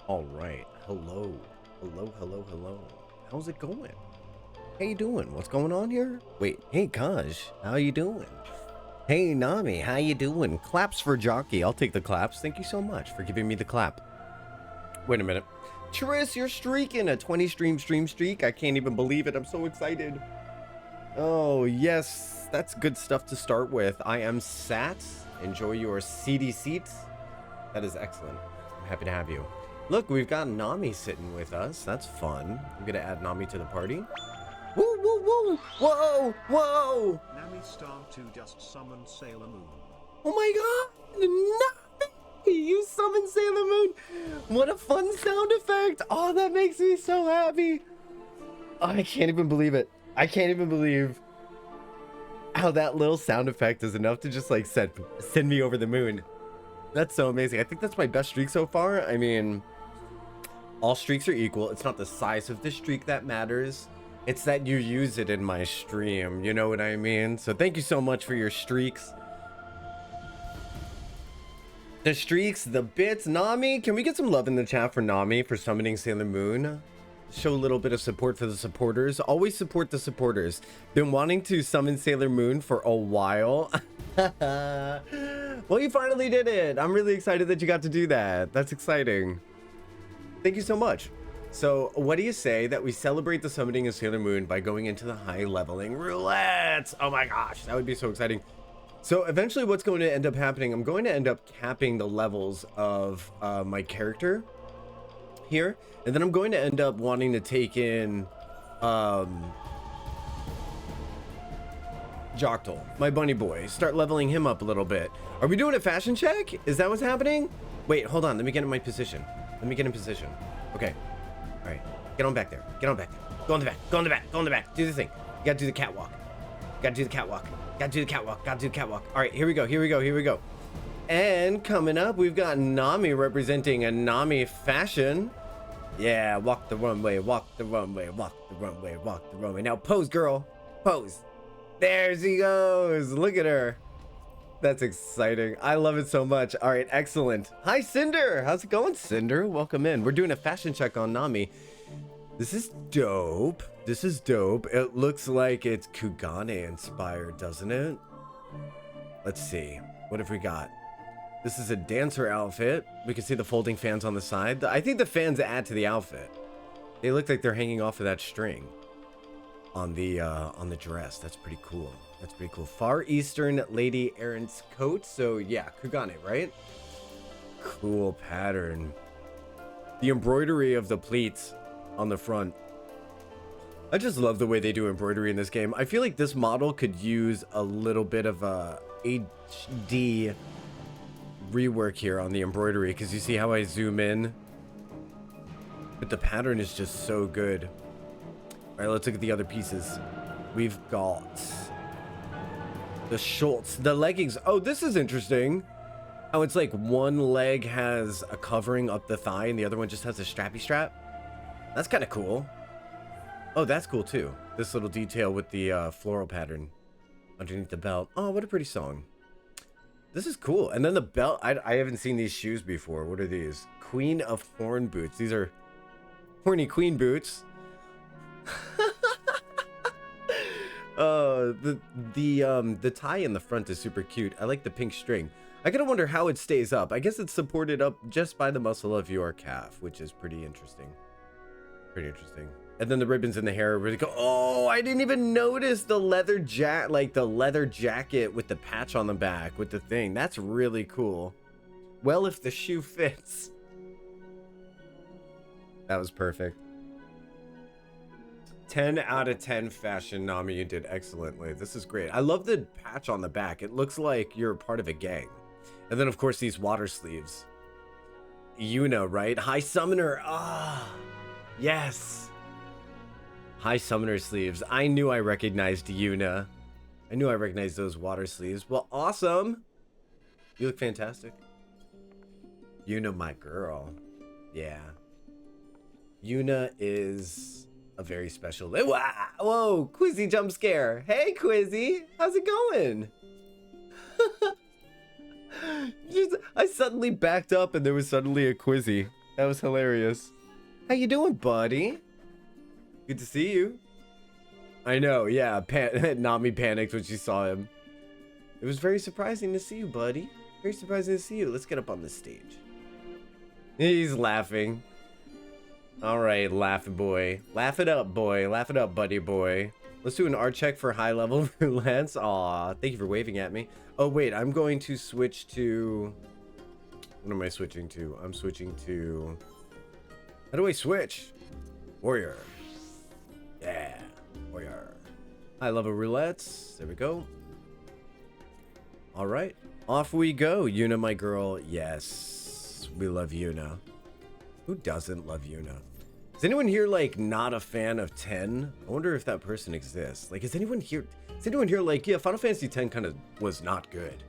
All right. Hello. Hello, hello, hello. How's it going? How you doing? What's going on here? Wait, hey, Kaj, how you doing? Hey, Nami, how you doing? Claps for Jockey. I'll take the claps. Thank you so much for giving me the clap. Wait a minute. Tris, you're streaking a 20 stream streak. I can't even believe it. I'm so excited. Oh, yes. That's good stuff to start with. I am sat. Enjoy your seedy seats. That is excellent. I'm happy to have you. Look, we've got Nami sitting with us. That's fun. I'm going to add Nami to the party. Woo, woo, woo. Whoa, whoa. Nami star to just summon Sailor Moon. Oh my god. Nami, you summoned Sailor Moon. What a fun sound effect. Oh, that makes me so happy. Oh, I can't even believe it. I can't even believe how that little sound effect is enough to just like send me over the moon. That's so amazing. I think that's my best streak so far. I mean, all streaks are equal. It's not the size of the streak that matters. It's that you use it in my stream. You know what I mean? So thank you so much for your streaks. The streaks, the bits. Nami, can we get some love in the chat for Nami for summoning Sailor Moon? Show a little bit of support for the supporters. Always support the supporters. Been wanting to summon Sailor Moon for a while. Well, you finally did it. I'm really excited that you got to do that. That's exciting. Thank you so much. So what do you say that we celebrate the summoning of Sailor Moon by going into the high leveling roulettes? Oh my gosh, that would be so exciting. So eventually what's going to end up happening, I'm going to end up capping the levels of my character here. And then I'm going to end up wanting to take in Jocktal, my bunny boy. Start leveling him up a little bit. Are we doing a fashion check? Is that what's happening? Wait, hold on. Let me get in my position. Let me get in position. Okay. All right. Get on back there. Get on back there. Go on the back. Go on the back. Go on the back. Do the thing. You gotta do the catwalk. Gotta do the catwalk. Gotta do the catwalk. Gotta do the catwalk. All right. Here we go. Here we go. Here we go. And coming up, we've got Nami representing a Nami fashion. Yeah. Walk the runway. Walk the runway. Walk the runway. Walk the runway. Now pose, girl. Pose. There she goes. Look at her. That's exciting. I love it so much. All right, excellent. Hi, Cinder. How's it going, Cinder? Welcome in. We're doing a fashion check on Nami. This is dope. This is dope. It looks like it's Kugane inspired, doesn't it? Let's see. What have we got? This is a dancer outfit. We can see the folding fans on the side. I think the fans add to the outfit. They look like they're hanging off of that string on the dress. That's pretty cool. That's pretty cool. Far Eastern Lady Errant's coat. So yeah, Kugane, right? Cool pattern. The embroidery of the pleats on the front. I just love the way they do embroidery in this game. I feel like this model could use a little bit of a HD rework here on the embroidery, because you see how I zoom in? But the pattern is just so good. All right, let's look at the other pieces. We've got the shorts, the leggings. Oh, this is interesting. How it's like one leg has a covering up the thigh and the other one just has a strappy strap. That's kind of cool. Oh, that's cool too. This little detail with the floral pattern underneath the belt. Oh, what a pretty song. This is cool. And then the belt, I haven't seen these shoes before. What are these? Queen of Horn boots. These are horny queen boots. The tie in the front is super cute. I like the pink string. I gotta wonder how it stays up. I guess it's supported up just by the muscle of your calf, which is pretty interesting. Pretty interesting. And then the ribbons in the hair are really cool. Oh, I didn't even notice the leather the leather jacket with the patch on the back with the thing. That's really cool. Well, if the shoe fits. That was perfect. 10 out of 10 fashion, Nami. You did excellently. This is great. I love the patch on the back. It looks like you're part of a gang. And then, of course, these water sleeves. Yuna, right? High Summoner. Ah, yes. High Summoner sleeves. I knew I recognized Yuna. I knew I recognized those water sleeves. Well, awesome. You look fantastic. Yuna, my girl. Yeah. Yuna is a very special. Wow. Whoa, Quizzy jump scare. Hey, Quizzy. How's it going? I suddenly backed up and there was suddenly a Quizzy. That was hilarious. How you doing, buddy? Good to see you. I know, yeah. Nami panicked when she saw him. It was very surprising to see you, buddy. Very surprising to see you. Let's get up on this stage. He's laughing. All right, laughing boy. Laugh it up, boy. Laugh it up, buddy boy. Let's do an art check for high-level roulettes. Aw, thank you for waving at me. Oh, wait, I'm going to switch to... What am I switching to? I'm switching to... How do I switch? Warrior. Yeah, warrior. High-level roulettes. There we go. All right, off we go. Yuna, my girl. Yes, we love Yuna. Who doesn't love Yuna? Is anyone here like not a fan of 10? I wonder if that person exists. Like, is anyone here like, yeah, Final Fantasy X kind of was not good?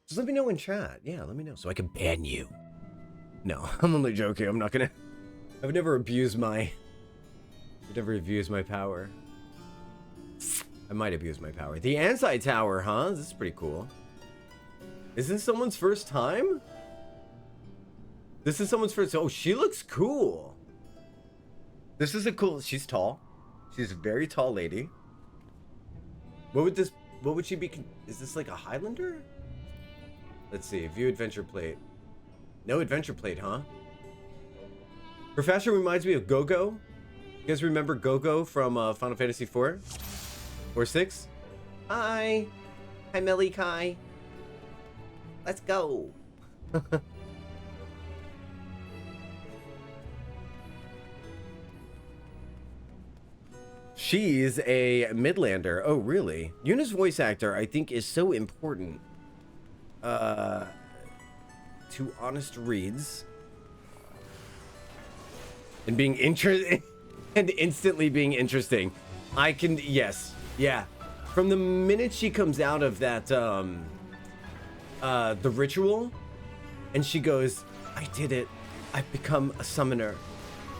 Just let me know in chat. Yeah, let me know so I can ban you. No, I'm only joking. I'm not gonna. I've never abused my power. I might abuse my power. The Ansai Tower, huh? This is pretty cool. Is this someone's first time? This is someone's first. Oh, she looks cool. This is a cool. She's tall. She's a very tall lady. What would she be? Is this like a Highlander? Let's see. View adventure plate. No adventure plate, huh? Her fashion reminds me of Go-Go. You guys remember Go-Go from Final Fantasy IV? Or 6? Hi. Hi, Melly Kai. Let's go. She's a Midlander. Oh, really? Yuna's voice actor, I think, is so important to honest reads and being interesting and instantly being interesting. I can, yes, yeah. From the minute she comes out of that, the ritual, and she goes, "I did it. I've become a summoner."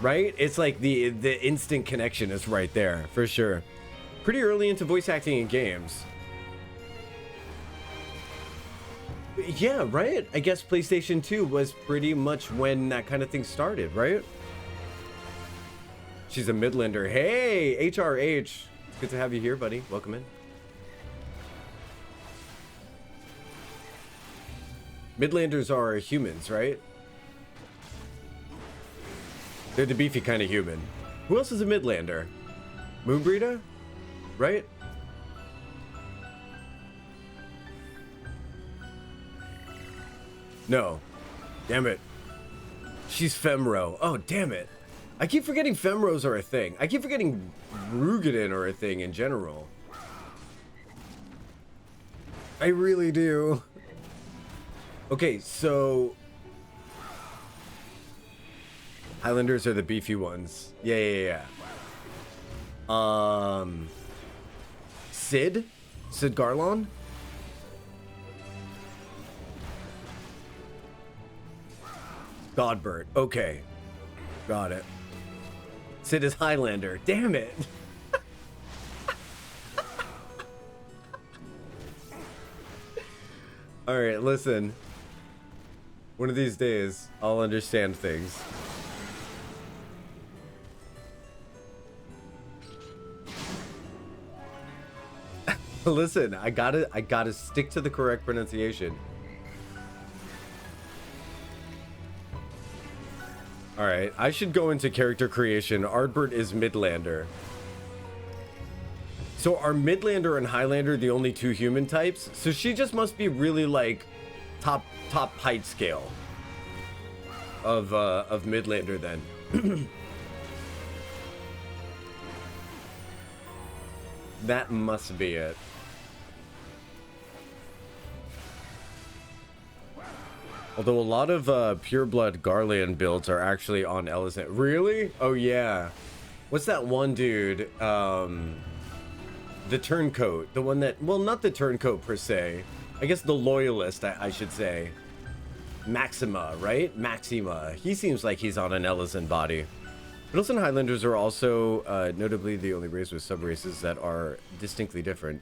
Right? It's like the instant connection is right there, for sure. Pretty early into voice acting in games. Yeah, right? I guess PlayStation 2 was pretty much when that kind of thing started, right? She's a Midlander. Hey, HRH. Good to have you here, buddy. Welcome in. Midlanders are humans, right? They're the beefy kind of human. Who else is a Midlander? Moonbreeder? Right? No. Damn it. She's Femro. Oh, damn it. I keep forgetting Femros are a thing. I keep forgetting Rugadin are a thing in general. I really do. Okay, so... Highlanders are the beefy ones. Yeah. Sid Garlon? Godbert. Okay. Got it. Sid is Highlander. Damn it. All right, listen. One of these days, I'll understand things. Listen, I gotta stick to the correct pronunciation. All right, I should go into character creation. Ardbert is Midlander. So are Midlander and Highlander the only two human types? So she just must be really like top height scale of Midlander then. That must be it. Although a lot of pureblood Garlean builds are actually on Ellison. Really? Oh yeah. What's that one dude? The turncoat. The one that, well, not the turncoat per se. I guess the loyalist, I should say. Maxima, right? Maxima. He seems like he's on an Ellison body. Middleton Highlanders are also notably the only race with sub-races that are distinctly different.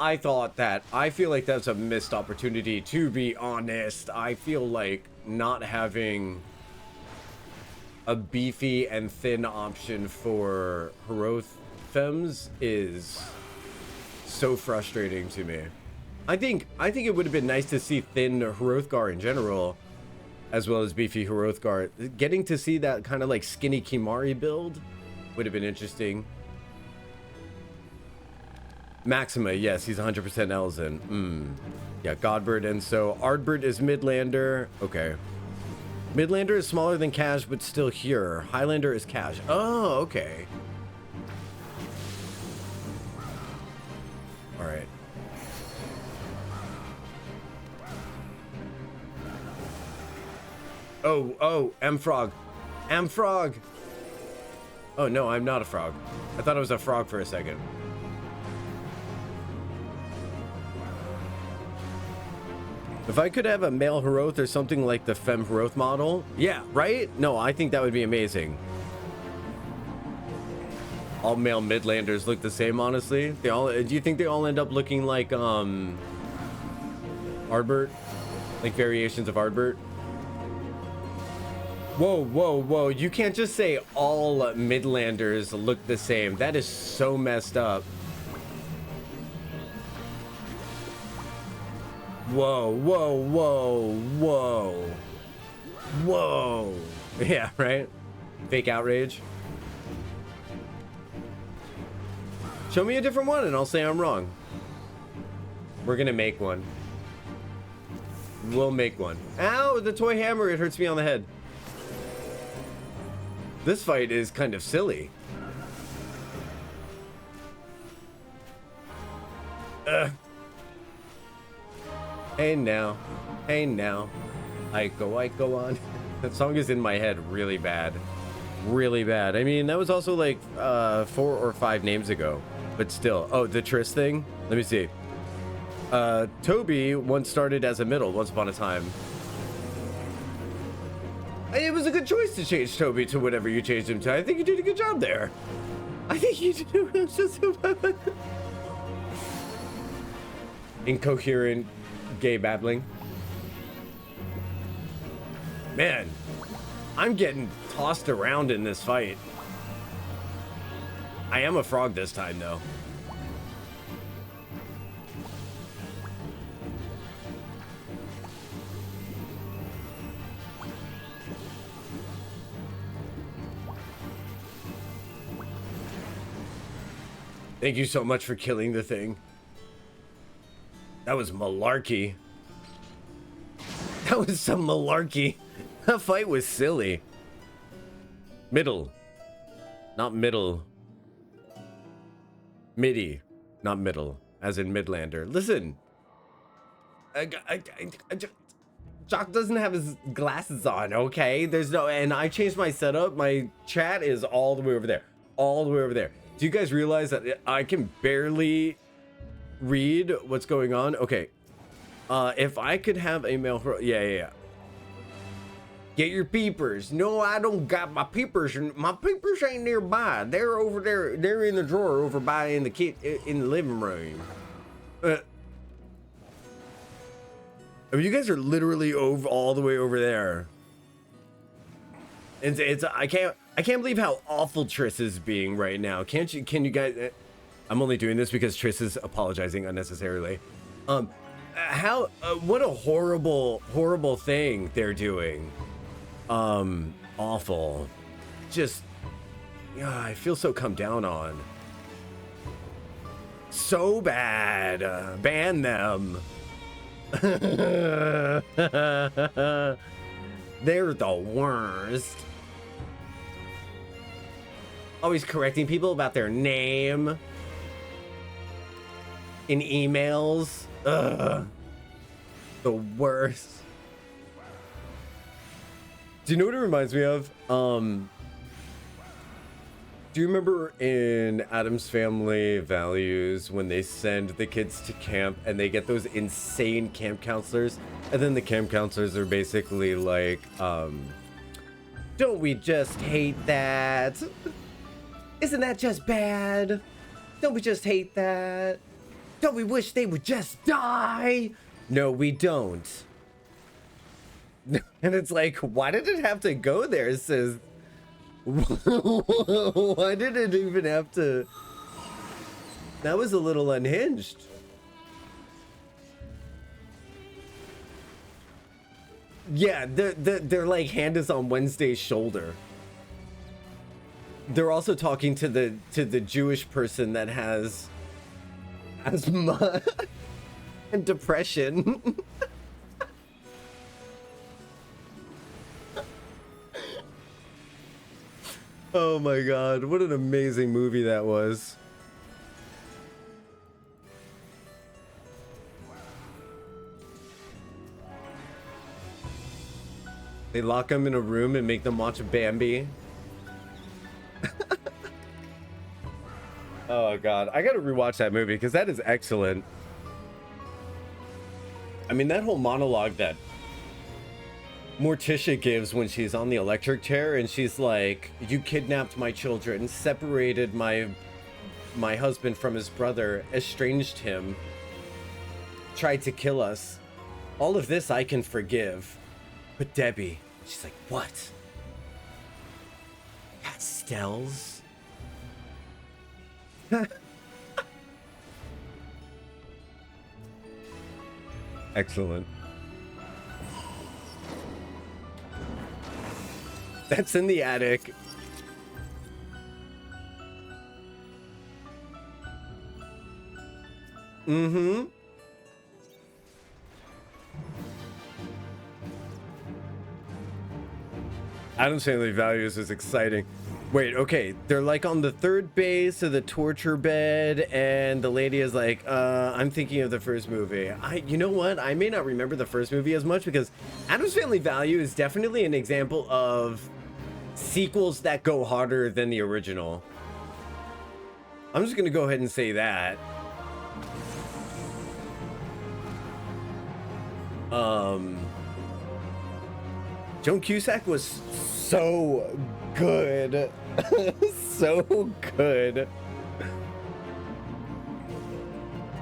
I feel like that's a missed opportunity, to be honest. I feel like not having a beefy and thin option for heroic femmes is so frustrating to me. I think it would have been nice to see thin Hrothgar in general, as well as beefy Hrothgar. Getting to see that kind of like skinny Kimari build would have been interesting. Maxima, yes, he's 100% Elzen. Yeah, Godbird, and so Ardbert is Midlander. Okay. Midlander is smaller than Cash, but still here. Highlander is Cash. Oh, okay. All right. Oh, M-Frog. M-Frog. Oh, no, I'm not a frog. I thought I was a frog for a second. If I could have a male Heroth or something like the Femme Heroth model, yeah, right? No, I think that would be amazing. All male Midlanders look the same, honestly. They all. Do you think they all end up looking like Ardbert, like variations of Ardbert? Whoa! You can't just say all Midlanders look the same. That is so messed up. Whoa. Yeah, right? Fake outrage. Show me a different one and I'll say I'm wrong. We're gonna make one. We'll make one. Ow, the toy hammer, it hurts me on the head. This fight is kind of silly. Hey now, I go on. That song is in my head really bad. I mean, that was also like 4 or 5 names ago, but still. Oh, the Triss thing? Let me see. Toby once started as a middle once upon a time. It was a good choice to change Toby to whatever you changed him to. I think you did a good job there. I think you did just incoherent gay babbling. Man, I'm getting tossed around in this fight. I am a frog this time, though. Thank you so much for killing the thing. That was malarkey. That was some malarkey. That fight was silly. Middle. Not middle. Midi. Not middle. As in Midlander. Listen. Jock doesn't have his glasses on, okay? There's no... And I changed my setup. My chat is all the way over there. All the way over there. Do you guys realize that I can barely read what's going on? Okay. If I could have a male... Yeah. Get your peepers. No, I don't got my peepers. My peepers ain't nearby. They're over there. They're in the drawer over by in the living room. I mean, you guys are literally all the way over there. I can't believe how awful Triss is being right now. Can you guys... I'm only doing this because Triss is apologizing unnecessarily. What a horrible thing they're doing. Awful. Just, yeah, I feel so come down on. So bad. Ban them. They're the worst. Always correcting people about their name in emails. Ugh. The worst. Do you know what it reminds me of? Do you remember in Addams Family Values when they send the kids to camp and they get those insane camp counselors? And then the camp counselors are basically like, don't we just hate that? Isn't that just bad? Don't we just hate that? Don't we wish they would just die? No, we don't. And it's like, why did it have to go there? It says, why did it even have to? That was a little unhinged. Yeah, they're like hand is on Wednesday's shoulder. They're also talking to the Jewish person that has asthma and depression. Oh my god, what an amazing movie that was. They lock them in a room and make them watch Bambi. Oh god, I gotta rewatch that movie because that is excellent. I mean, that whole monologue that Morticia gives when she's on the electric chair and she's like, you kidnapped my children, separated my husband from his brother, estranged him, tried to kill us. All of this I can forgive. But Debbie, she's like, what? Pastels? Excellent. That's in the attic. Mm-hmm. Adam's Family Values is exciting. Wait, okay, they're like on the third base of the torture bed, and the lady is like, I'm thinking of the first movie. You know what? I may not remember the first movie as much because Adam's Family Value is definitely an example of sequels that go harder than the original. I'm just gonna go ahead and say that. Joan Cusack was so good. So good.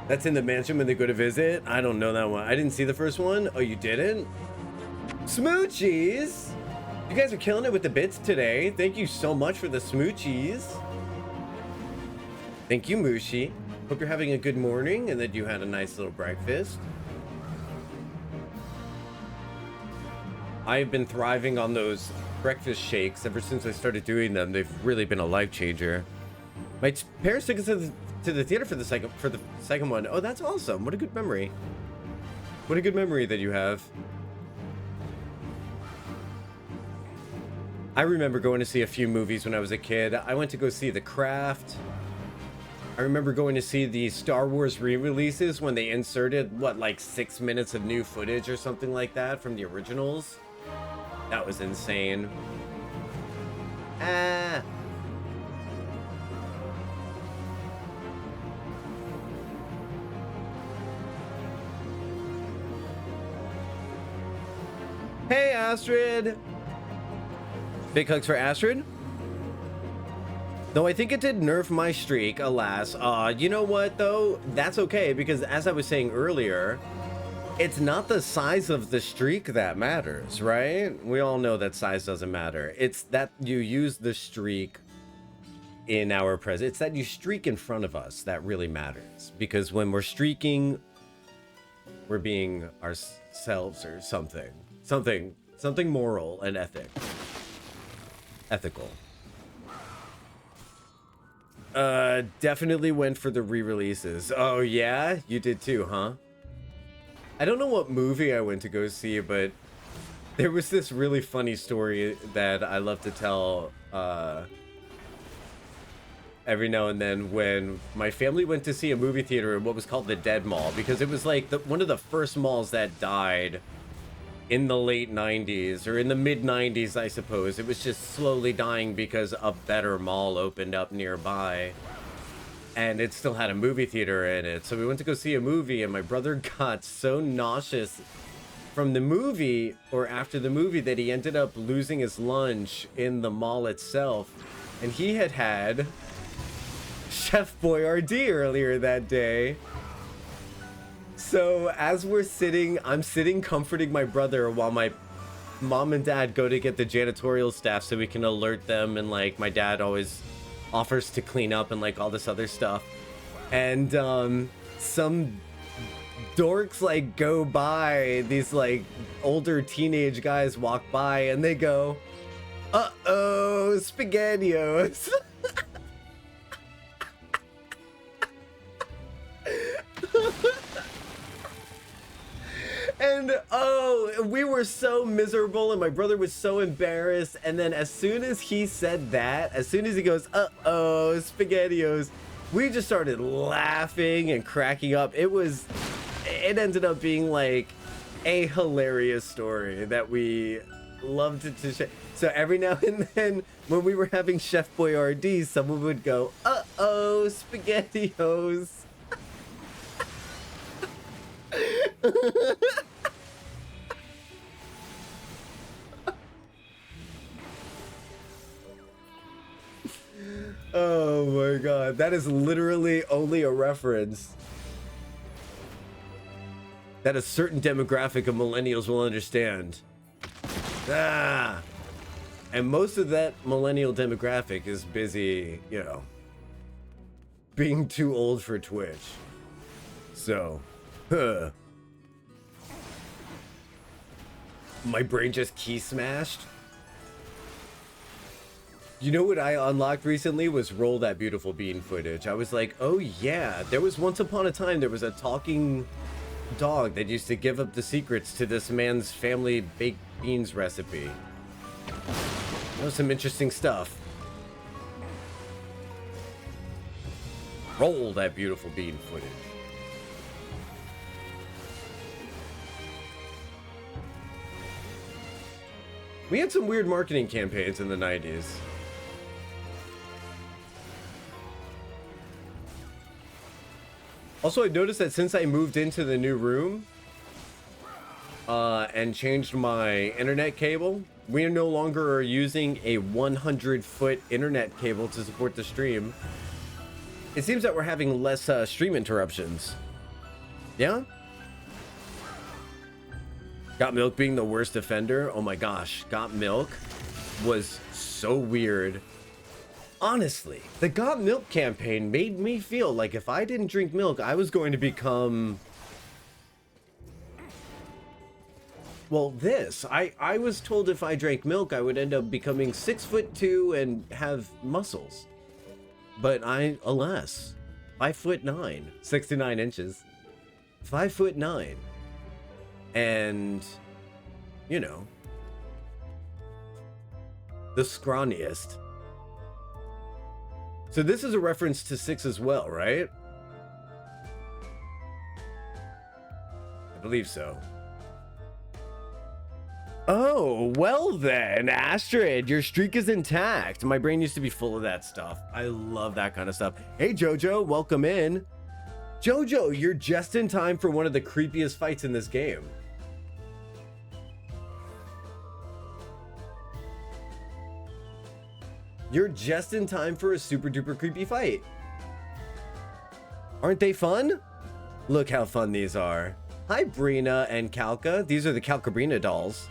That's in the mansion when they go to visit. I don't know that one. I didn't see the first one. Oh, you didn't? Smoochies! You guys are killing it with the bits today. Thank you so much for the smoochies. Thank you, Mushi. Hope you're having a good morning and that you had a nice little breakfast. I've been thriving on those breakfast shakes ever since I started doing them. They've really been a life changer. My parents took us to the theater for the second one. Oh, that's awesome. What a good memory. What a good memory that you have. I remember going to see a few movies when I was a kid. I went to go see The Craft. I remember going to see the Star Wars re-releases when they inserted, what, like 6 minutes of new footage or something like that from the originals. That was insane. Ah. Hey, Astrid. Big hugs for Astrid. Though I think it did nerf my streak, alas. You know what, though? That's okay, because as I was saying earlier, it's not the size of the streak that matters, right? We all know that size doesn't matter. It's that you use the streak in our presence. It's that you streak in front of us that really matters. Because when we're streaking, we're being ourselves or something. Something moral and ethical. Definitely went for the re-releases. Oh yeah? You did too, huh? I don't know what movie I went to go see, but there was this really funny story that I love to tell every now and then when my family went to see a movie theater in what was called the Dead Mall, because it was like one of the first malls that died in the late 90s or in the mid 90s, I suppose. It was just slowly dying because a better mall opened up nearby. And it still had a movie theater in it. So we went to go see a movie, and my brother got so nauseous from the movie or after the movie that he ended up losing his lunch in the mall itself. And he had Chef Boyardee earlier that day. So as we're sitting, I'm sitting comforting my brother while my mom and dad go to get the janitorial staff so we can alert them, and like my dad always offers to clean up and like all this other stuff. And some dorks like go by, these like older teenage guys walk by and they go, uh-oh, SpaghettiOs. And oh, we were so miserable and my brother was so embarrassed. And then as soon as he said that, as soon as he goes, uh-oh, SpaghettiOs, we just started laughing and cracking up. It ended up being like a hilarious story that we loved to share. So every now and then when we were having Chef Boyardee, someone would go, uh-oh, SpaghettiOs. Oh my god, that is literally only a reference that a certain demographic of millennials will understand. And most of that millennial demographic is busy, you know, being too old for Twitch. So, my brain just key smashed. You know what I unlocked recently was Roll That Beautiful Bean footage. I was like, oh yeah, there was once upon a time there was a talking dog that used to give up the secrets to this man's family baked beans recipe. That was some interesting stuff. Roll that beautiful bean footage. We had some weird marketing campaigns in the 90s. Also, I noticed that since I moved into the new room and changed my internet cable, we no longer are using a 100-foot internet cable to support the stream. It seems that we're having less stream interruptions. Yeah? Got Milk being the worst offender? Oh my gosh, Got Milk was so weird. Honestly, the Got Milk campaign made me feel like if I didn't drink milk, I was going to become... Well, this. I was told if I drank milk, I would end up becoming 6'2" and have muscles. But alas, 5'9", 69 inches. 5'9". And, you know, the scrawniest. So this is a reference to 6 as well, right? I believe so. Oh, well then, Astrid, your streak is intact. My brain used to be full of that stuff. I love that kind of stuff. Hey, Jojo, welcome in. Jojo, you're just in time for one of the creepiest fights in this game. You're just in time for a super duper creepy fight. Aren't they fun? Look how fun these are. Hi, Brina and Calca. These are the Calcabrina dolls.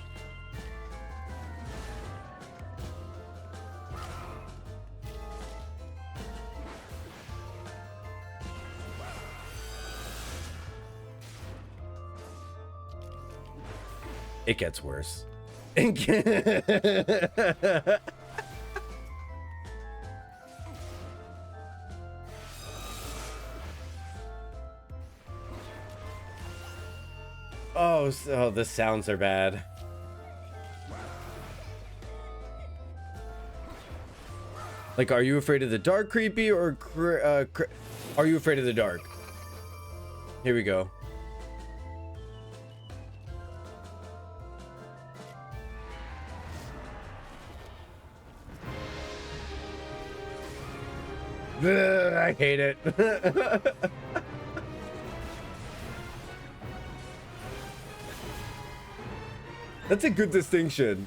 It gets worse. Oh, the sounds are bad. Like, are you afraid of the dark creepy or are you afraid of the dark? Here we go. Ugh, I hate it. That's a good distinction.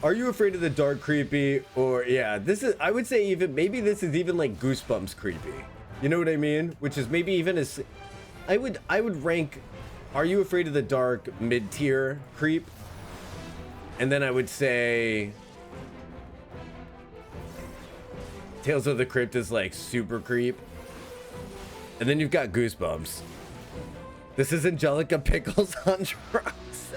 Are you afraid of the dark creepy or yeah, this is, I would say even, maybe this is even like Goosebumps creepy. You know what I mean? Which is maybe even as, I would rank Are You Afraid of the Dark mid-tier creep. And then I would say Tales of the Crypt is like super creep. And then you've got Goosebumps. This is Angelica Pickles on drugs.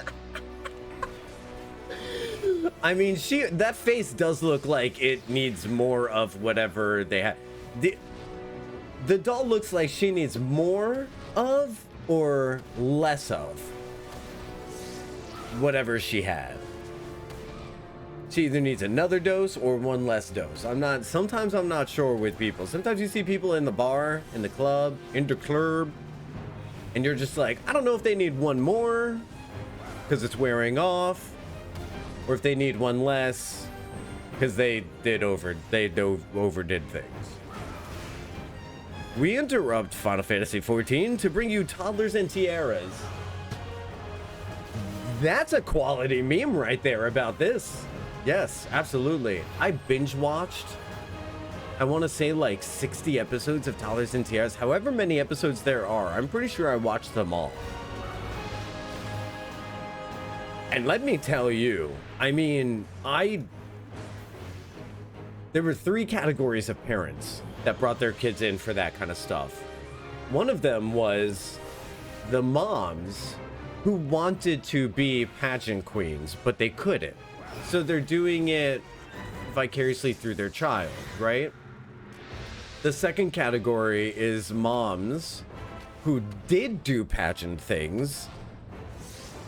I mean, that face does look like it needs more of whatever they have. The doll looks like she needs more of or less of whatever she had. She either needs another dose or one less dose. Sometimes I'm not sure with people. Sometimes you see people in the bar, in the club, and you're just like, I don't know if they need one more because it's wearing off, or if they need one less because they overdid things. We interrupt Final Fantasy XIV to bring you Toddlers and Tiaras. That's a quality meme right there about this. Yes, absolutely. I binge watched, I want to say like 60 episodes of Toddlers and Tiaras. However many episodes there are, I'm pretty sure I watched them all. And let me tell you, I mean, there were 3 categories of parents that brought their kids in for that kind of stuff. One of them was the moms who wanted to be pageant queens, but they couldn't. So they're doing it vicariously through their child, right? The second category is moms who did do pageant things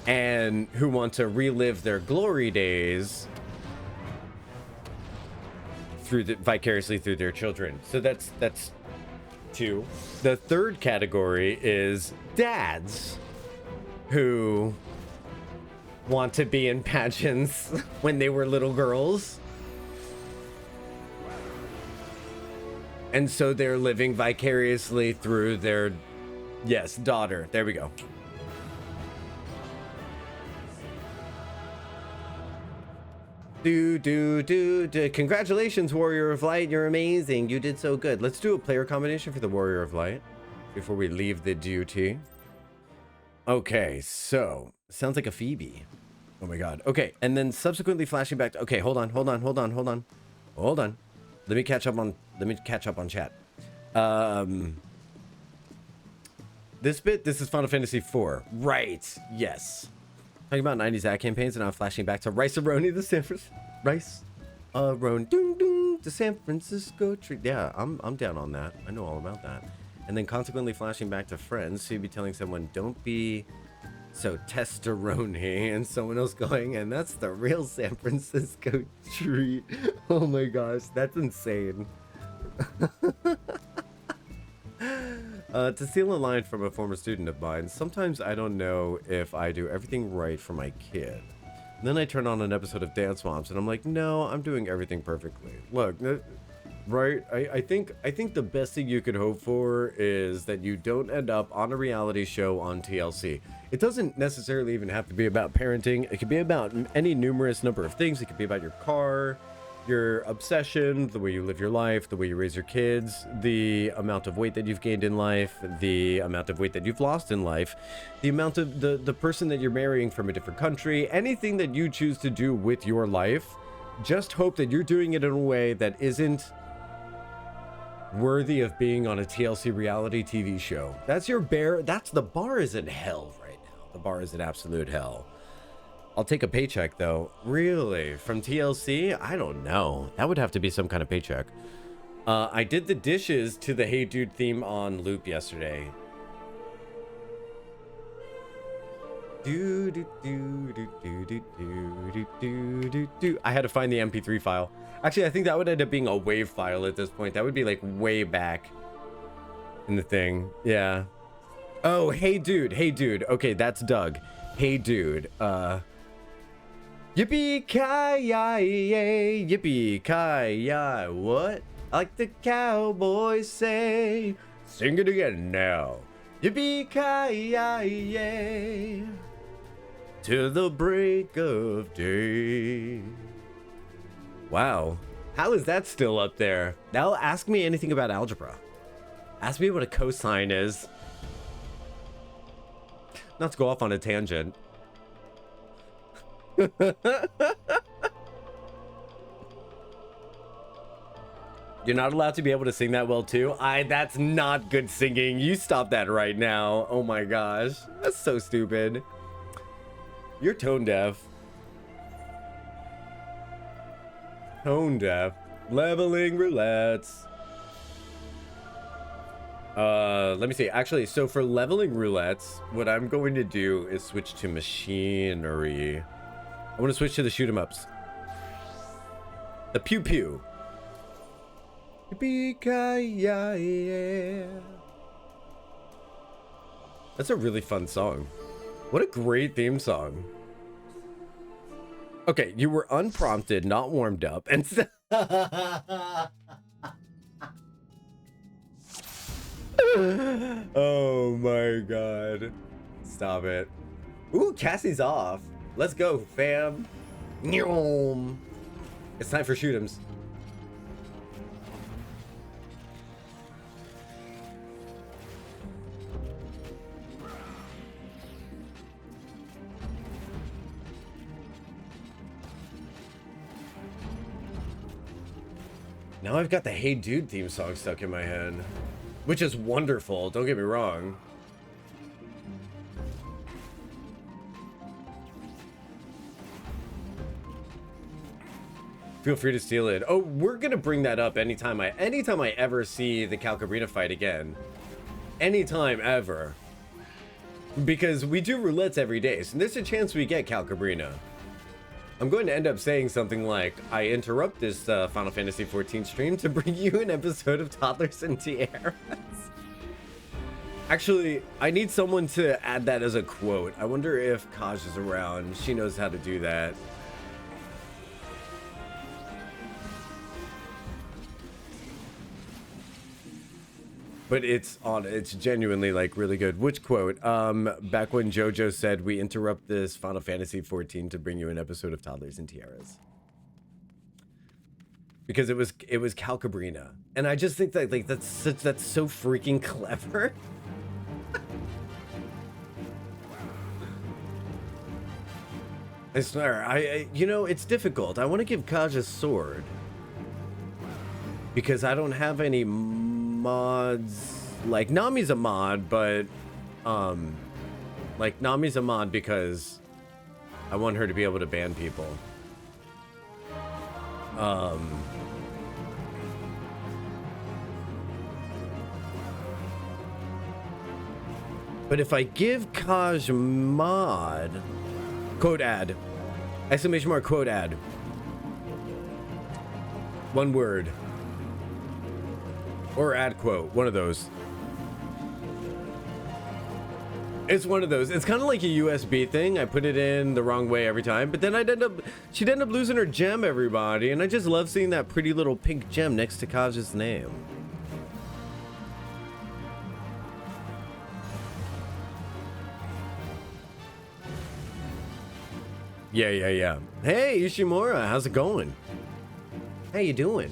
and who want to relive their glory days vicariously through their children. So that's 2. The third category is dads who want to be in pageants when they were little girls, and so they're living vicariously through their daughter. There we go. Congratulations, Warrior of Light. You're amazing. You did so good. Let's do a player combination for the Warrior of Light before we leave the duty. Okay, so sounds like a Phoebe. Oh my god. Okay, and then subsequently flashing back to, okay, hold on. Let me catch up on chat. This is Final Fantasy IV. Right. Yes. Talking about 90s ad campaigns, and I'm flashing back to Rice-A-Roni, the San Francisco Rice-A-Roni, the San Francisco tree. Yeah, I'm down on that. I know all about that. And then consequently flashing back to Friends, so you'd be telling someone, don't be so testosterone, and someone else going, and that's the real San Francisco treat. Oh my gosh, that's insane. To steal a line from a former student of mine, sometimes I don't know if I do everything right for my kid. And then I turn on an episode of Dance Moms, and I'm like, no, I'm doing everything perfectly. Look, right? I think the best thing you could hope for is that you don't end up on a reality show on TLC. It doesn't necessarily even have to be about parenting. It could be about any numerous number of things. It could be about your car, your obsession, the way you live your life, the way you raise your kids, the amount of weight that you've gained in life, the amount of weight that you've lost in life, the amount of the person that you're marrying from a different country, anything that you choose to do with your life. Just hope that you're doing it in a way that isn't worthy of being on a TLC reality TV show. The bar is in hell right now. The bar is in absolute hell. I'll take a paycheck though. Really? From TLC? I don't know. That would have to be some kind of paycheck. I did the dishes to the Hey Dude theme on loop yesterday. I had to find the MP3 file. Actually, I think that would end up being a WAV file at this point. That would be like way back in the thing. Yeah. Oh, Hey Dude. Hey Dude. Okay, that's Doug. Hey Dude. Yippee-ki-yay, yippee-ki-yay, what? Like the cowboys say, sing it again now. Yippee-ki-yay, till the break of day. Wow, how is that still up there? Now ask me anything about algebra. Ask me what a cosine is. Not to go off on a tangent. You're not allowed to be able to sing that well too. That's not good singing. You stop that right now. Oh my gosh. That's so stupid. You're tone deaf. Tone deaf. Leveling roulettes. Let me see. Actually, so for leveling roulettes, what I'm going to do is switch to machinery. I want to switch to the shoot 'em ups. The pew pew. That's a really fun song. What a great theme song. Okay, you were unprompted, not warmed up, and oh my god. Stop it. Ooh, Cassie's off. Let's go, fam. It's time for shoot 'ems. Now I've got the Hey Dude theme song stuck in my head, which is wonderful, don't get me wrong. Feel free to steal it. Oh, we're gonna bring that up anytime I ever see the Calcabrina fight again. Anytime ever. Because we do roulettes every day, so there's a chance we get Calcabrina. I'm going to end up saying something like, I interrupt this Final Fantasy XIV stream to bring you an episode of Toddlers and Tiaras. Actually, I need someone to add that as a quote. I wonder if Kaj is around. She knows how to do that. But it's genuinely like really good. Which quote? Back when JoJo said we interrupt this Final Fantasy XIV to bring you an episode of Toddlers and Tiaras. Because it was Calcabrina. And I just think that like that's so freaking clever. I swear, you know, it's difficult. I want to give Kaj a sword. Because I don't have any mods. Like Nami's a mod, but like Nami's a mod because I want her to be able to ban people. But if I give Kaj mod, quote ad, exclamation mark quote ad, one word. Or ad quote, one of those. It's one of those. It's kind of like a USB thing. I put it in the wrong way every time, but then she'd end up losing her gem, everybody. And I just love seeing that pretty little pink gem next to Kaj's name. Yeah. Hey, Ishimura, how's it going? How you doing?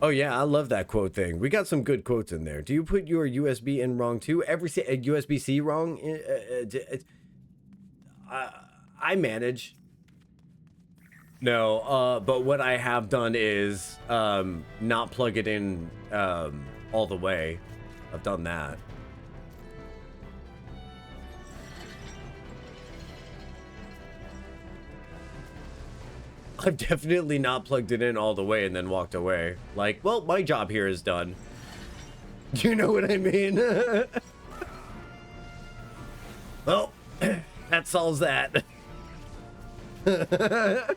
Oh yeah, I love that quote thing. We got some good quotes in there. Do you put your USB in wrong too? Every USB-C wrong? I manage. No, but what I have done is not plug it in all the way. I've done that. I've definitely not plugged it in all the way and then walked away. Like, well, my job here is done. Do you know what I mean? Well, that solves that. I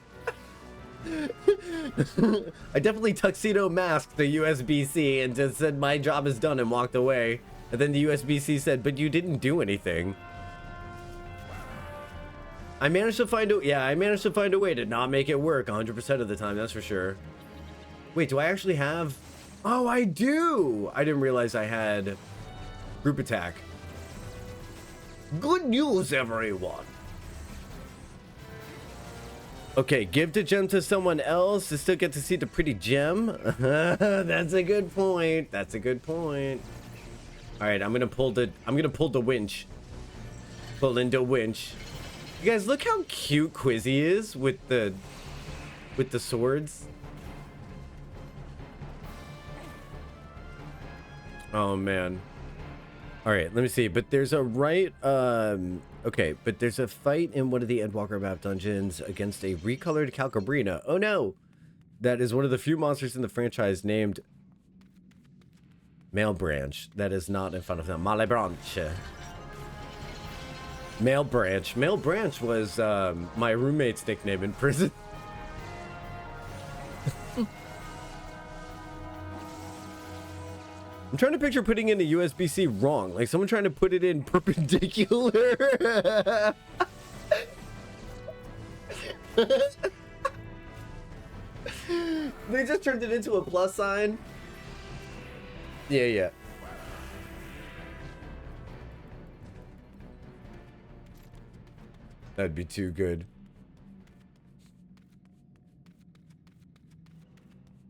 definitely tuxedo masked the USB-C and just said my job is done and walked away. And then the USB-C said, but you didn't do anything. I managed to find a way to not make it work 100% of the time, that's for sure. Wait, do I actually have... Oh, I do! I didn't realize I had group attack. Good news, everyone! Okay, give the gem to someone else to still get to see the pretty gem? That's a good point. That's a good point. Alright, I'm gonna pull the winch. Pull in the winch. You guys, look how cute Quizzy is with the swords. Oh man. All right, let me see. But there's a okay, but there's a fight in one of the Endwalker map dungeons against a recolored Calcabrina. Oh no. That is one of the few monsters in the franchise named Male Branch. That is not in front of them. Male Branch. Male Branch. Male Branch was my roommate's nickname in prison. I'm trying to picture putting in a USB-C wrong. Like someone trying to put it in perpendicular. They just turned it into a plus sign. Yeah. That'd be too good.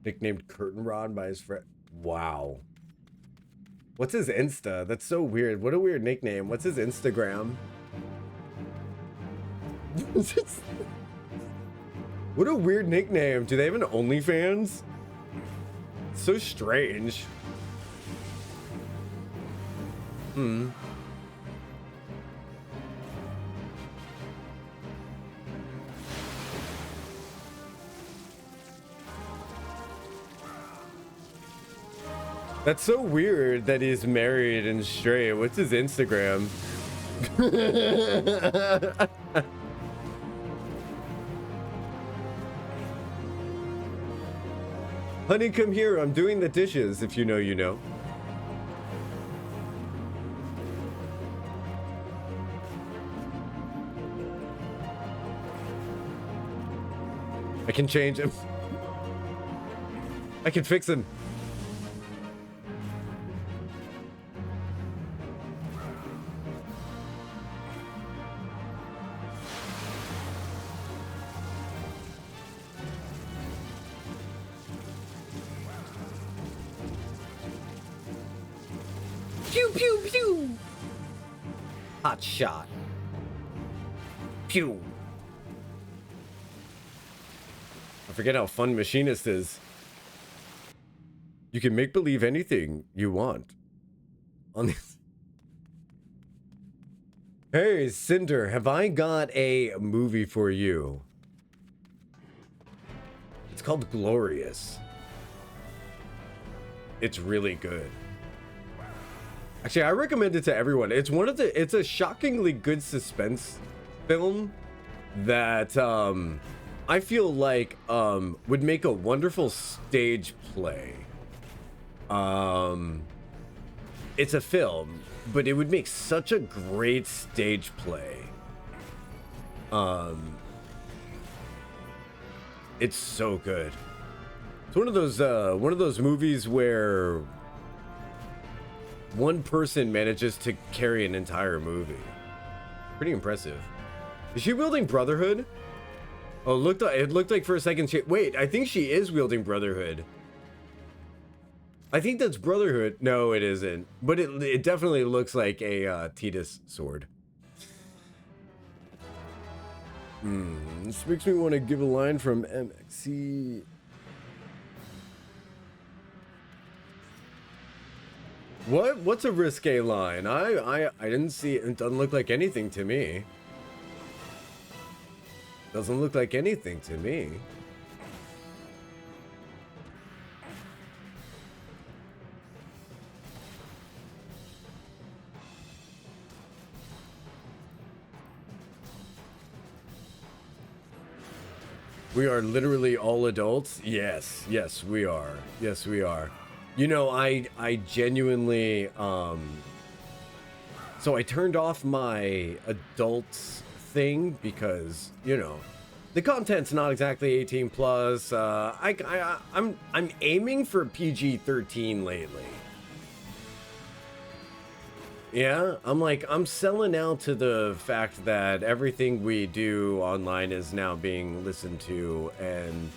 Nicknamed Curtain Rod by his friend. Wow. What's his Insta? That's so weird. What a weird nickname. What's his Instagram? What a weird nickname. Do they have an OnlyFans? So strange. That's so weird that he's married and straight. What's his Instagram? Honey, come here. I'm doing the dishes. If you know, you know. I can change him. I can fix him. Pew, pew, pew. Hot shot. Pew. I forget how fun Machinist is. You can make believe anything you want. On this. Hey, Cinder, have I got a movie for you? It's called Glorious. It's really good. Actually, I recommend it to everyone. It's a shockingly good suspense film that I feel like would make a wonderful stage play. It's a film, but it would make such a great stage play. It's so good. It's one of those movies where one person manages to carry an entire movie. Pretty impressive. Is she wielding Brotherhood? Oh, it looked like for a second she... Wait, I think she is wielding Brotherhood. I think that's Brotherhood. No, it isn't. But it definitely looks like a Titus sword. This makes me want to give a line from MXC... What's a risque line? I didn't see it. It doesn't look like anything to me. Doesn't look like anything to me. We are literally all adults? Yes, we are. Yes, we are. You know, I genuinely, so I turned off my adults thing because, you know, the content's not exactly 18 plus. I'm aiming for PG-13 lately. Yeah, I'm selling out to the fact that everything we do online is now being listened to. And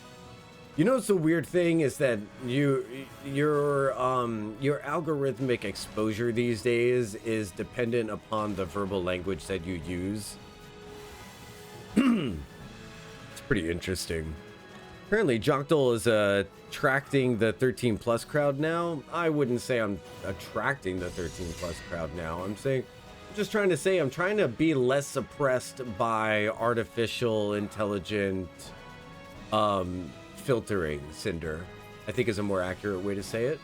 you know, what's the weird thing is that your algorithmic exposure these days is dependent upon the verbal language that you use. Pretty interesting. Apparently, Jocktal is attracting the 13 plus crowd now. I wouldn't say I'm attracting the 13 plus crowd now. I'm just trying to say I'm trying to be less suppressed by artificial intelligent filtering, Cinder. I think is a more accurate way to say it.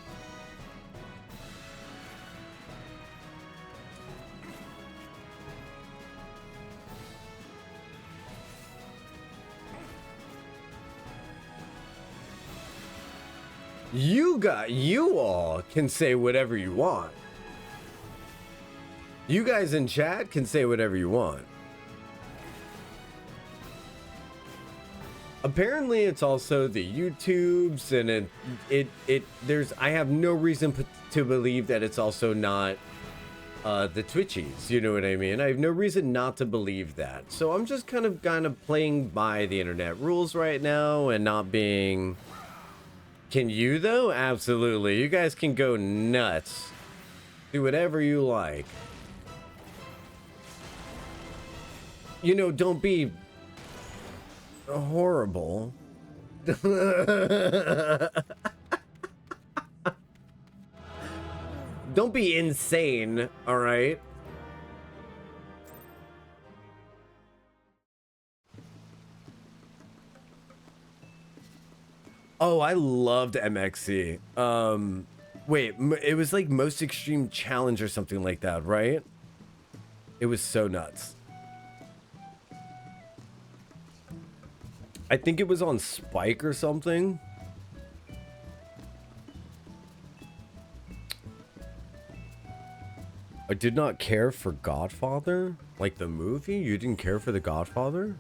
You all can say whatever you want. You guys in chat can say whatever you want. Apparently it's also the YouTubes and I have no reason to believe that it's also not the Twitchies, you know what I mean? I have no reason not to believe that. So I'm just kind of playing by the internet rules right now and not being... Can you though? Absolutely. You guys can go nuts. Do whatever you like. You know, don't be horrible. Don't be insane, all right? Oh, I loved MXC. Wait, it was like Most Extreme Challenge or something like that, right? It was so nuts. I think it was on Spike or something. I did not care for Godfather? Like the movie? You didn't care for The Godfather?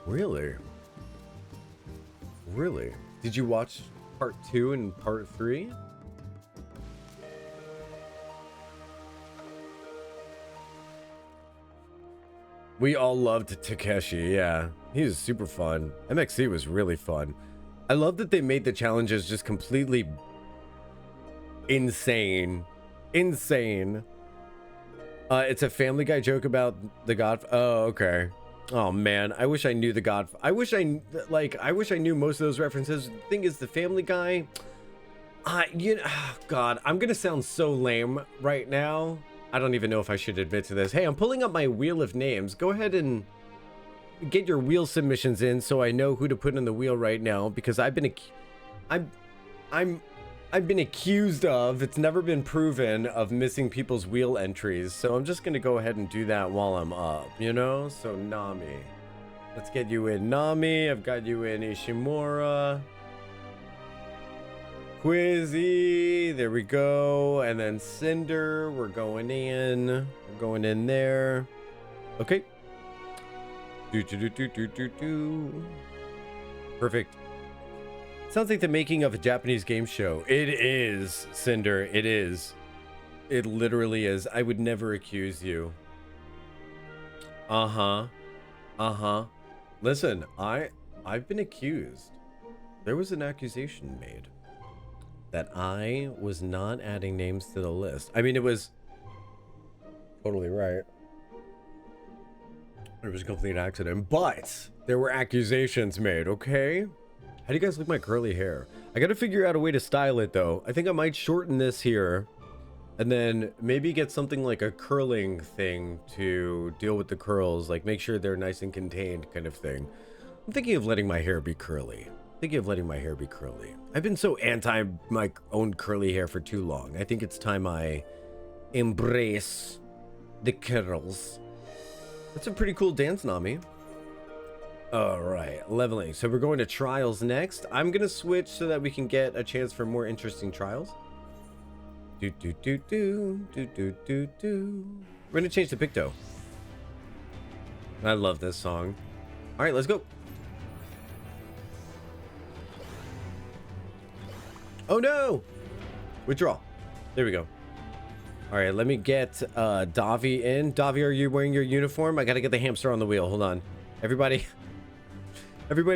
Really? Really? Did you watch part 2 and part 3? We all loved Takeshi, yeah. He was super fun. MXC was really fun. I love that they made the challenges just completely insane. Insane. It's a Family Guy joke about the God... Oh, okay. Oh man, I wish I knew the God. I wish I knew most of those references. The thing is, the Family Guy. God, I'm gonna sound so lame right now. I don't even know if I should admit to this. Hey, I'm pulling up my wheel of names. Go ahead and get your wheel submissions in, so I know who to put in the wheel right now. Because I've been accused of. It's never been proven of missing people's wheel entries. So I'm just gonna go ahead and do that while I'm up, you know? So Nami. Let's get you in Nami. I've got you in Ishimura. Quizzy. There we go. And then Cinder. We're going in. We're going in there. Okay. Perfect. Sounds like the making of a Japanese game show. It is, Cinder. It is. It literally is. I would never accuse you. Uh-huh. Uh-huh. Listen, I've been accused. There was an accusation made that I was not adding names to the list. I mean, it was totally right. It was a complete accident, but there were accusations made, okay? How do you guys like my curly hair? I gotta figure out a way to style it though. I think I might shorten this here and then maybe get something like a curling thing to deal with the curls, like make sure they're nice and contained kind of thing. I'm thinking of letting my hair be curly. I've been so anti my own curly hair for too long. I think it's time I embrace the curls. That's a pretty cool dance, Nami. All right, leveling. So we're going to trials next. I'm gonna switch so that we can get a chance for more interesting trials. We're gonna change to Picto. I love this song. All right, let's go. Oh no! Withdraw. There we go. All right, let me get Davi in. Davi, are you wearing your uniform? I gotta get the hamster on the wheel. Hold on. Everybody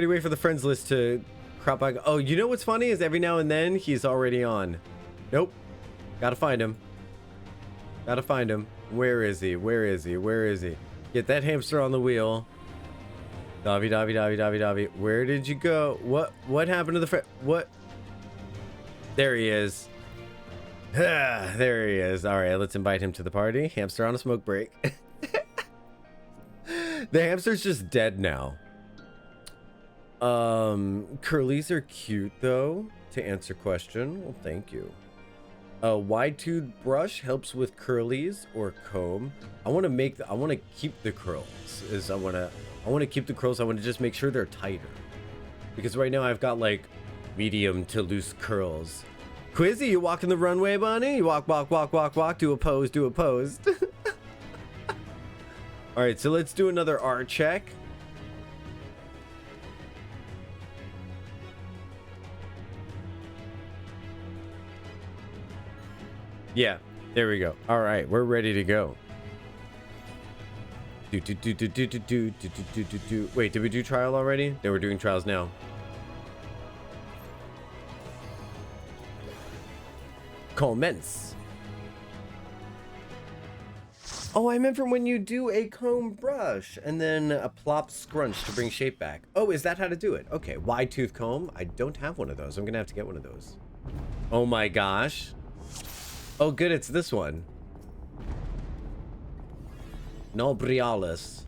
wait for the friends list to crop back. Oh, you know what's funny is every now and then he's already on. Nope. Gotta find him. Where is he? Get that hamster on the wheel. Dobby. Where did you go? What happened to the friend? What? There he is. There he is. All right, let's invite him to the party. Hamster on a smoke break. The hamster's just dead now. Curlies are cute though, to answer question. Well, thank you. A wide-toothed brush helps with curlies or comb. I want to keep the curls. I want to keep the curls. I want to just make sure they're tighter. Because right now I've got like medium to loose curls. Quizzy, you walking the runway, bunny? You walk, do a pose. All right, so let's do another R check. Yeah, there we go. All right, we're ready to go. Wait, did we do trial already? No, we're doing trials now. Commence. Oh, I meant from when you do a comb brush and then a plop scrunch to bring shape back. Oh, is that how to do it? Okay, wide tooth comb. I don't have one of those. I'm gonna have to get one of those. Oh my gosh. Oh, good, it's this one. No Brialis.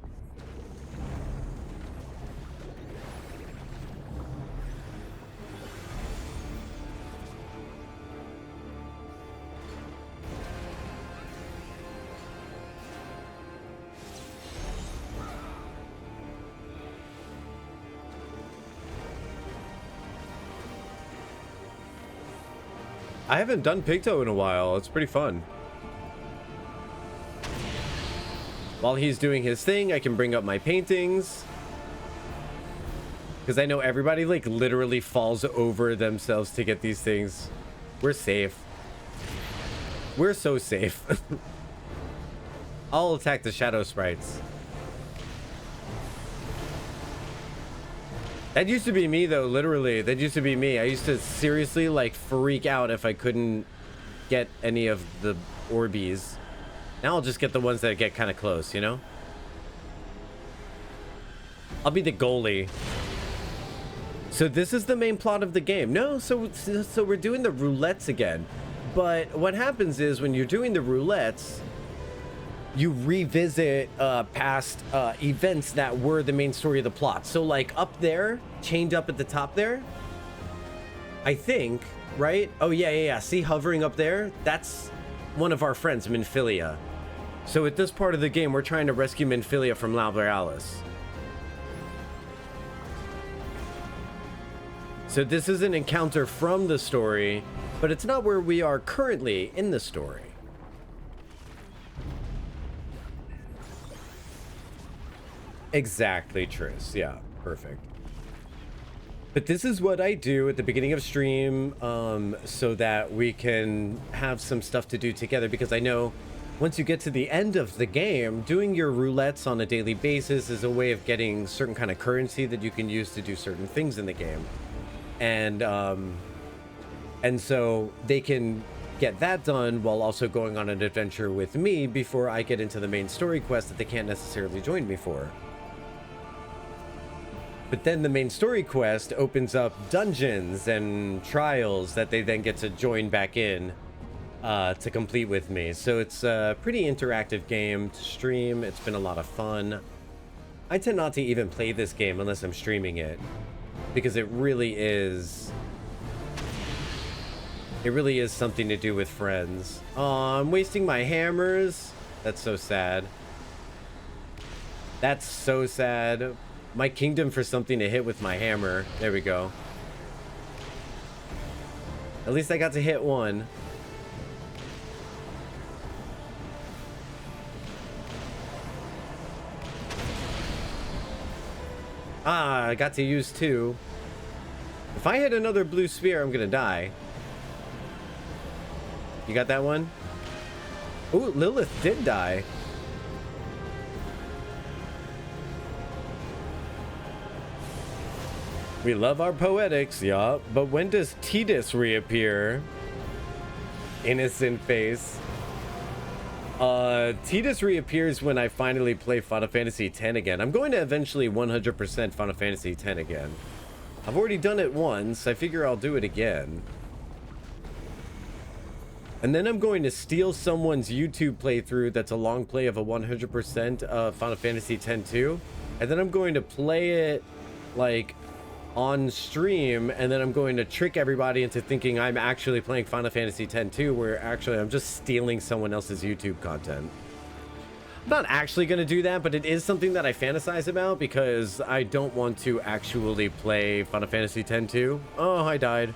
I haven't done Pigtail in a while. It's pretty fun. While he's doing his thing, I can bring up my paintings. Because I know everybody, like, literally falls over themselves to get these things. We're safe. We're so safe. I'll attack the shadow sprites. That used to be me, though, literally. That used to be me. I used to seriously, like, freak out if I couldn't get any of the Orbeez. Now I'll just get the ones that get kind of close, you know? I'll be the goalie. So this is the main plot of the game. No, so we're doing the roulettes again. But what happens is when you're doing the roulettes, you revisit past events that were the main story of the plot. So like up there, chained up at the top there, I think, right? Oh yeah. See, hovering up there? That's one of our friends, Minfilia. So at this part of the game, we're trying to rescue Minfilia from Roulettes. So this is an encounter from the story, but it's not where we are currently in the story. Exactly, Tris. Yeah, perfect. But this is what I do at the beginning of stream so that we can have some stuff to do together, because I know once you get to the end of the game, doing your roulettes on a daily basis is a way of getting certain kind of currency that you can use to do certain things in the game. And so they can get that done while also going on an adventure with me before I get into the main story quest that they can't necessarily join me for. But then the main story quest opens up dungeons and trials that they then get to join back in to complete with me. So it's a pretty interactive game to stream. It's been a lot of fun. I tend not to even play this game unless I'm streaming it, because it really is something to do with friends. Aw, I'm wasting my hammers. That's so sad. That's so sad. My kingdom for something to hit with my hammer. There we go. At least I got to hit one. Ah, I got to use two. If I hit another blue sphere, I'm gonna die. You got that one? Ooh, Lilith did die. We love our poetics, yeah, but when does Tidus reappear? Innocent face. Tidus reappears when I finally play Final Fantasy X again. I'm going to eventually 100% Final Fantasy X again. I've already done it once. I figure I'll do it again. And then I'm going to steal someone's YouTube playthrough that's a long play of a 100% Final Fantasy X too. And then I'm going to play it like on stream, and then I'm going to trick everybody into thinking I'm actually playing Final Fantasy X too, where actually I'm just stealing someone else's YouTube content. I'm not actually going to do that, but it is something that I fantasize about because I don't want to actually play Final Fantasy X too. Oh, I died.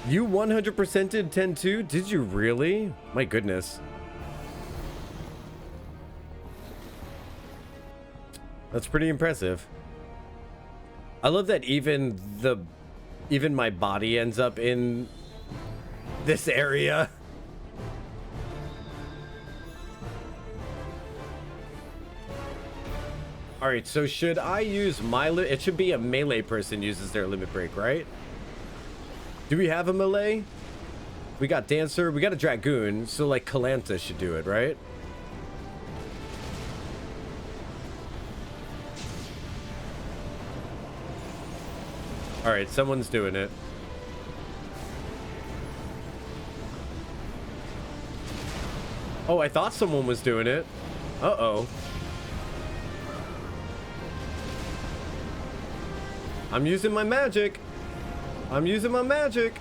You 100%ed 10-2? Did you really? My goodness. That's pretty impressive. I love that even my body ends up in this area. All right, so should I use my it should be a melee person uses their limit break, right? Do we have a melee? We got Dancer, we got a Dragoon, so like Kalanta should do it, right? All right, someone's doing it. Oh, I thought someone was doing it. Uh-oh. I'm using my magic. I'm using my magic.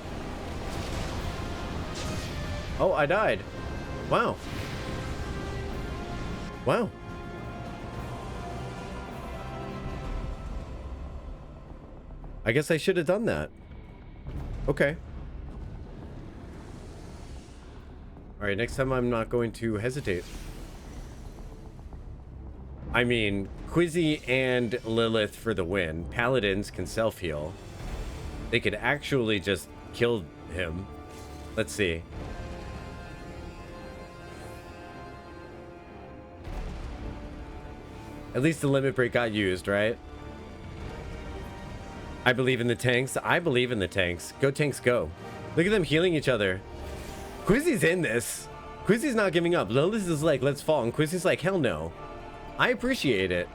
Oh, I died. Wow. Wow. I guess I should have done that. Okay. All right, next time I'm not going to hesitate. I mean, Quizzy and Lilith for the win. Paladins can self-heal. They could actually just kill him. Let's see. At least the limit break got used, right? I believe in the tanks. I believe in the tanks. Go tanks, go. Look at them healing each other. Quizzy's in this. Quizzy's not giving up. Lilith is like, let's fall. And Quizzy's like, hell no. I appreciate it.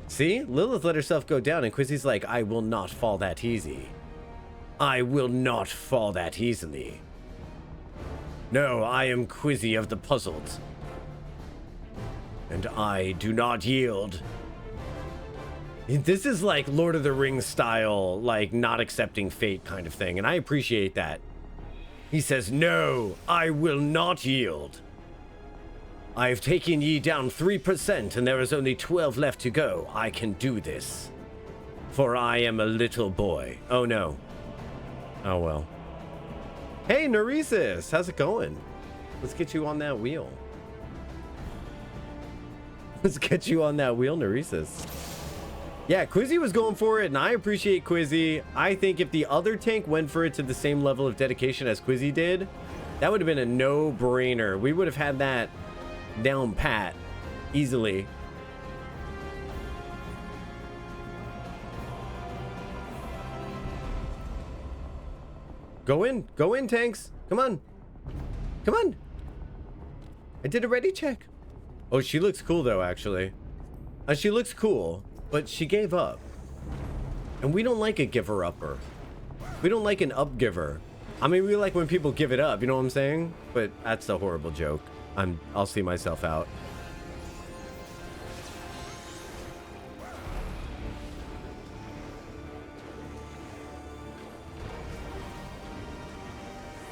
See? Lilith let herself go down, and Quizzy's like, I will not fall that easy. I will not fall that easily. No, I am Quizzy of the puzzled. And I do not yield. This is like Lord of the Rings style, like not accepting fate kind of thing, and I appreciate that. He says, no, I will not yield. I have taken ye down 3%, and there is only 12 left to go. I can do this. For I am a little boy. Oh no. Oh well. Hey, Neresis, how's it going? Let's get you on that wheel. Let's get you on that wheel, Neresis. Yeah, Quizzy was going for it, and I appreciate Quizzy. I think if the other tank went for it to the same level of dedication as Quizzy did, that would have been a no-brainer. We would have had that down pat easily. Go in, tanks. Come on. Come on. I did a ready check. Oh, she looks cool, though, actually. She looks cool. But she gave up. And we don't like a giver-upper. We don't like an up-giver. I mean, we like when people give it up, you know what I'm saying? But that's a horrible joke. I'll see myself out.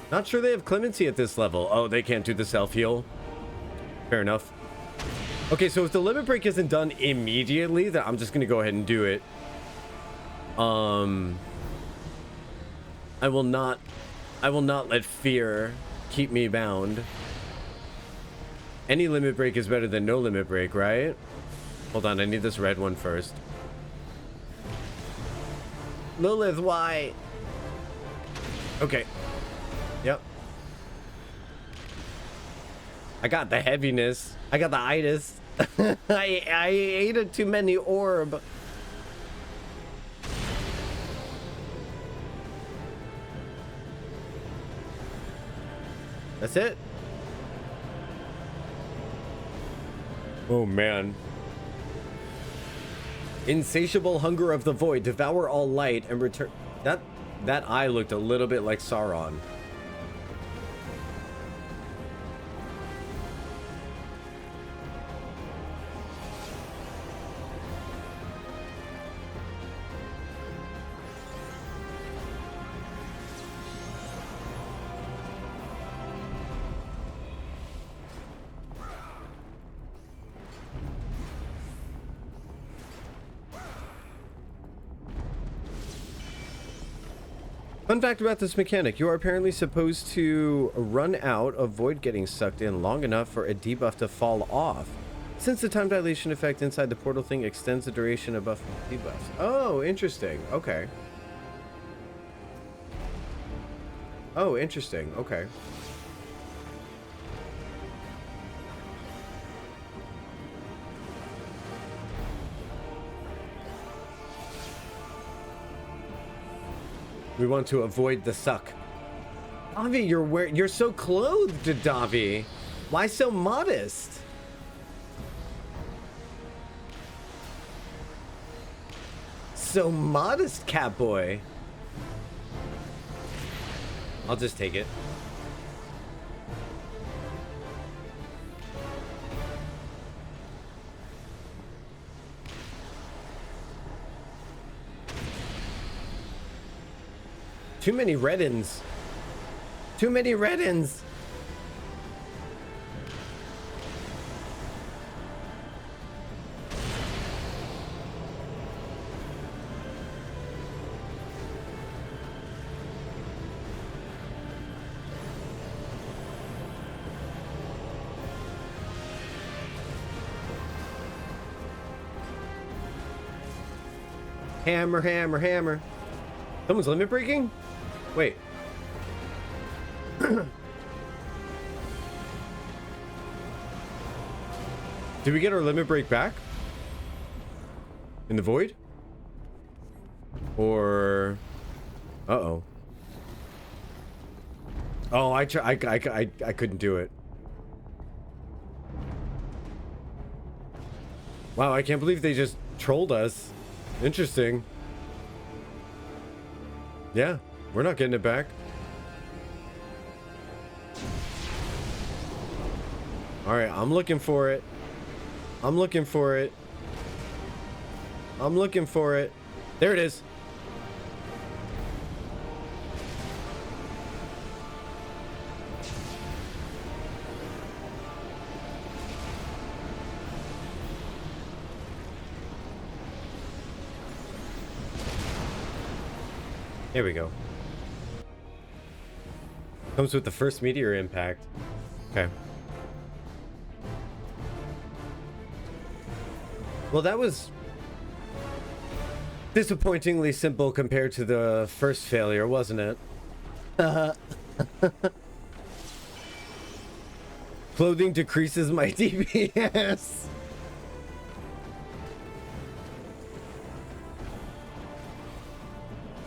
Not sure they have clemency at this level. Oh, they can't do the self-heal. Fair enough. Okay, so if the limit break isn't done immediately, then I'm just gonna go ahead and do it. I will not let fear keep me bound. Any limit break is better than no limit break, right? Hold on, I need this red one first. Lilith, why? Okay. Yep. I got the heaviness. I got the itis. I ate too many orb. That's it. Oh man. Insatiable hunger of the void, devour all light and return. That eye looked a little bit like Sauron. Fun fact about this mechanic, you are apparently supposed to run out of void getting sucked in long enough for a debuff to fall off. Since the time dilation effect inside the portal thing extends the duration of buff debuffs. Oh, interesting. Okay. Oh, interesting. Okay. We want to avoid the suck. Davi, you're so clothed, Davi. Why so modest? So modest, Catboy. I'll just take it. Too many red-ins. Too many red-ins. Hammer, hammer, hammer. Someone's limit breaking? Wait. Did we get our limit break back? In the void? Or... Uh-oh. Oh, I couldn't do it. Wow, I can't believe they just trolled us. Interesting. Yeah. We're not getting it back. All right, I'm looking for it. I'm looking for it. I'm looking for it. There it is. Here we go. Comes with the first meteor impact. Okay. Well, that was disappointingly simple compared to the first failure, wasn't it? Clothing decreases my DPS.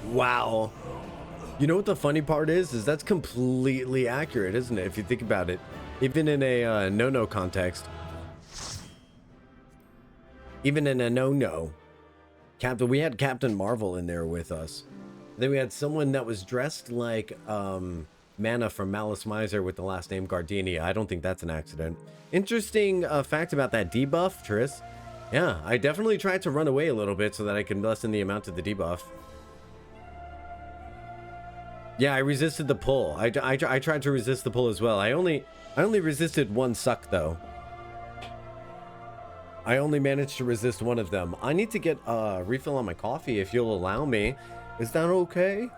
Wow. You know what the funny part is? That's completely accurate, isn't it? If you think about it. Even in a no-no context. Even in a no-no. We had Captain Marvel in there with us. Then we had someone that was dressed like Mana from Malice Miser with the last name Gardenia. I don't think that's an accident. Interesting fact about that debuff, Triss. Yeah, I definitely tried to run away a little bit so that I can lessen the amount of the debuff. Yeah, I resisted the pull. I tried to resist the pull as well. I only resisted one suck though. I only managed to resist one of them. I need to get a refill on my coffee if you'll allow me. Is that okay?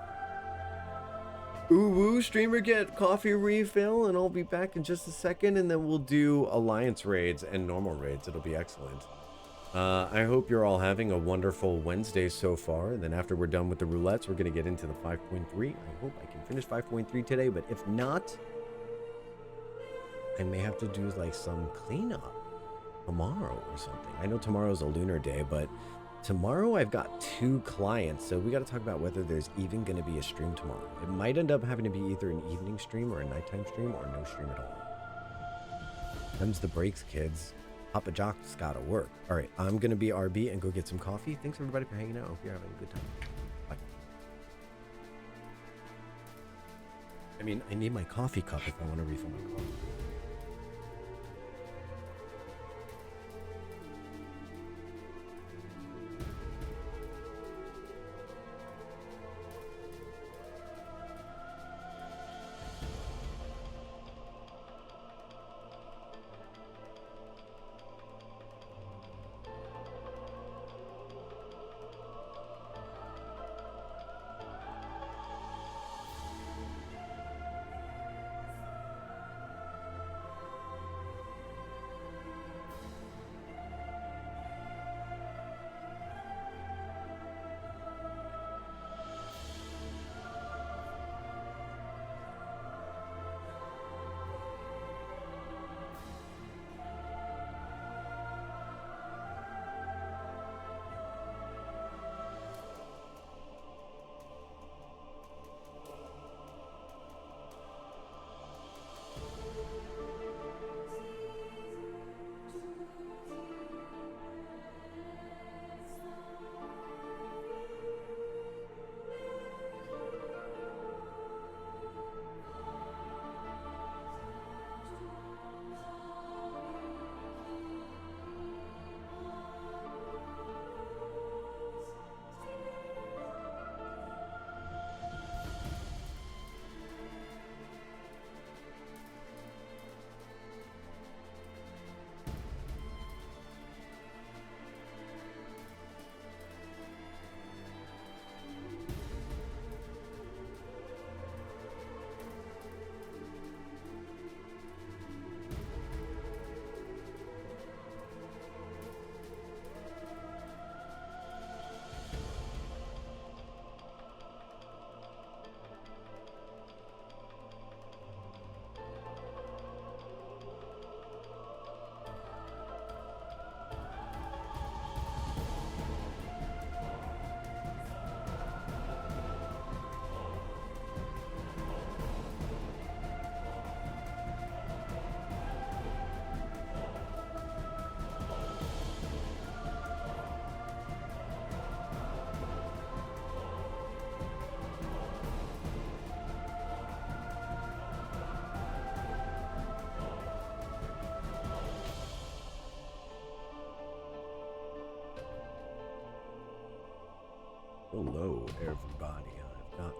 Ooh woo, streamer, get coffee refill, and I'll be back in just a second, and then we'll do alliance raids and normal raids. It'll be excellent. I hope you're all having a wonderful Wednesday so far. And then after we're done with the roulettes, we're going to get into the 5.3. I hope I can finish 5.3 today, but if not, I may have to do like some cleanup tomorrow or something. I know tomorrow's a lunar day, but tomorrow I've got 2 clients, so we got to talk about whether there's even going to be a stream tomorrow. It might end up having to be either an evening stream or a nighttime stream or no stream at all. Them's the breaks, kids. Papa Jock's gotta work. All right, I'm gonna be RB and go get some coffee. Thanks everybody for hanging out. Hope you're having a good time. Bye. I mean, I need my coffee cup if I want to refill my coffee. Hello, everybody. I've got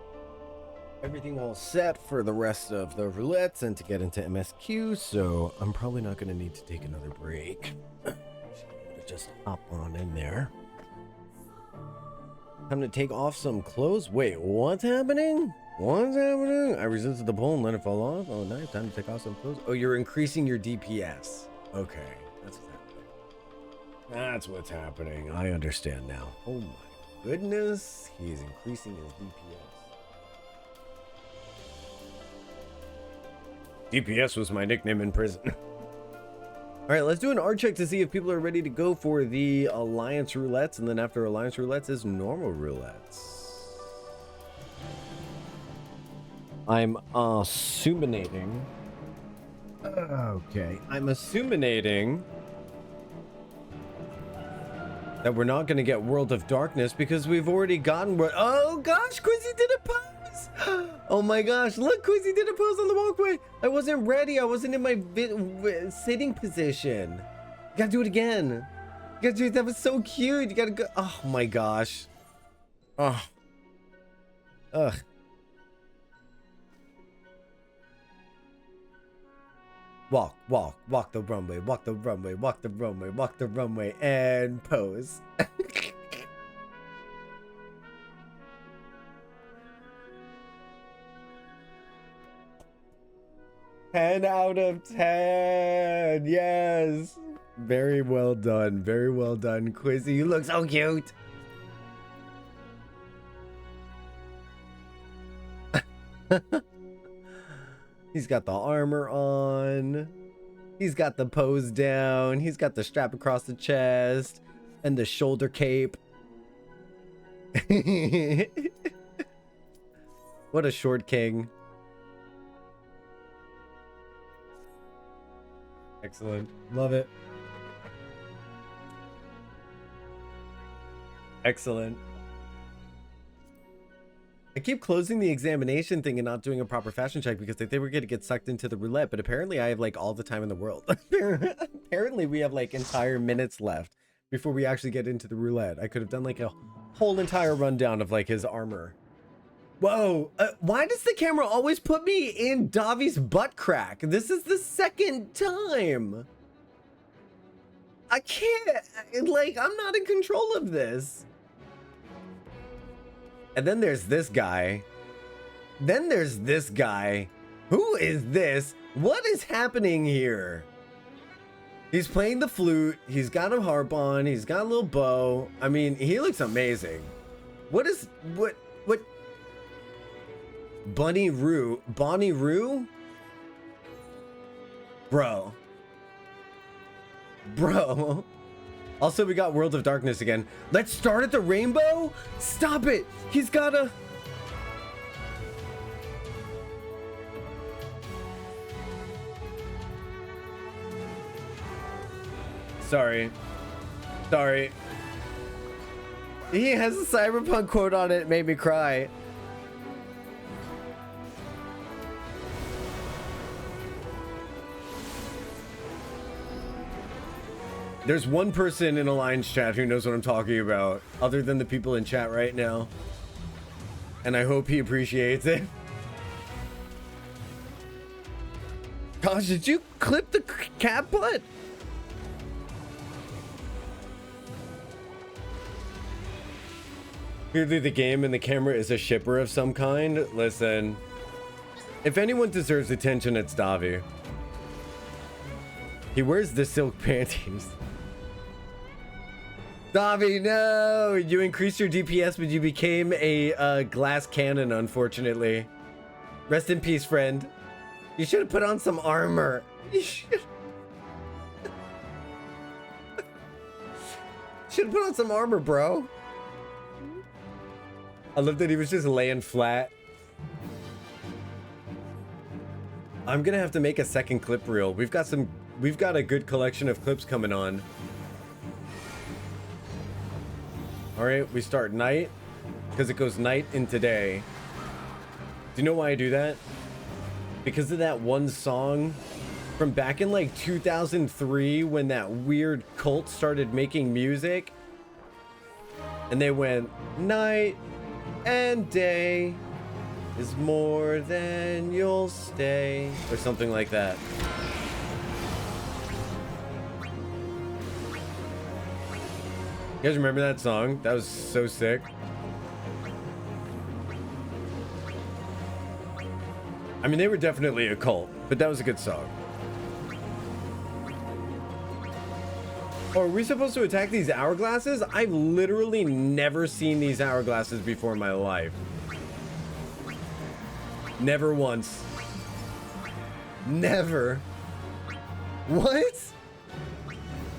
everything all set for the rest of the roulettes and to get into MSQ, so I'm probably not going to need to take another break. Just hop on in there. Time to take off some clothes. Wait, what's happening? What's happening? I resisted the pull and let it fall off. Oh, nice. Time to take off some clothes. Oh, you're increasing your DPS. Okay, that's what's happening. That's what's happening. I understand now. Oh my goodness, he's increasing his DPS. DPS was my nickname in prison. All right, let's do an art check to see if people are ready to go for the Alliance Roulettes, and then after Alliance Roulettes is normal Roulettes. I'm assuminating. Okay, I'm assuminating that we're not going to get World of Darkness because we've already gotten... Oh gosh, Quizzy did a pose! Oh my gosh, look, Quizzy did a pose on the walkway. I wasn't ready. I wasn't in my sitting position. You gotta do it again. You gotta do it. That was so cute. You gotta go... Oh my gosh. Oh. Ugh. Walk the runway, walk the runway, walk the runway, walk the runway, and pose. 10 out of 10. Yes. Very well done. Very well done, Quizzy. You look so cute. He's got the armor on. He's got the pose down. He's got the strap across the chest and the shoulder cape. What a short king. Excellent. Love it. Excellent. I keep closing the examination thing and not doing a proper fashion check because I think we're gonna get sucked into the roulette, but apparently I have like all the time in the world. Apparently we have like entire minutes left before we actually get into the roulette. I could have done like a whole entire rundown of like his armor. Whoa, why does the camera always put me in Davi's butt crack? This is the second time. I can't, like, I'm not in control of this. And then there's this guy. Then there's this guy. Who is this? What is happening here? He's playing the flute. He's got a harp on. He's got a little bow. I mean, he looks amazing. What? Bonnie Roo? Bro. Also, we got World of Darkness again. Let's start at the rainbow? Stop it! He's gotta... Sorry. He has a cyberpunk quote on it. It made me cry. There's one person in Alliance chat who knows what I'm talking about, other than the people in chat right now. And I hope he appreciates it. Gosh, did you clip the cat butt? Clearly the game and the camera is a shipper of some kind. Listen, if anyone deserves attention, it's Davi. He wears the silk panties. Davi, no! You increased your DPS, but you became a glass cannon, unfortunately. Rest in peace, friend. You should have put on some armor. You should have put on some armor, bro. I love that he was just laying flat. I'm gonna have to make a second clip reel. We've got a good collection of clips coming on. All right, we start night because it goes night into day. Do you know why I do that? Because of that one song from back in like 2003 when that weird cult started making music. And they went, night and day is more than you'll stay, or something like that. You guys remember that song? That was so sick. I mean, they were definitely a cult, but that was a good song. Oh, are we supposed to attack these hourglasses? I've literally never seen these hourglasses before in my life. Never once. Never. What?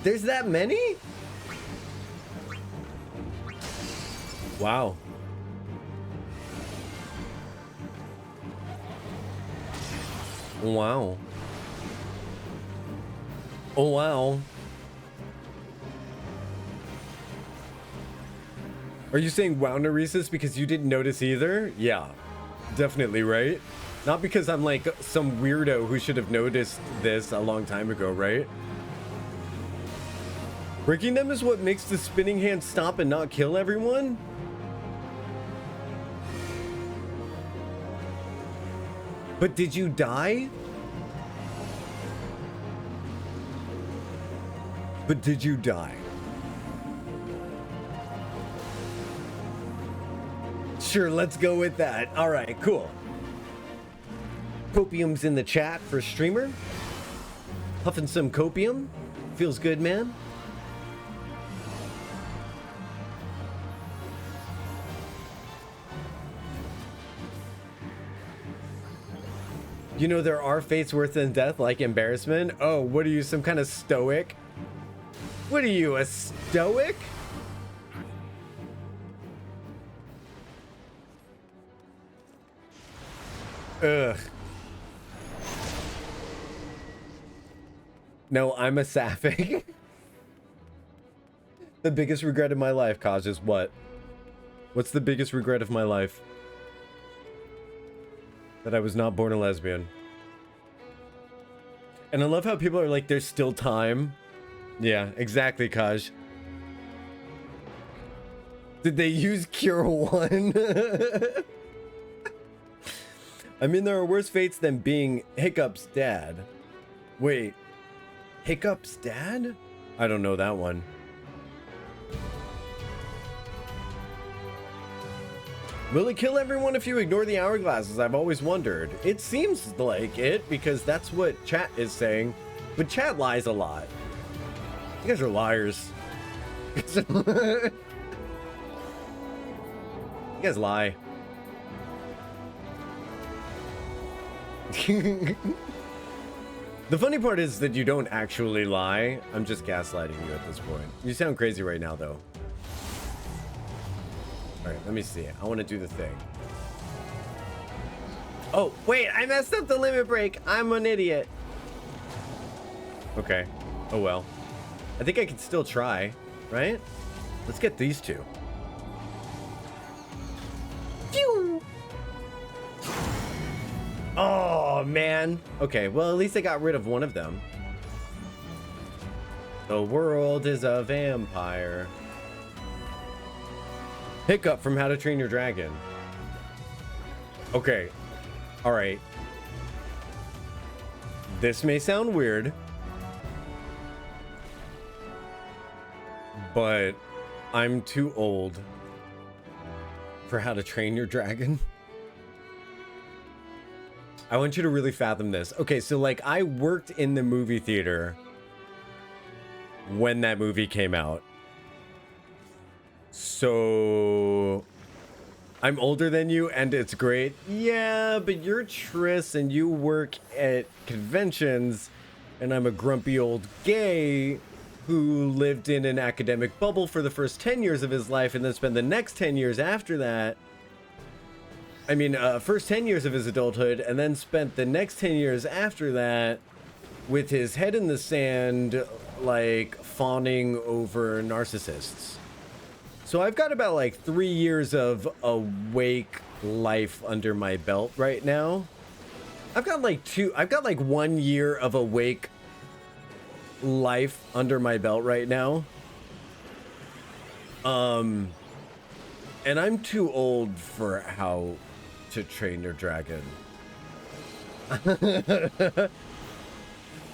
There's that many? Wow. Wow. Oh, wow. Are you saying wow, Neresis, because you didn't notice either? Yeah, definitely, right? Not because I'm like some weirdo who should have noticed this a long time ago, right? Breaking them is what makes the spinning hand stop and not kill everyone? But did you die? But did you die? Sure, let's go with that. All right, cool. Copium's in the chat for streamer. Huffing some copium. Feels good, man. You know, there are fates worse than death, like embarrassment. Oh, what are you, some kind of stoic? What are you, a stoic? Ugh. No, I'm a sapphic. The biggest regret of my life, Kaj, is what? What's the biggest regret of my life? That I was not born a lesbian. And I love how people are like, there's still time. Yeah, exactly, Kaj. Did they use Cure 1? I mean, there are worse fates than being Hiccup's dad. Wait, Hiccup's dad? I don't know that one. Will it kill everyone if you ignore the hourglasses? I've always wondered. It seems like it, because that's what chat is saying. But chat lies a lot. You guys are liars. You guys lie. The funny part is that you don't actually lie. I'm just gaslighting you at this point. You sound crazy right now, though. All right, let me see. I want to do the thing. Oh, wait, I messed up the limit break. I'm an idiot. Okay. Oh, well. I think I can still try, right? Let's get these two. Phew. Oh, man. Okay, well, at least I got rid of one of them. The world is a vampire. Hiccup from How to Train Your Dragon. Okay. All right. This may sound weird, but I'm too old for How to Train Your Dragon. I want you to really fathom this. Okay, so like I worked in the movie theater when that movie came out. So I'm older than you and it's great. Yeah, but you're Triss and you work at conventions and I'm a grumpy old gay who lived in an academic bubble for the first 10 years of his life and then spent the next 10 years after that. I mean, first 10 years of his adulthood and then spent the next 10 years after that with his head in the sand, like fawning over narcissists. So I've got about like 3 years of awake life under my belt right now. I've got like 1 year of awake life under my belt right now. And I'm too old for How to Train Your Dragon.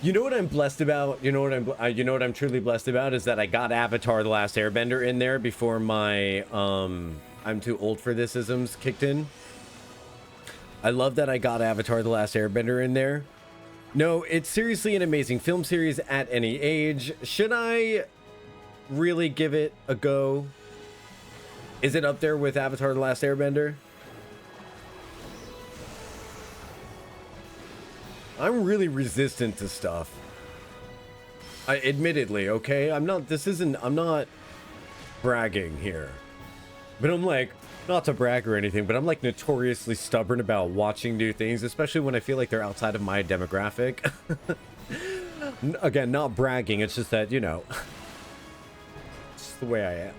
You know what I'm blessed about? You know what I'm truly blessed about is that I got Avatar: The Last Airbender in there before my I'm too old for this isms kicked in. I love that I got Avatar: The Last Airbender in there. No, it's seriously an amazing film series at any age. Should I really give it a go? Is it up there with Avatar: The Last Airbender? I'm really resistant to stuff. Admittedly, okay? I'm not bragging here. But I'm like, not to brag or anything, but I'm like notoriously stubborn about watching new things, especially when I feel like they're outside of my demographic. Again, not bragging, it's just that, you know, it's just the way I am.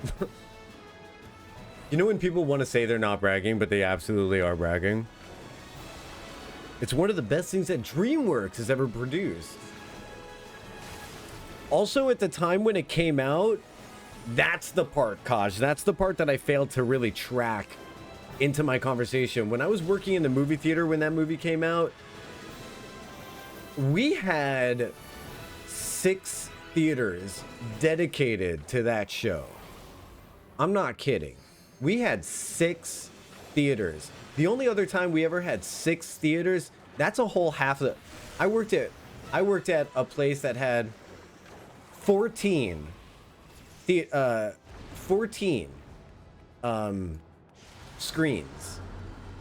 You know when people want to say they're not bragging, but they absolutely are bragging? It's one of the best things that DreamWorks has ever produced. Also, at the time when it came out, that's the part, Kaj. That's the part that I failed to really track into my conversation. When I was working in the movie theater when that movie came out, we had 6 theaters dedicated to that show. I'm not kidding. We had 6 theaters. The only other time we ever had 6 theaters, that's a whole half of the... I worked at a place that had 14 screens.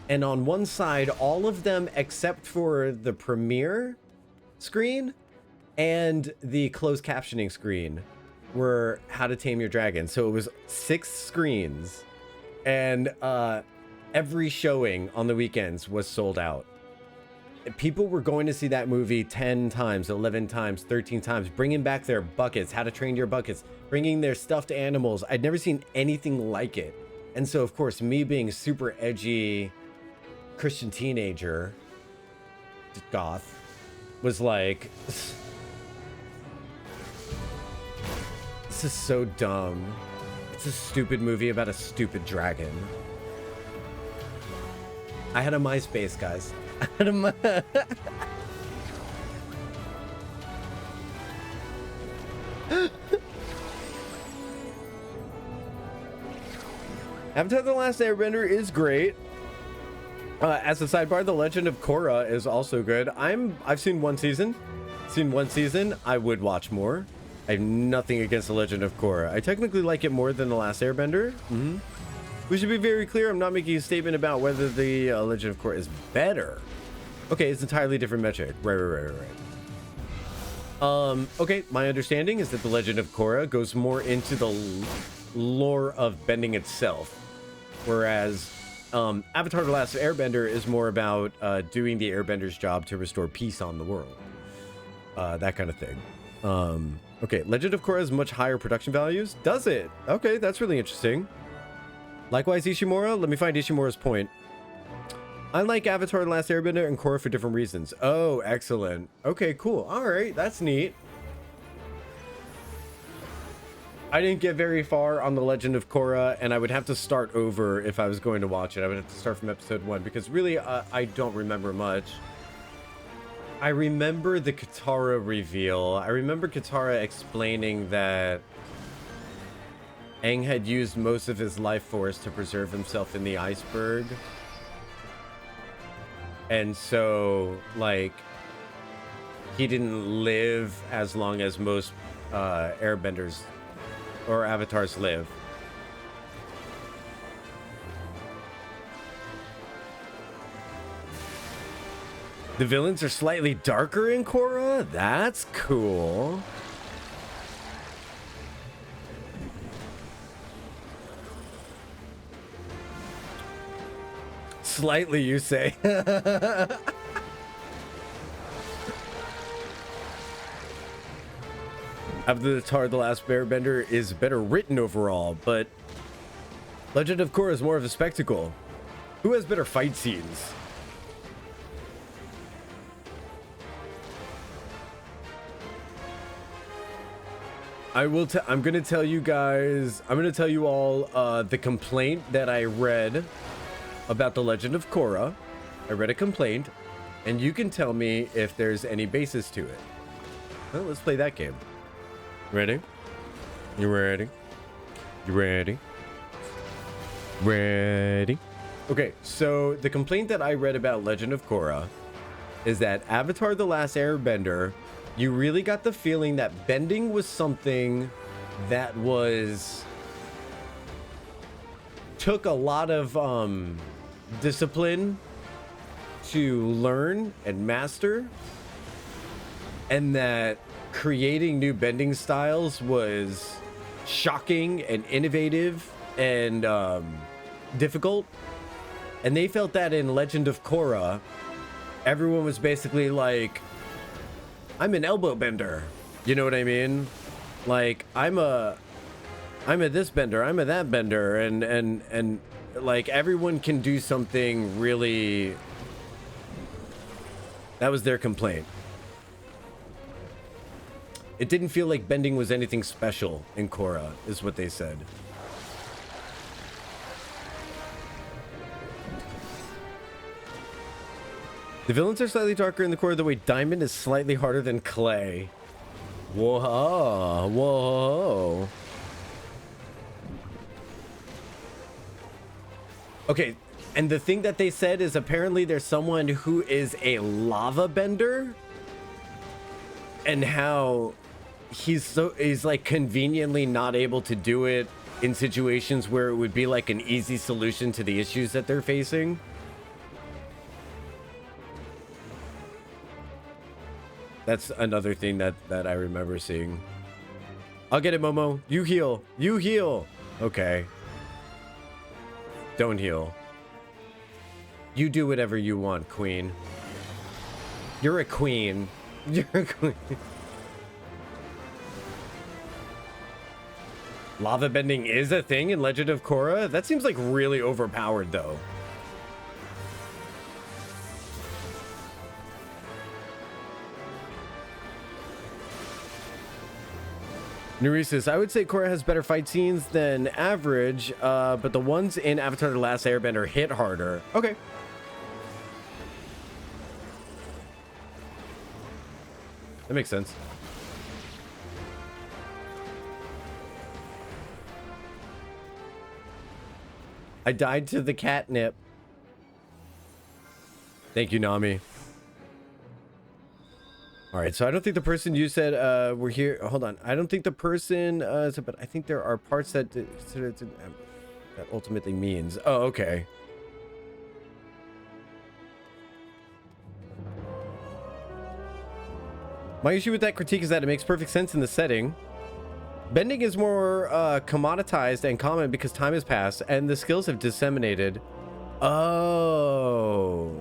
And on one side, all of them except for the premiere screen and the closed captioning screen were How to Tame Your Dragon. So it was 6 screens and every showing on the weekends was sold out. people were going to see that movie 10 times, 11 times, 13 times, bringing back their buckets, How to Train Your Buckets, bringing their stuffed animals. I'd never seen anything like it. And so, of course, me being super edgy Christian teenager, goth, was like, this is so dumb. It's a stupid movie about a stupid dragon. I had a MySpace, guys. I had a Avatar: The Last Airbender is great. As a sidebar, The Legend of Korra is also good. I've seen one season. I would watch more. I have nothing against The Legend of Korra. I technically like it more than The Last Airbender. We should be very clear. I'm not making a statement about whether the Legend of Korra is better. Okay, it's an entirely different metric. Right. Okay, my understanding is that The Legend of Korra goes more into the lore of bending itself, whereas Avatar: The Last Airbender is more about doing the Airbender's job to restore peace on the world. That kind of thing. Okay, Legend of Korra has much higher production values. Does it? Okay, that's really interesting. Likewise, Ishimura. Let me find Ishimura's point. I like Avatar: The Last Airbender and Korra for different reasons. Oh, excellent. Okay, cool. All right, that's neat. I didn't get very far on The Legend of Korra, and I would have to start over if I was going to watch it. I would have to start from episode 1, because really, I don't remember much. I remember the Katara reveal. I remember Katara explaining that Aang had used most of his life force to preserve himself in the iceberg. And so, like, he didn't live as long as most airbenders or avatars live. The villains are slightly darker in Korra? That's cool. Slightly, you say. Avatar: The Last Airbender is better written overall, but Legend of Korra is more of a spectacle. Who has better fight scenes? I'm gonna tell you guys, I'm gonna tell you all the complaint that I read about The Legend of Korra. I read a complaint, and you can tell me if there's any basis to it. Well, let's play that game. Ready? You ready? You ready? Ready? Okay, so the complaint that I read about Legend of Korra is that Avatar: The Last Airbender, you really got the feeling that bending was something that took a lot of discipline to learn and master, and that creating new bending styles was shocking and innovative and difficult. And they felt that in Legend of Korra, everyone was basically like, I'm an elbow bender. You know what I mean? Like, I'm a this bender, I'm a that bender, and like everyone can do something really. That was their complaint. It didn't feel like bending was anything special in Korra, is what they said. The villains are slightly darker in the Korra, the way Diamond is slightly harder than Clay. Whoa, whoa. Okay, and the thing that they said is apparently there's someone who is a lava bender, and how he's like conveniently not able to do it in situations where it would be like an easy solution to the issues that they're facing. That's another thing that I remember seeing. I'll get it, Momo. You heal. You heal. Okay. Don't heal. You do whatever you want, Queen. You're a queen. You're a queen. Lava bending is a thing in Legend of Korra? That seems like really overpowered though. Neurisis, I would say Korra has better fight scenes than average, but the ones in Avatar The Last Airbender hit harder. Okay. That makes sense. I died to the catnip. Thank you, Nami. All right, so I don't think the person you said were here. Hold on. I don't think the person, but I think there are parts that that ultimately means. Oh, okay. My issue with that critique is that it makes perfect sense in the setting. Bending is more commoditized and common because time has passed and the skills have disseminated. Oh.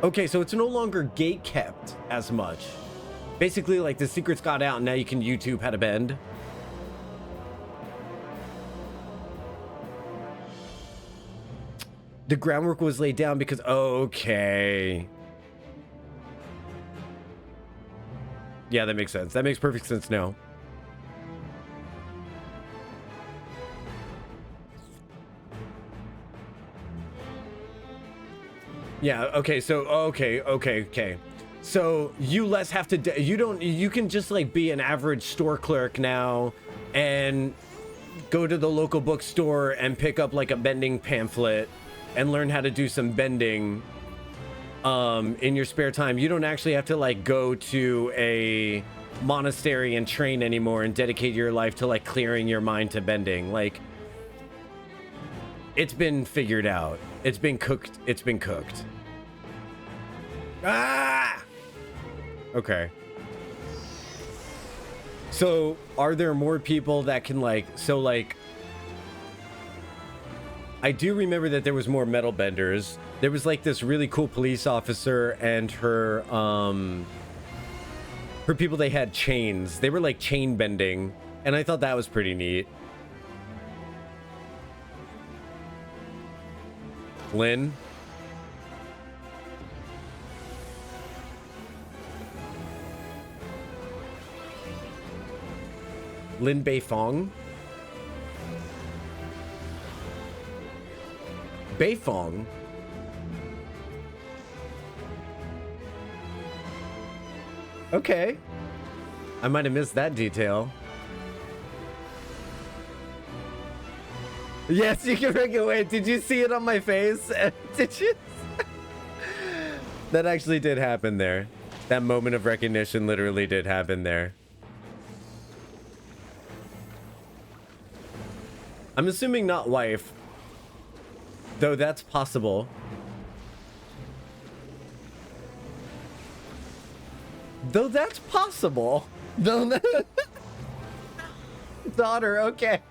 Okay, so it's no longer gate kept as much. Basically, like the secrets got out and now you can YouTube how to bend. The groundwork was laid down because, okay. Yeah, that makes sense. That makes perfect sense now. Yeah, okay, so, okay. So you less have to, you can just like be an average store clerk now and go to the local bookstore and pick up like a bending pamphlet and learn how to do some bending in your spare time. You don't actually have to like go to a monastery and train anymore and dedicate your life to like clearing your mind to bending. Like, it's been figured out. It's been cooked. It's been cooked. Ah! Okay. So are there more people that can like, so like, I do remember that there was more metal benders. There was like this really cool police officer and her people, they had chains. They were like chain bending. And I thought that was pretty neat. Lynn? Lin Beifong? Beifong? Okay. I might have missed that detail. Yes, you can break it away. Did you see it on my face? Did you? That actually did happen there. That moment of recognition literally did happen there. I'm assuming not wife. Though that's possible. Though that's possible. Though that... Daughter, okay.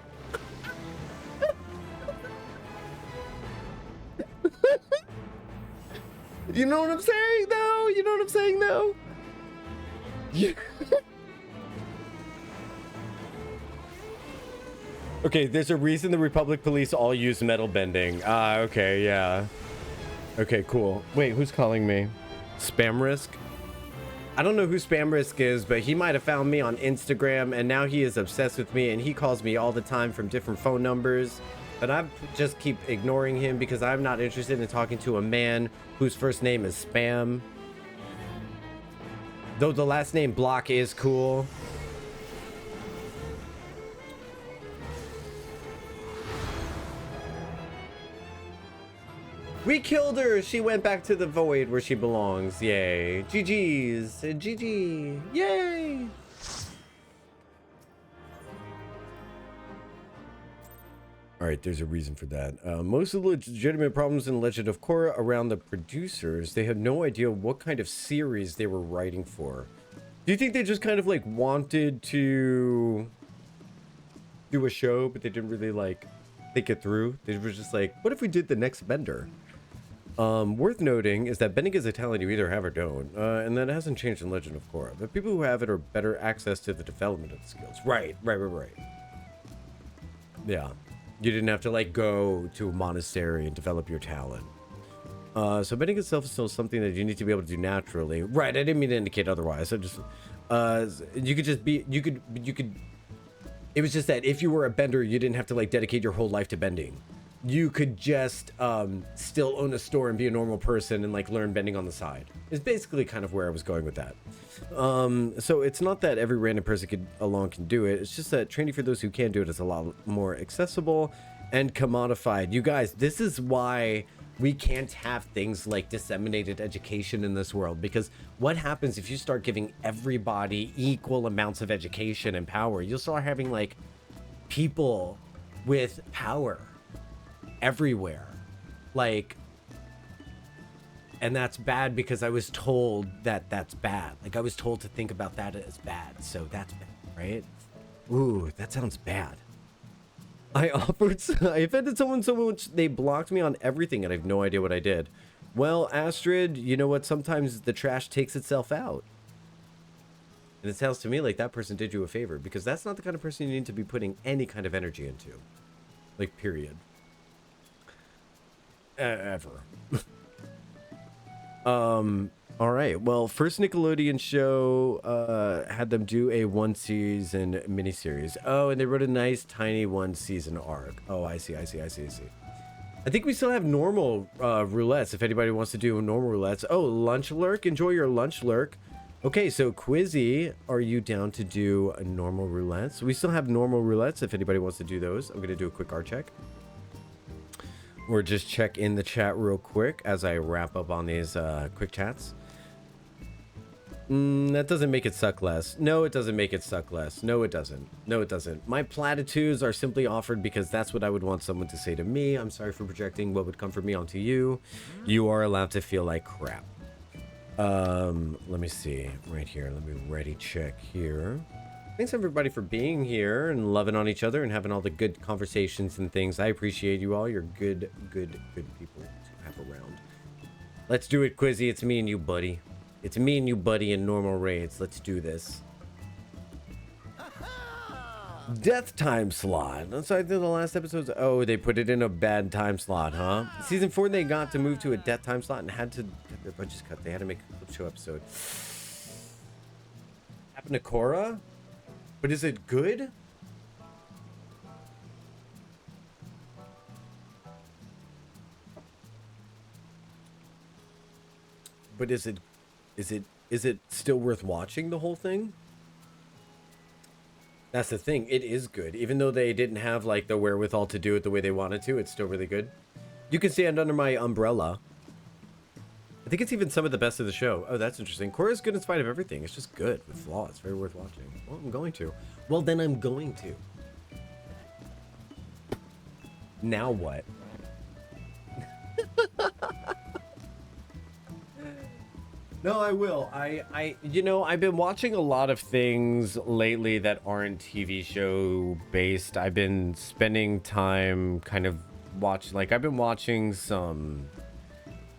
You know what I'm saying, though? You know what I'm saying, though? Yeah. Okay, there's a reason the Republic Police all use metal bending. Ah, okay, yeah. Okay, cool. Wait, who's calling me? Spam Risk? I don't know who Spam Risk is, but he might have found me on Instagram, and now he is obsessed with me, and he calls me all the time from different phone numbers. But I just keep ignoring him because I'm not interested in talking to a man whose first name is Spam. Though the last name Block is cool. We killed her! She went back to the void where she belongs. Yay. GG's. GG. Yay! Alright, there's a reason for that. Most of the legitimate problems in Legend of Korra around the producers, they had no idea what kind of series they were writing for. Do you think they just kind of like wanted to do a show, but they didn't really like think it through. They were just like, what if we did the next bender? Worth noting is that bending is a talent you either have or don't, and that hasn't changed in Legend of Korra. But people who have it are better access to the development of the skills. Right. Yeah, you didn't have to like go to a monastery and develop your talent. So bending itself is still something that you need to be able to do naturally. Right, I didn't mean to indicate otherwise. I just, you could just be, you could. It was just that if you were a bender, you didn't have to like dedicate your whole life to bending. You could just still own a store and be a normal person and like learn bending on the side. It's basically kind of where I was going with that. So it's not that every random person can do it. It's just that training for those who can do it is a lot more accessible and commodified. You guys, this is why we can't have things like disseminated education in this world, because what happens if you start giving everybody equal amounts of education and power? You'll start having like people with power everywhere, like, and that's bad because I was told that that's bad. Like I was told to think about that as bad, so that's bad, right? Ooh, that sounds bad. I offended someone so much they blocked me on everything and I have no idea what I did. Well, Astrid, you know what? Sometimes the trash takes itself out. And it sounds to me like that person did you a favor, because that's not the kind of person you need to be putting any kind of energy into. Like, period. Ever. All right. Well, first Nickelodeon show had them do a 1-season miniseries. Oh, and they wrote a nice tiny 1-season arc. Oh, I see. I think we still have normal roulettes if anybody wants to do normal roulettes. Oh, lunch lurk. Enjoy your lunch lurk. Okay, so Quizzy, are you down to do a normal roulettes? We still have normal roulettes if anybody wants to do those. I'm going to do a quick art check. Or just check in the chat real quick as I wrap up on these quick chats. That doesn't make it suck less. No, it doesn't make it suck less. No, it doesn't. No, it doesn't. My platitudes are simply offered because that's what I would want someone to say to me. I'm sorry for projecting what would come from me onto you. You are allowed to feel like crap. Let me see. Right here. Let me ready check here. Thanks everybody for being here and loving on each other and having all the good conversations and things. I appreciate you all. You're good people to have around. Let's do it, Quizzy. It's me and you, buddy. It's me and you, buddy, in normal raids. Let's do this. Death time slot. That's I did the last episode. Oh, they put it in a bad time slot, huh? Season 4, they got to move to a death time slot and had to get their budgets cut. They had to make a clip show episode. Happened to Korra? But is it good? But is it still worth watching the whole thing? That's the thing. It is good. Even though they didn't have like the wherewithal to do it the way they wanted to, it's still really good. You can stand under my umbrella. I think it's even some of the best of the show. Oh, that's interesting. Korra's good in spite of everything. It's just good with flaws. It's very worth watching. Well, I'm going to. Well, then I'm going to. Now what? No, I will. You know, I've been watching a lot of things lately that aren't TV show based. I've been spending time kind of I've been watching some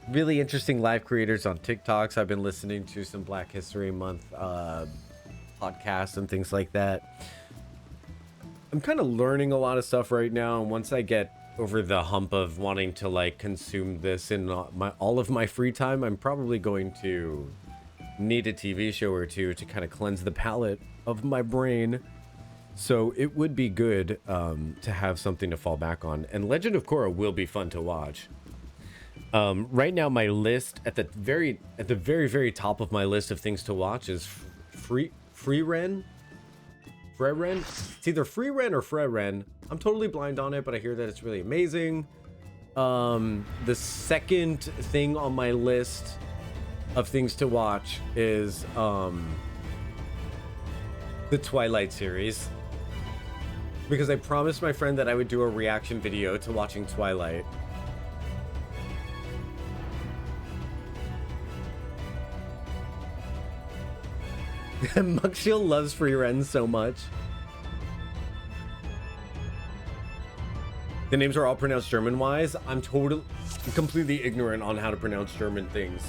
really interesting live creators on TikToks. I've been listening to some Black History Month podcasts and things like that. I'm kind of learning a lot of stuff right now, and once I get over the hump of wanting to like consume this in all of my free time, I'm probably going to need a TV show or two to kind of cleanse the palate of my brain. So it would be good to have something to fall back on, and Legend of Korra will be fun to watch. Right now, my list at the very top of my list of things to watch is Frieren. It's either Frieren or Frieren. I'm totally blind on it, but I hear that it's really amazing. The second thing on my list of things to watch is the Twilight series, because I promised my friend that I would do a reaction video to watching Twilight. Muxshield loves Frieren so much. The names are all pronounced German-wise. I'm completely ignorant on how to pronounce German things.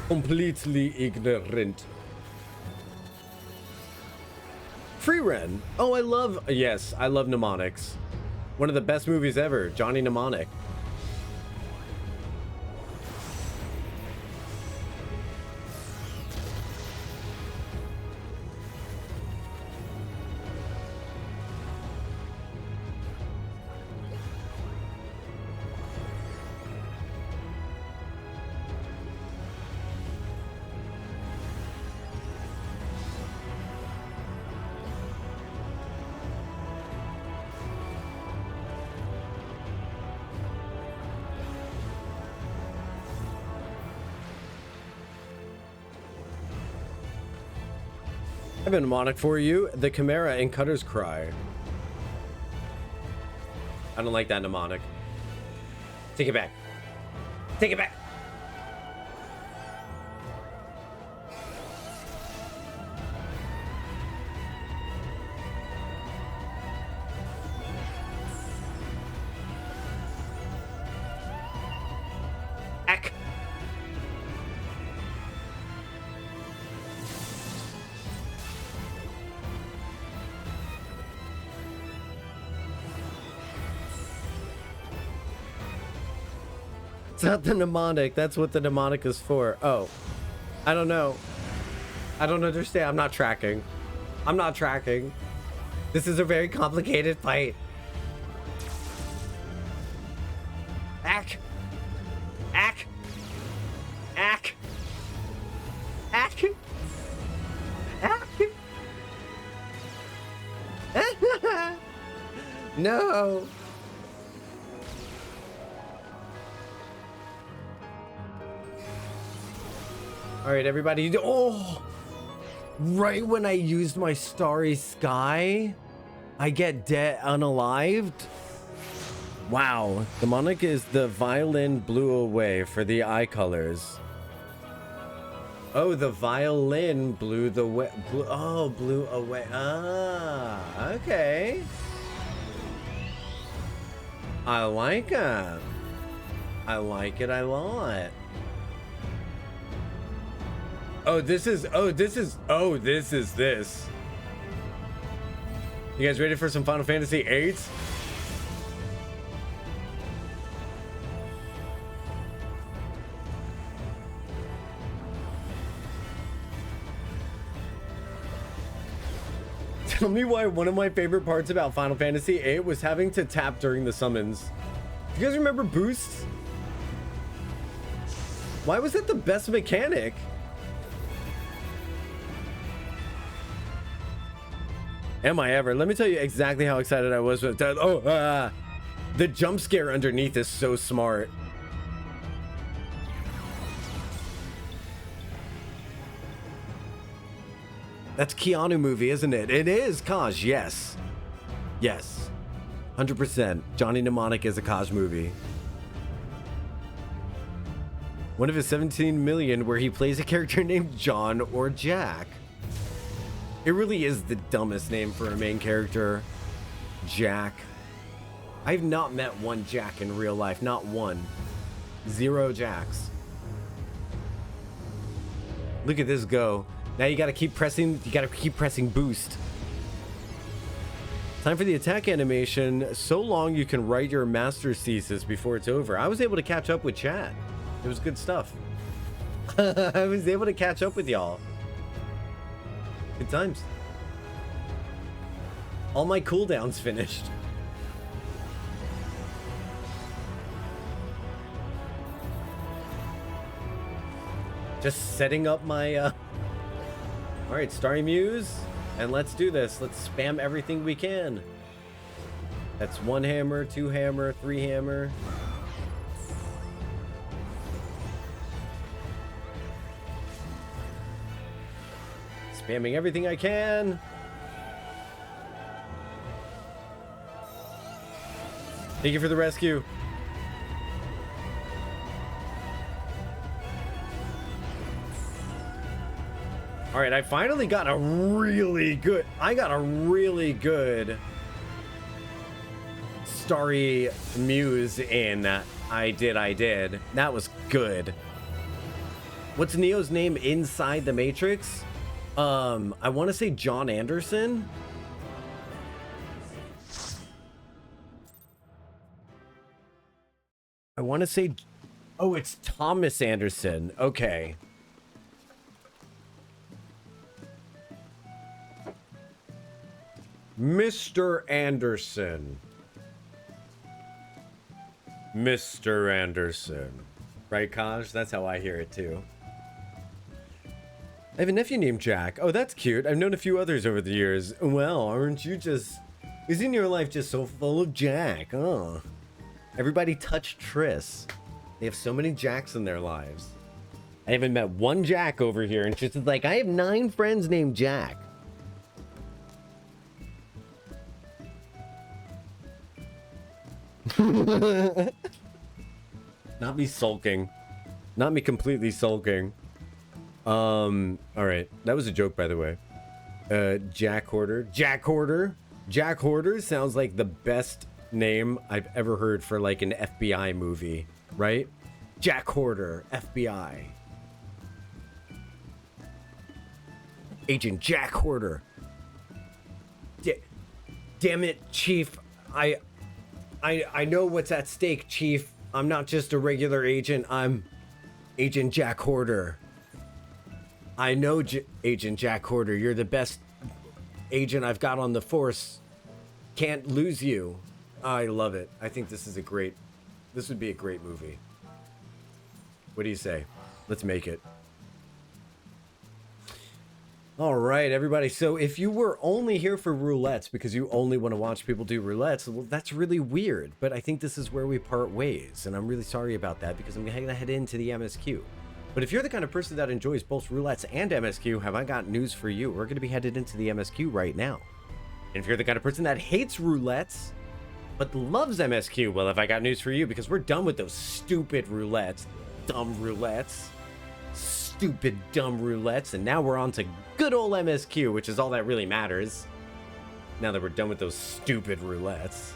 Completely ignorant. Free Ren. Oh, I love Mnemonics. One of the best movies ever, Johnny Mnemonic. I have a mnemonic for you. The Chimera and Cutter's Cry. I don't like that mnemonic. Take it back. Take it back. Ack. It's not the mnemonic. That's what the mnemonic is for. Oh, I don't know. I don't understand. I'm not tracking. I'm not tracking. This is a very complicated fight. Ack. Ack. Ack. Ack. Ack. No. All right, everybody. Oh, right when I used my Starry Sky, I get dead unalived. Wow. The mnemonic is the violin blew away for the eye colors. Oh, the violin blew the way. Blew away. Ah, okay. I like it. I like it a lot. This is this. You guys ready for some Final Fantasy VIII? Tell me why one of my favorite parts about Final Fantasy VIII was having to tap during the summons. Do you guys remember boosts? Why was that the best mechanic? Am I ever? Let me tell you exactly how excited I was with that. The jump scare underneath is so smart. That's Keanu movie, isn't it? It is Kaj, yes. Yes. 100%. Johnny Mnemonic is a Kaj movie. One of his 17 million where he plays a character named John or Jack. It really is the dumbest name for a main character. Jack. I've not met one Jack in real life. Not one. 0 Jacks. Look at this go. Now you gotta keep pressing. You gotta keep pressing boost. Time for the attack animation. So long you can write your master's thesis before it's over. I was able to catch up with chat. It was good stuff. I was able to catch up with y'all. Good times. All my cooldowns finished. Just setting up my all right, Starry Muse, and let's do this. Let's spam everything we can. That's 1 hammer, 2 hammer, 3 hammer. Spamming everything I can. Thank you for the rescue. All right, I finally got a really good... I got a really good Starry Muse in. I did. That was good. What's Neo's name inside the Matrix? I want to say John Anderson. I want to say... Oh, it's Thomas Anderson. Okay. Mr. Anderson. Mr. Anderson. Right, Kaj? That's how I hear it, too. I have a nephew named Jack. Oh, that's cute. I've known a few others over the years. Well, aren't you just... Isn't your life just so full of Jack? Oh. Everybody touch Triss. They have so many Jacks in their lives. I haven't met one Jack over here, and she's just like, I have 9 friends named Jack. Not me sulking. Not me completely sulking. All right. That was a joke, by the way. Jack Hoarder. Jack Hoarder. Jack Hoarder sounds like the best name I've ever heard for like an FBI movie, right? Jack Hoarder, FBI. Agent Jack Hoarder. Damn it, Chief. I know what's at stake, Chief. I'm not just a regular agent. I'm Agent Jack Hoarder. I know, Agent Jack Hoarder. You're the best agent I've got on the force. Can't lose you. I love it. I think this is a great... This would be a great movie. What do you say? Let's make it. All right, everybody. So if you were only here for roulettes because you only want to watch people do roulettes, well, that's really weird. But I think this is where we part ways. And I'm really sorry about that because I'm going to head into the MSQ. But if you're the kind of person that enjoys both roulettes and MSQ, have I got news for you. We're going to be headed into the MSQ right now. And if you're the kind of person that hates roulettes but loves MSQ, well, have I got news for you because we're done with those stupid roulettes. Dumb roulettes. Stupid dumb roulettes. And now we're on to good old MSQ, which is all that really matters. Now that we're done with those stupid roulettes.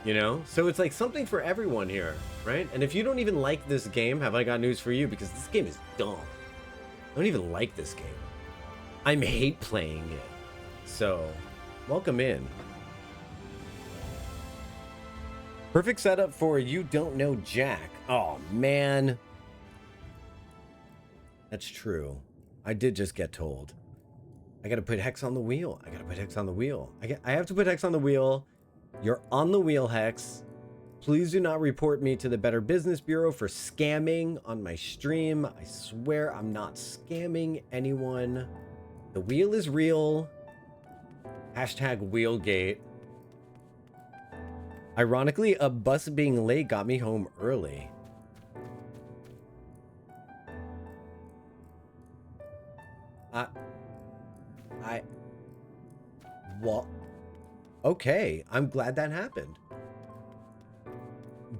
You know? So it's like something for everyone here, right? And if you don't even like this game, have I got news for you because this game is dumb. I don't even like this game. I hate playing it. So, welcome in. Perfect setup for You Don't Know Jack. Oh, man. That's true. I did just get told. I gotta put Hex on the wheel. I have to put Hex on the wheel. You're on the wheel, Hex. Please do not report me to the Better Business Bureau for scamming on my stream. I swear I'm not scamming anyone. The wheel is real. Hashtag Wheelgate. Ironically, a bus being late got me home early. What? Okay, I'm glad that happened.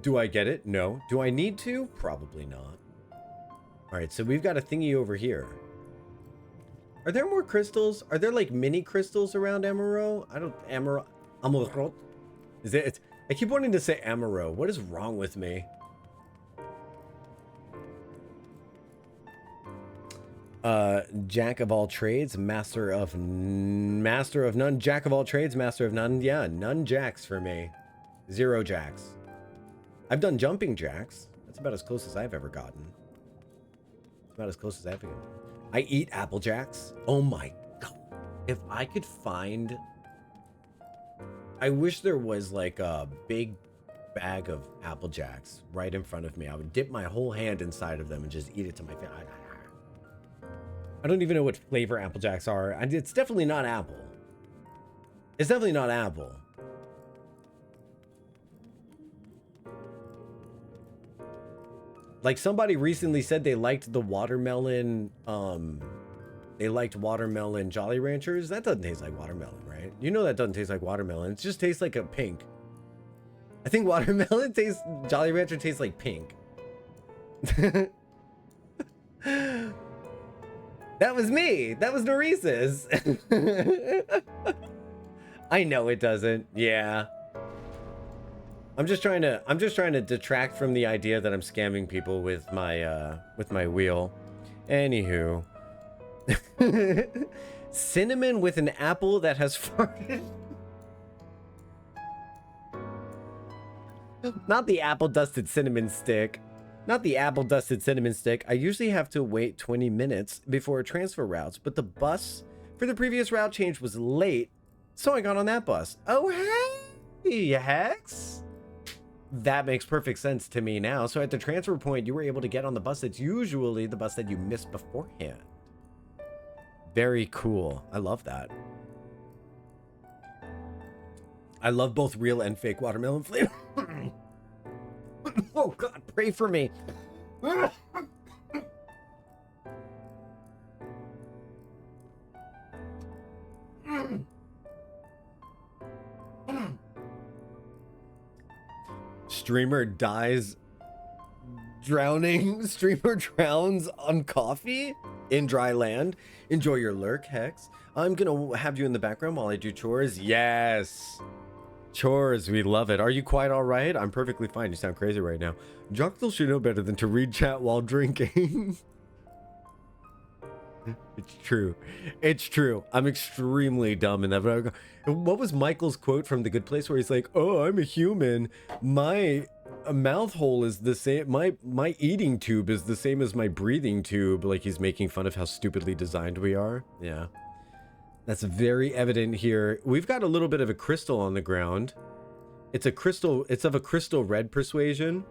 Do I get it? No. Do I need to? Probably not. All right, so we've got a thingy over here. Are there more crystals? Are there like mini crystals around Amaro? I don't... Amaro? Is it... I keep wanting to say Amaro. What is wrong with me? Jack of all trades, master of none. Jack of all trades, master of none. Yeah, none jacks for me. 0 jacks. I've done jumping jacks. That's about as close as I've ever gotten. About as close as I've ever gotten. I eat apple jacks. Oh my god. If I could find... I wish there was like a big bag of apple jacks right in front of me. I would dip my whole hand inside of them and just eat it to my face. I don't even know what flavor Apple Jacks are. It's definitely not apple. It's definitely not apple. Like somebody recently said they liked the watermelon They liked watermelon Jolly Ranchers. That doesn't taste like watermelon, right? You know that doesn't taste like watermelon. It just tastes like a pink. I think watermelon tastes, Jolly Rancher tastes like pink. That was me. That was Noris's. I know it doesn't. Yeah. I'm just trying to detract from the idea that I'm scamming people with my wheel. Anywho. Cinnamon with an apple that has farted. Not the apple dusted cinnamon stick. Not the apple dusted cinnamon stick. I usually have to wait 20 minutes before transfer routes, but the bus for the previous route change was late, so I got on that bus. Oh, hey, Hex. That makes perfect sense to me now. So at the transfer point, you were able to get on the bus that's usually the bus that you missed beforehand. Very cool. I love that. I love both real and fake watermelon flavor. Oh God, pray for me. Streamer dies drowning. Streamer drowns on coffee in dry land. Enjoy your lurk, Hex. I'm gonna have you in the background while I do chores. Yes. Chores, we love it. Are you quite all right? I'm perfectly fine. You sound crazy right now. Jocktal should know better than to read chat while drinking. It's true. It's true. I'm extremely dumb in that. But what was Michael's quote from The Good Place where he's like, "Oh, I'm a human. My mouth hole is the same. My eating tube is the same as my breathing tube." Like he's making fun of how stupidly designed we are. Yeah. That's very evident here. We've got a little bit of a crystal on the ground. It's a crystal. It's of a crystal red persuasion.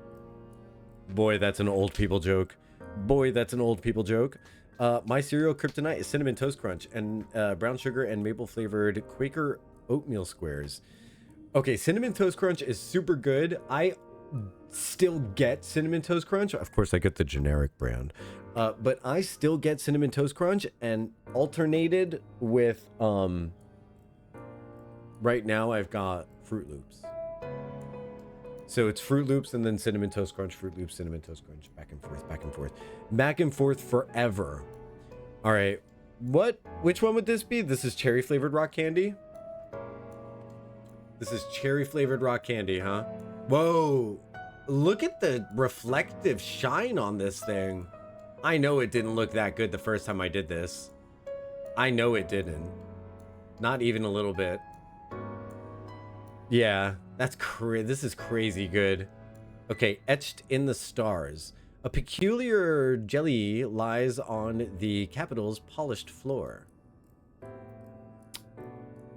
Boy, that's an old people joke. Boy, that's an old people joke. My cereal kryptonite is Cinnamon Toast Crunch and brown sugar and maple flavored Quaker oatmeal squares. Okay, Cinnamon Toast Crunch is super good. I still get Cinnamon Toast Crunch. Of course, I get the generic brand. But I still get Cinnamon Toast Crunch and alternated with, right now I've got Fruit Loops. So it's Fruit Loops and then Cinnamon Toast Crunch, Fruit Loops, Cinnamon Toast Crunch, back and forth, back and forth. Back and forth forever. All right, which one would this be? This is cherry flavored rock candy? This is cherry flavored rock candy, huh? Whoa, look at the reflective shine on this thing. I know it didn't look that good the first time I did this. I know it didn't. Not even a little bit. Yeah, that's this is crazy good. Okay, etched in the stars. A peculiar jelly lies on the Capitol's polished floor.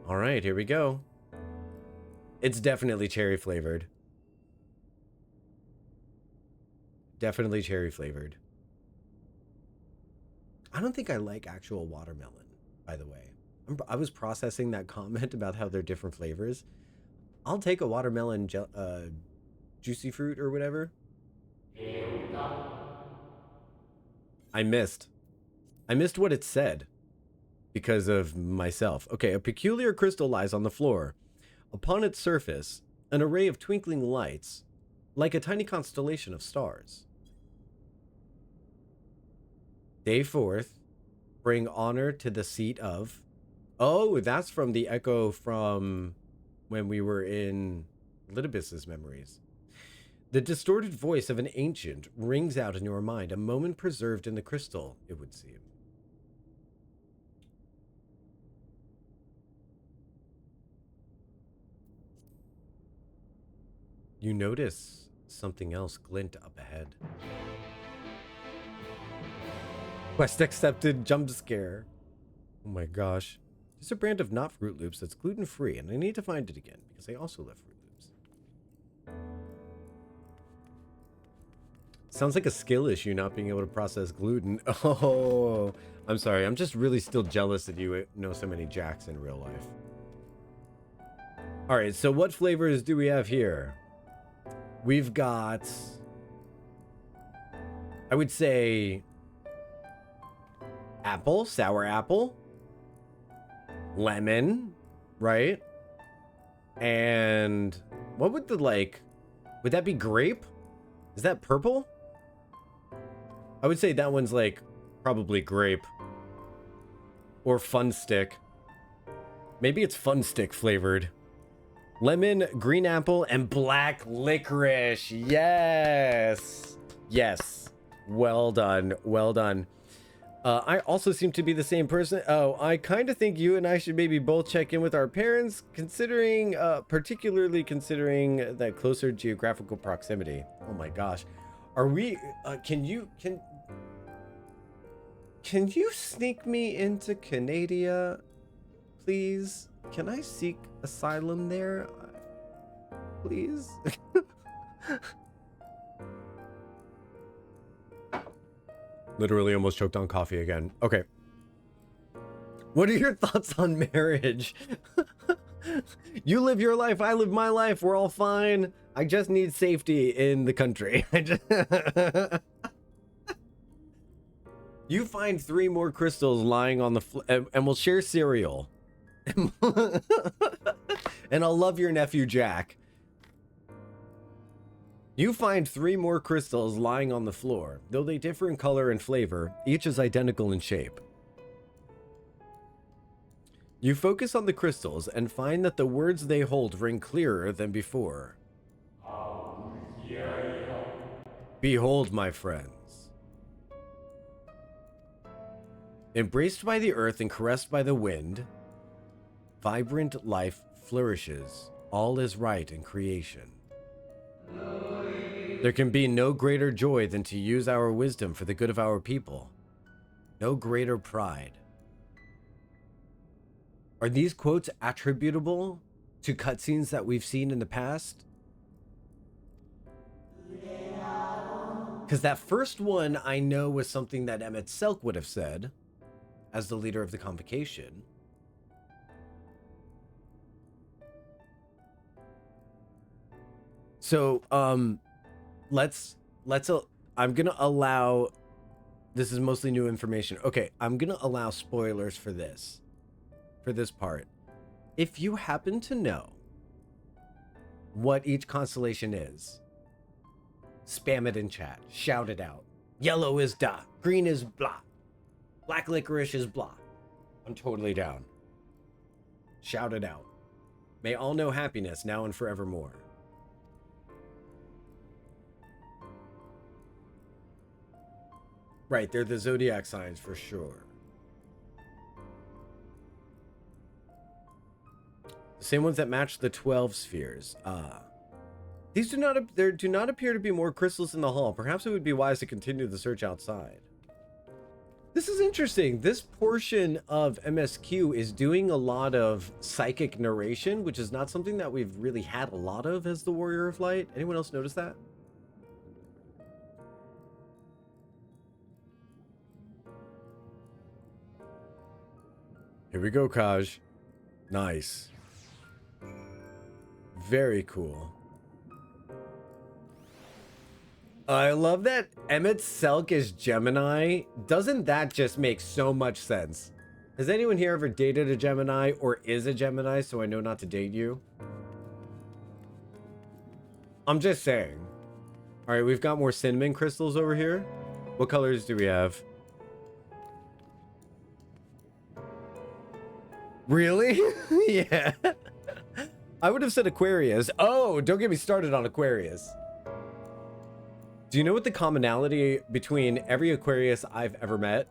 All right, here we go. It's definitely cherry flavored. Definitely cherry flavored. I don't think I like actual watermelon, by the way. I was processing that comment about how they're different flavors. I'll take a watermelon juicy fruit or whatever. I missed what it said because of myself. Okay, a peculiar crystal lies on the floor. Upon its surface, an array of twinkling lights, like a tiny constellation of stars. Day 4th, bring honor to the seat of... Oh, that's from the echo from when we were in Litibus's memories. The distorted voice of an ancient rings out in your mind, a moment preserved in the crystal, it would seem. You notice something else glint up ahead. Quest accepted, jump scare. Oh my gosh. There's a brand of not Fruit Loops that's gluten-free, and I need to find it again, because I also love Fruit Loops. Sounds like a skill issue, not being able to process gluten. Oh, I'm sorry. I'm just really still jealous that you know so many Jacks in real life. All right, so what flavors do we have here? We've got... I would say... apple, sour apple, lemon, right? And what would the, like, would that be grape? Is that purple? I would say that one's like probably grape or fun stick. Maybe it's fun stick flavored. Lemon, green apple, and black licorice. Yes. Yes. Well done. Well done. I also seem to be the same person. Oh, I kind of think you and I should maybe both check in with our parents, considering, particularly considering that closer geographical proximity. Oh my gosh. Are we, can you sneak me into Canada, please? Can I seek asylum there, please? Literally almost choked on coffee again. Okay. What are your thoughts on marriage? You live your life, I live my life, we're all fine. I just need safety in the country. You find 3 more crystals lying on the floor, and we'll share cereal. And I'll love your nephew Jack. You find 3 more crystals lying on the floor. Though they differ in color and flavor, each is identical in shape. You focus on the crystals and find that the words they hold ring clearer than before. Behold, my friends. Embraced by the earth and caressed by the wind, vibrant life flourishes. All is right in creation. There can be no greater joy than to use our wisdom for the good of our people. No greater pride. Are these quotes attributable to cutscenes that we've seen in the past? Because that first one I know was something that Emmett Selk would have said as the leader of the convocation. So, I'm gonna allow, this is mostly new information. Okay, I'm gonna allow spoilers for this part. If you happen to know what each constellation is, spam it in chat, shout it out. Yellow is da, green is blah, black licorice is blah. I'm totally down. Shout it out. May all know happiness now and forevermore. Right, they're the zodiac signs for sure. The same ones that match the 12 spheres. These do not appear to be more crystals in the hall. Perhaps it would be wise to continue the search outside. This is interesting. This portion of MSQ is doing a lot of psychic narration, which is not something that we've really had a lot of as the Warrior of Light. Anyone else notice that? Here we go, Kaj. Nice. Very cool. I love that Emmett Selk is Gemini. Doesn't that just make so much sense? Has anyone here ever dated a Gemini or is a Gemini, so I know not to date you? I'm just saying. All right, we've got more cinnamon crystals over here. What colors do we have? Really? Yeah. I would have said Aquarius. Oh, don't get me started on Aquarius. Do you know what the commonality between every Aquarius I've ever met?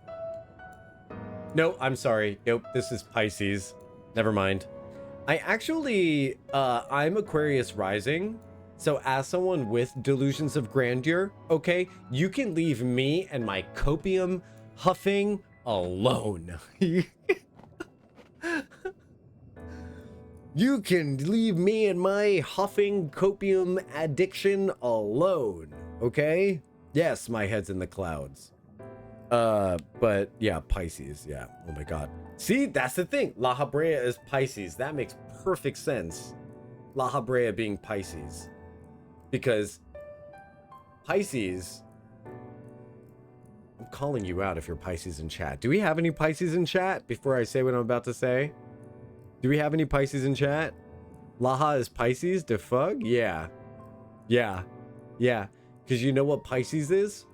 No, I'm sorry. Nope, this is Pisces. Never mind. I actually, I'm Aquarius rising. So as someone with delusions of grandeur, okay, you can leave me and my copium huffing alone. You can leave me and my huffing copium addiction alone, okay? Yes, my head's in the clouds. But yeah, Pisces, yeah. Oh my god. See, that's the thing. La Habrea is Pisces. That makes perfect sense. La Habrea being Pisces. Because Pisces, I'm calling you out if you're Pisces in chat. Do we have any Pisces in chat before I say what I'm about to say? Do we have any Pisces in chat? Laha is Pisces? The fuck? Yeah. Yeah. Yeah. Because you know what Pisces is?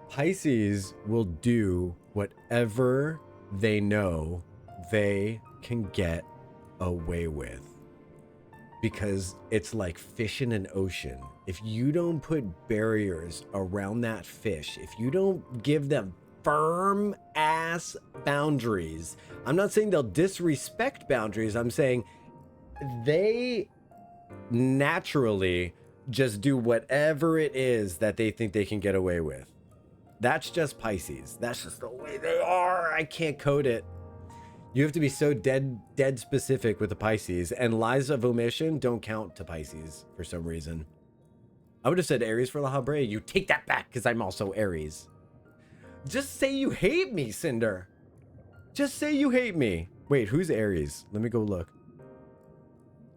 Pisces will do whatever they know they can get away with. Because it's like fish in an ocean. If you don't put barriers around that fish, if you don't give them firm ass boundaries, I'm not saying they'll disrespect boundaries. I'm saying they naturally just do whatever it is that they think they can get away with. That's just Pisces. That's just the way they are. I can't code it. You have to be so dead specific with the Pisces, and lies of omission don't count to Pisces for some reason. I would have said Aries for La Habre. You take that back because I'm also Aries. Just say you hate me, Cinder. Just say you hate me. Wait, who's Aries? Let me go look.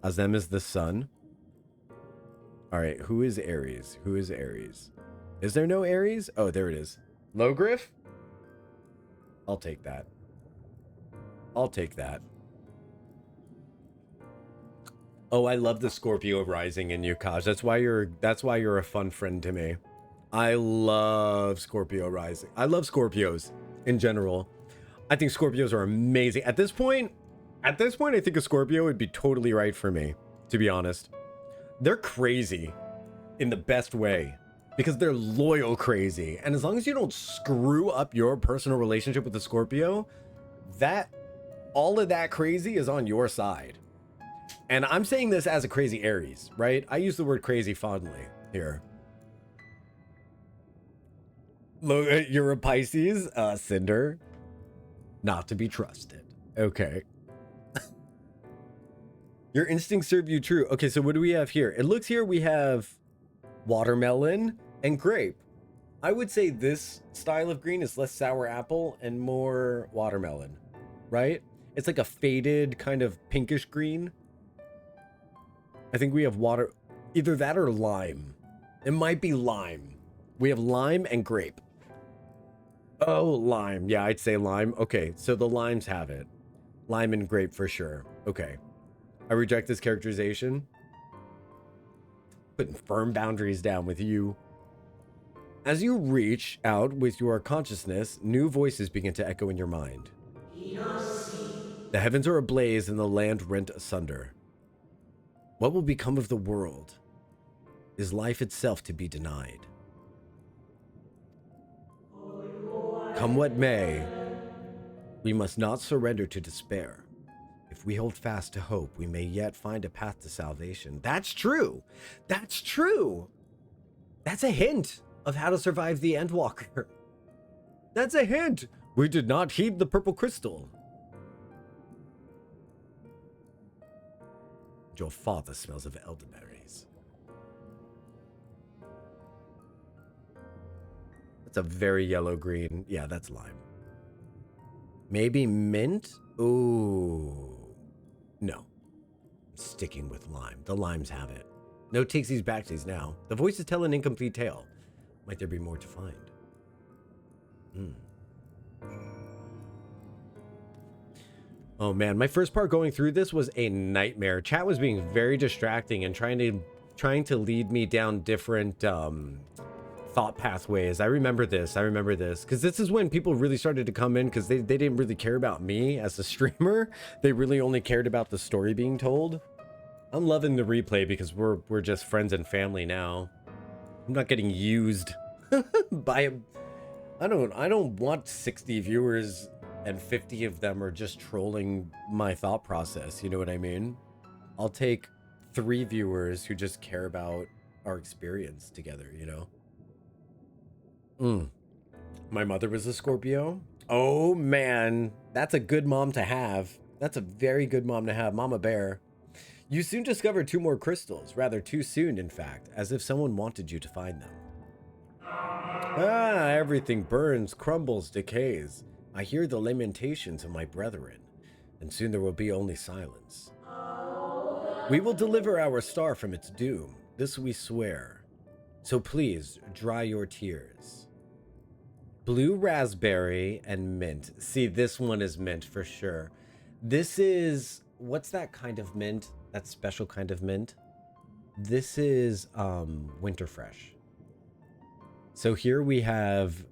Azem is the sun. All right, who is Aries? Who is Aries? Is there no Aries? Oh, there it is. Logriff? I'll take that. I'll take that. Oh, I love the Scorpio rising in you, Kaj. That's why you're a fun friend to me. I love Scorpio rising. I love Scorpios in general. I think Scorpios are amazing. At this point, I think a Scorpio would be totally right for me, to be honest. They're crazy in the best way because they're loyal crazy. And as long as you don't screw up your personal relationship with the Scorpio, all of that crazy is on your side. And I'm saying this as a crazy Aries, right? I use the word crazy fondly here. Look, you're a Pisces, Cinder. Not to be trusted. Okay. Your instincts serve you true. Okay, so what do we have here? It looks here we have watermelon and grape. I would say this style of green is less sour apple and more watermelon, right? It's like a faded kind of pinkish green. I think we have either that or lime. It might be lime. We have lime and grape. Oh, lime. Yeah, I'd say lime. Okay, so the limes have it. Lime and grape for sure. Okay. I reject this characterization. Putting firm boundaries down with you. As you reach out with your consciousness, new voices begin to echo in your mind. The heavens are ablaze and the land rent asunder. What will become of the world? Is life itself to be denied? Come what may, we must not surrender to despair. If we hold fast to hope, we may yet find a path to salvation. That's true. That's true. That's a hint of how to survive the Endwalker. That's a hint. We did not heed the purple crystal. Your father smells of elderberries. That's a very yellow green. Yeah, that's lime. Maybe mint? Ooh. No. I'm sticking with lime. The limes have it. No takesies backsies now. The voices tell an incomplete tale. Might there be more to find? Oh man, my first part going through this was a nightmare. Chat was being very distracting and trying to lead me down different thought pathways. I remember this because this is when people really started to come in because they didn't really care about me as a streamer. They really only cared about the story being told. I'm loving the replay because we're just friends and family now. I'm not getting used by I don't want 60 viewers and 50 of them are just trolling my thought process. You know what I mean? I'll take 3 viewers who just care about our experience together, you know? My mother was a Scorpio. Oh man, that's a good mom to have. That's a very good mom to have. Mama Bear. You soon discovered 2 more crystals, rather too soon in fact, as if someone wanted you to find them. Everything burns, crumbles, decays. I hear the lamentations of my brethren, and soon there will be only silence. We will deliver our star from its doom, this we swear. So please dry your tears. Blue raspberry and mint. See, this one is mint for sure. This is, what's that kind of mint? That special kind of mint? This is winter fresh. So here we have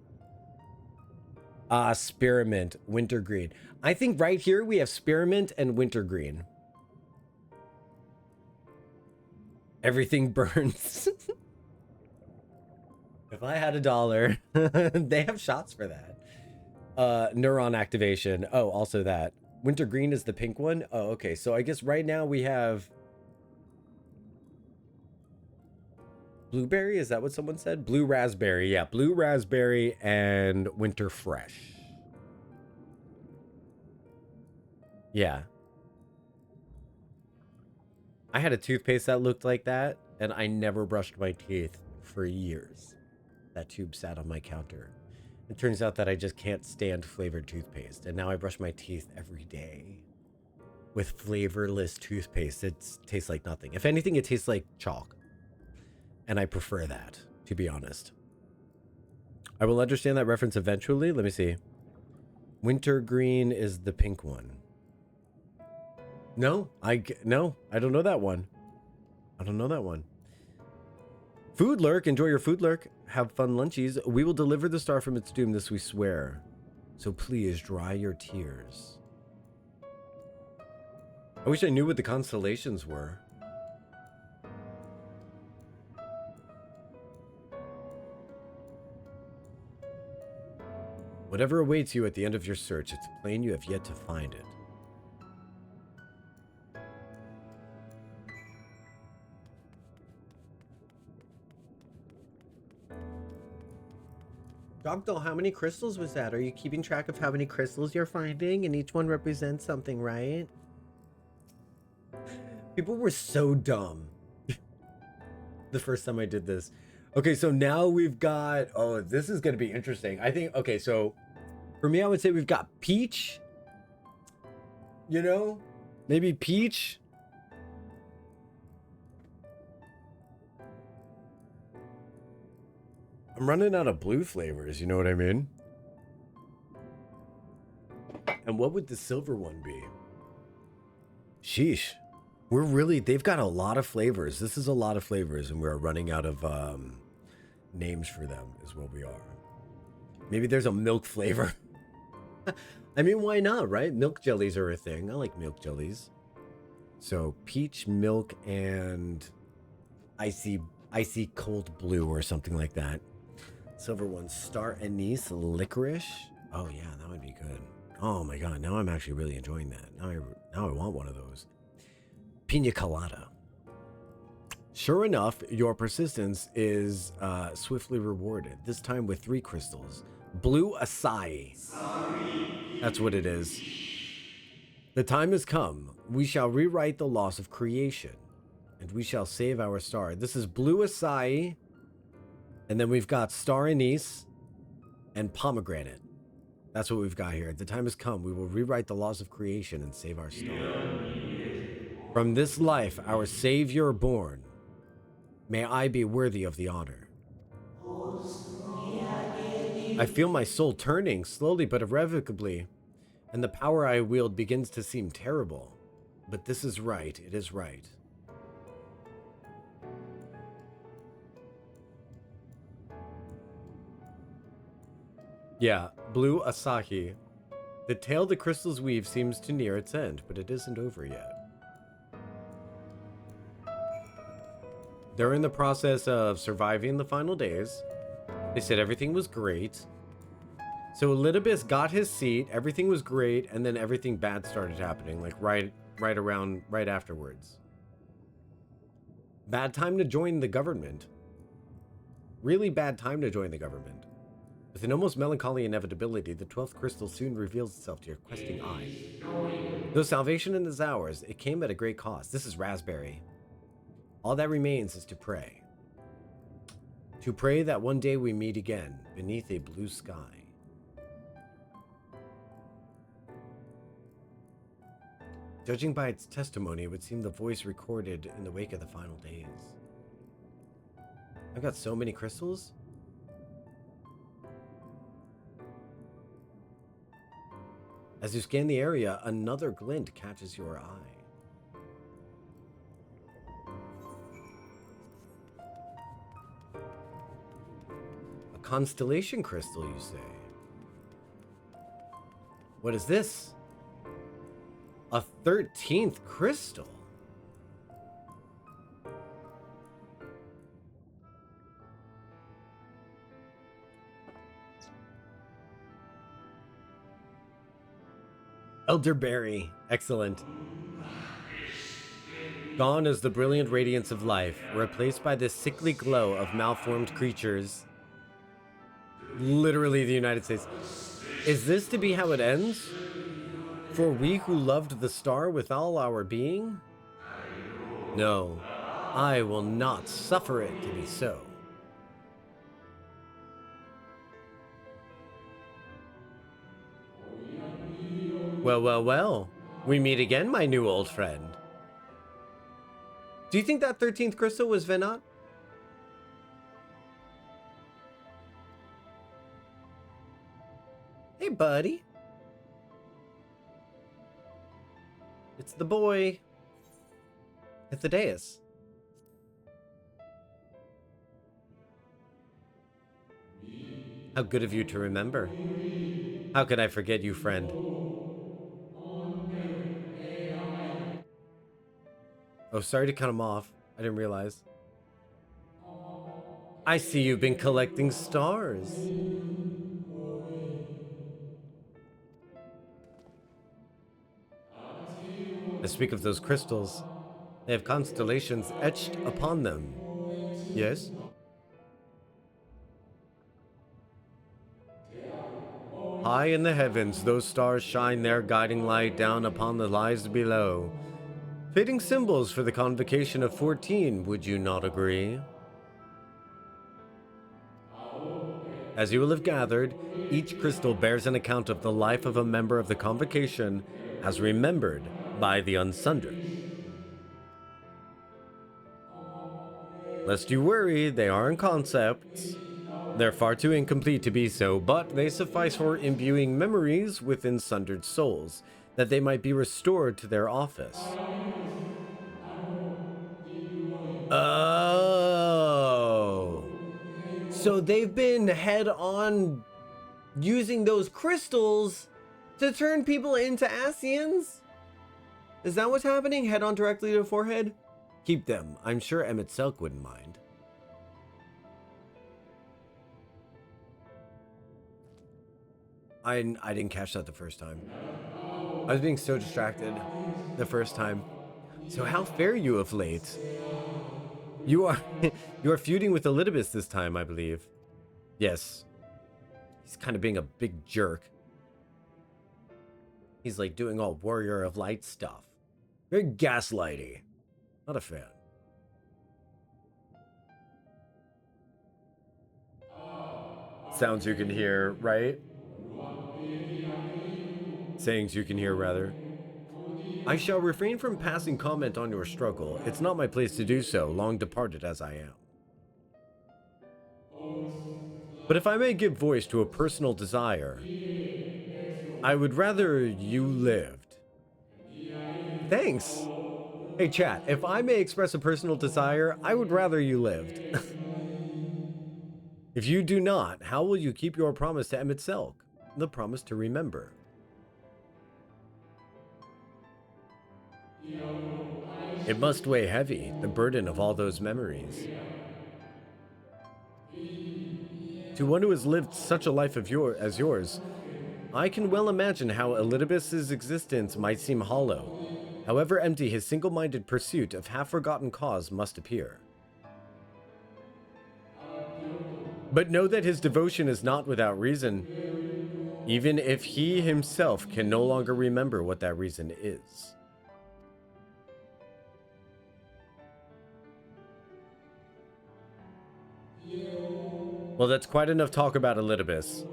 spearmint, wintergreen. I think right here we have spearmint and wintergreen. Everything burns. If I had $1, they have shots for that. Neuron activation. Oh, also that. Wintergreen is the pink one. Oh, okay. So I guess right now we have blueberry. Is that what someone said? Blue raspberry. Yeah, blue raspberry and winter fresh. Yeah. I had a toothpaste that looked like that, and I never brushed my teeth for years. That tube sat on my counter. It turns out that I just can't stand flavored toothpaste, and now I brush my teeth every day with flavorless toothpaste. It tastes like nothing. If anything, it tastes like chalk, and I prefer that, to be honest. I will understand that reference eventually. Let me see. Wintergreen is the pink one. No, I don't know that one. I don't know that one. Food lurk, enjoy your food lurk. Have fun lunchies. We will deliver the star from its doom, this we swear. So please dry your tears. I wish I knew what the constellations were. Whatever awaits you at the end of your search, it's plain you have yet to find it. Jocktal, how many crystals was that? Are you keeping track of how many crystals you're finding? And each one represents something, right? People were so dumb the first time I did this. Okay, so now we've got... Oh, this is going to be interesting. I think... Okay, so for me, I would say we've got peach. You know? Maybe peach. I'm running out of blue flavors, you know what I mean? And what would the silver one be? Sheesh. We're really... They've got a lot of flavors. This is a lot of flavors, and we're running out of names for them, is what we are. Maybe there's a milk flavor. I mean, why not, right? Milk jellies are a thing. I like milk jellies. So, peach, milk, and icy cold blue or something like that. Silver one, star anise, licorice. Oh yeah, that would be good. Oh my god, now I'm actually really enjoying that. Now I want one of those. Pina colada. Sure enough, your persistence is swiftly rewarded. This time with 3 crystals. Blue acai. That's what it is. The time has come. We shall rewrite the loss of creation, and we shall save our star. This is blue acai. And then we've got star anise and pomegranate. That's what we've got here. The time has come. We will rewrite the laws of creation and save our star. From this life, our Savior born. May I be worthy of the honor. I feel my soul turning slowly but irrevocably, and the power I wield begins to seem terrible. But this is right. It is right. Yeah, blue Asahi. The tale the crystals weave seems to near its end, but it isn't over yet. They're in the process of surviving the final days. They said everything was great. So Elidibus got his seat, everything was great, and then everything bad started happening, like right afterwards. Bad time to join the government. Really bad time to join the government. With an almost melancholy inevitability, the 12th crystal soon reveals itself to your questing eyes. Though salvation is ours, it came at a great cost. This is raspberry. All that remains is to pray. To pray that one day we meet again beneath a blue sky. Judging by its testimony, it would seem the voice recorded in the wake of the final days. I've got so many crystals. As you scan the area, another glint catches your eye. A constellation crystal, you say? What is this? A 13th crystal? Elderberry. Excellent. Gone is the brilliant radiance of life, replaced by the sickly glow of malformed creatures. Literally the United States. Is this to be how it ends? For we who loved the star with all our being? No, I will not suffer it to be so. Well, well, well. We meet again, my new old friend. Do you think that 13th crystal was Venat? Hey, buddy. It's the boy. It's the dais. How good of you to remember. How could I forget you, friend? Oh, sorry to cut him off. I didn't realize. I see you've been collecting stars. I speak of those crystals. They have constellations etched upon them. Yes? High in the heavens, those stars shine their guiding light down upon the lives below. Fitting symbols for the convocation of 14, would you not agree? As you will have gathered, each crystal bears an account of the life of a member of the convocation as remembered by the Unsundered. Lest you worry, they aren't concepts. They're far too incomplete to be so, but they suffice for imbuing memories within sundered souls, that they might be restored to their office. Oh. So they've been head-on using those crystals to turn people into Asians? Is that what's happening? Head-on directly to the forehead? Keep them. I'm sure Emmett Selk wouldn't mind. I didn't catch that the first time. I was being so distracted the first time. So how fare you of late? You are you are feuding with Elidibus this time, I believe. Yes. He's kind of being a big jerk. He's like doing all Warrior of Light stuff. Very gaslighty. Not a fan. Sounds you can hear, right? Sayings you can hear, rather. I shall refrain from passing comment on your struggle. It's not my place to do so, long departed as I am. But if I may give voice to a personal desire, I would rather you lived. Thanks. Hey chat, if I may express a personal desire, I would rather you lived. If you do not, how will you keep your promise to Emmett Selk? The promise to remember. It must weigh heavy, the burden of all those memories. To one who has lived such a life as yours, I can well imagine how Elidibus's existence might seem hollow, however empty his single-minded pursuit of half-forgotten cause must appear. But know that his devotion is not without reason, even if he himself can no longer remember what that reason is. Well, that's quite enough talk about Elidibus.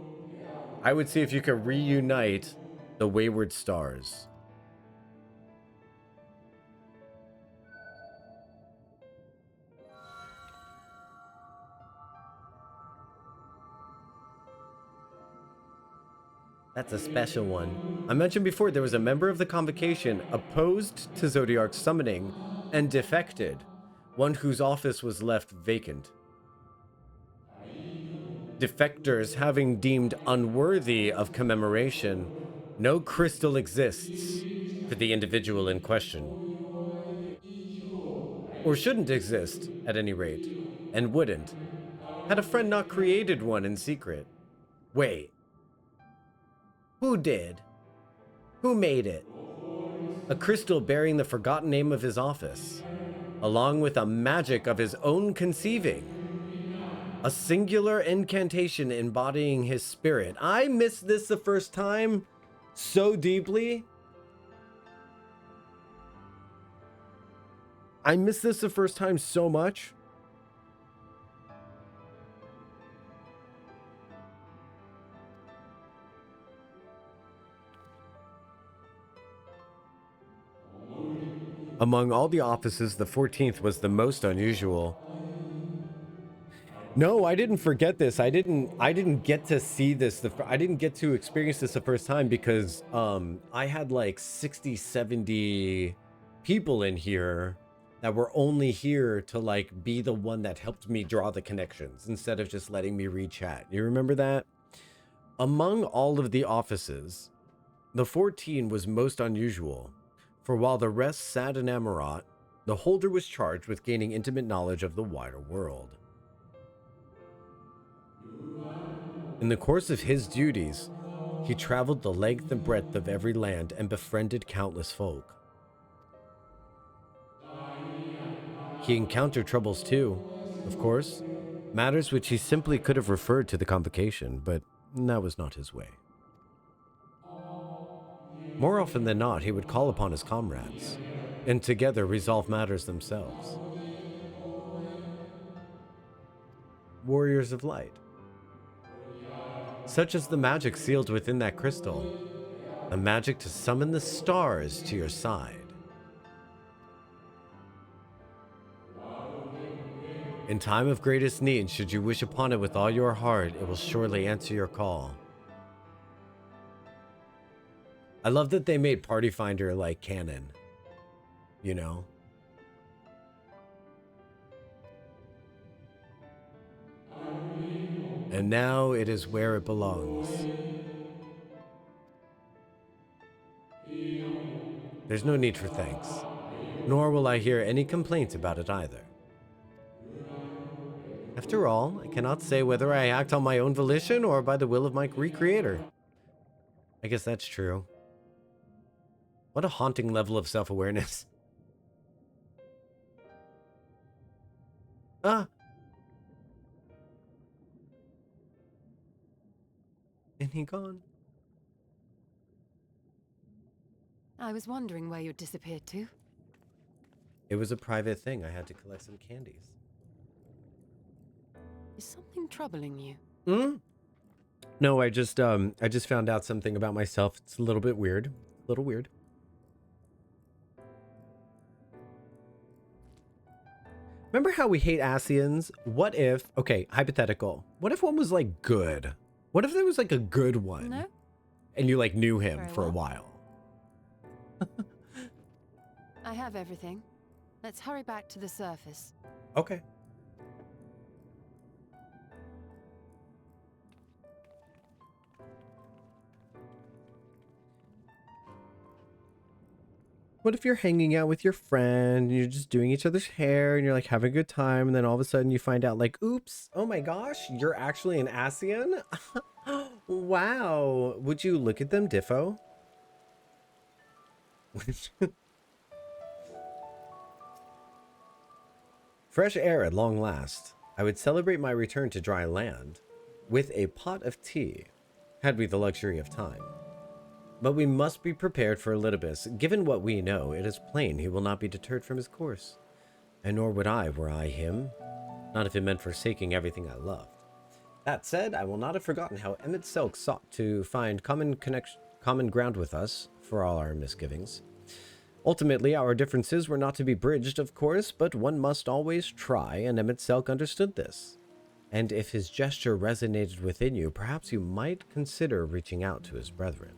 I would see if you could reunite the wayward stars. That's a special one. I mentioned before there was a member of the convocation opposed to Zodiark's summoning and defected, one whose office was left vacant. Defectors having deemed unworthy of commemoration, no crystal exists for the individual in question. Or shouldn't exist, at any rate, and wouldn't, had a friend not created one in secret. Wait. Who did? Who made it? A crystal bearing the forgotten name of his office, along with a magic of his own conceiving. A singular incantation embodying his spirit. I missed this the first time so deeply. I missed this the first time so much. Among all the offices, the 14th was the most unusual. No, I didn't forget this. I didn't get to see this. I didn't get to experience this the first time because I had like 60, 70 people in here that were only here to like be the one that helped me draw the connections instead of just letting me read chat. You remember that? Among all of the offices, the 14 was most unusual. For while the rest sat in Amarat, the holder was charged with gaining intimate knowledge of the wider world. In the course of his duties, he traveled the length and breadth of every land and befriended countless folk. He encountered troubles too, of course, matters which he simply could have referred to the convocation, but that was not his way. More often than not, he would call upon his comrades, and together resolve matters themselves. Warriors of light. Such as the magic sealed within that crystal, a magic to summon the stars to your side. In time of greatest need, should you wish upon it with all your heart, it will surely answer your call. I love that they made Party Finder like canon, you know? And now it is where it belongs. There's no need for thanks, nor will I hear any complaints about it either. After all, I cannot say whether I act on my own volition or by the will of my recreator. I guess that's true. What a haunting level of self-awareness. Ah! And he gone. I was wondering where you'd disappeared to. It was a private thing. I had to collect some candies. Is something troubling you? Hmm? No, I just found out something about myself. It's a little bit weird. A little weird. Remember how we hate Asians? What if, okay, hypothetical. What if one was like good? What if there was like a good one? No. And you like knew him Very for a well. while. I have everything. Let's hurry back to the surface. Okay. What if you're hanging out with your friend and you're just doing each other's hair and you're like having a good time, and then all of a sudden you find out like, oops, oh my gosh, you're actually an Asian? Wow. Would you look at them diffo? Fresh air at long last. I would celebrate my return to dry land with a pot of tea, had we the luxury of time. But we must be prepared for Elidibus. Given what we know, it is plain he will not be deterred from his course. And nor would I, were I him. Not if it meant forsaking everything I loved. That said, I will not have forgotten how Emmett Selk sought to find common ground with us, for all our misgivings. Ultimately, our differences were not to be bridged, of course, but one must always try, and Emmett Selk understood this. And if his gesture resonated within you, perhaps you might consider reaching out to his brethren.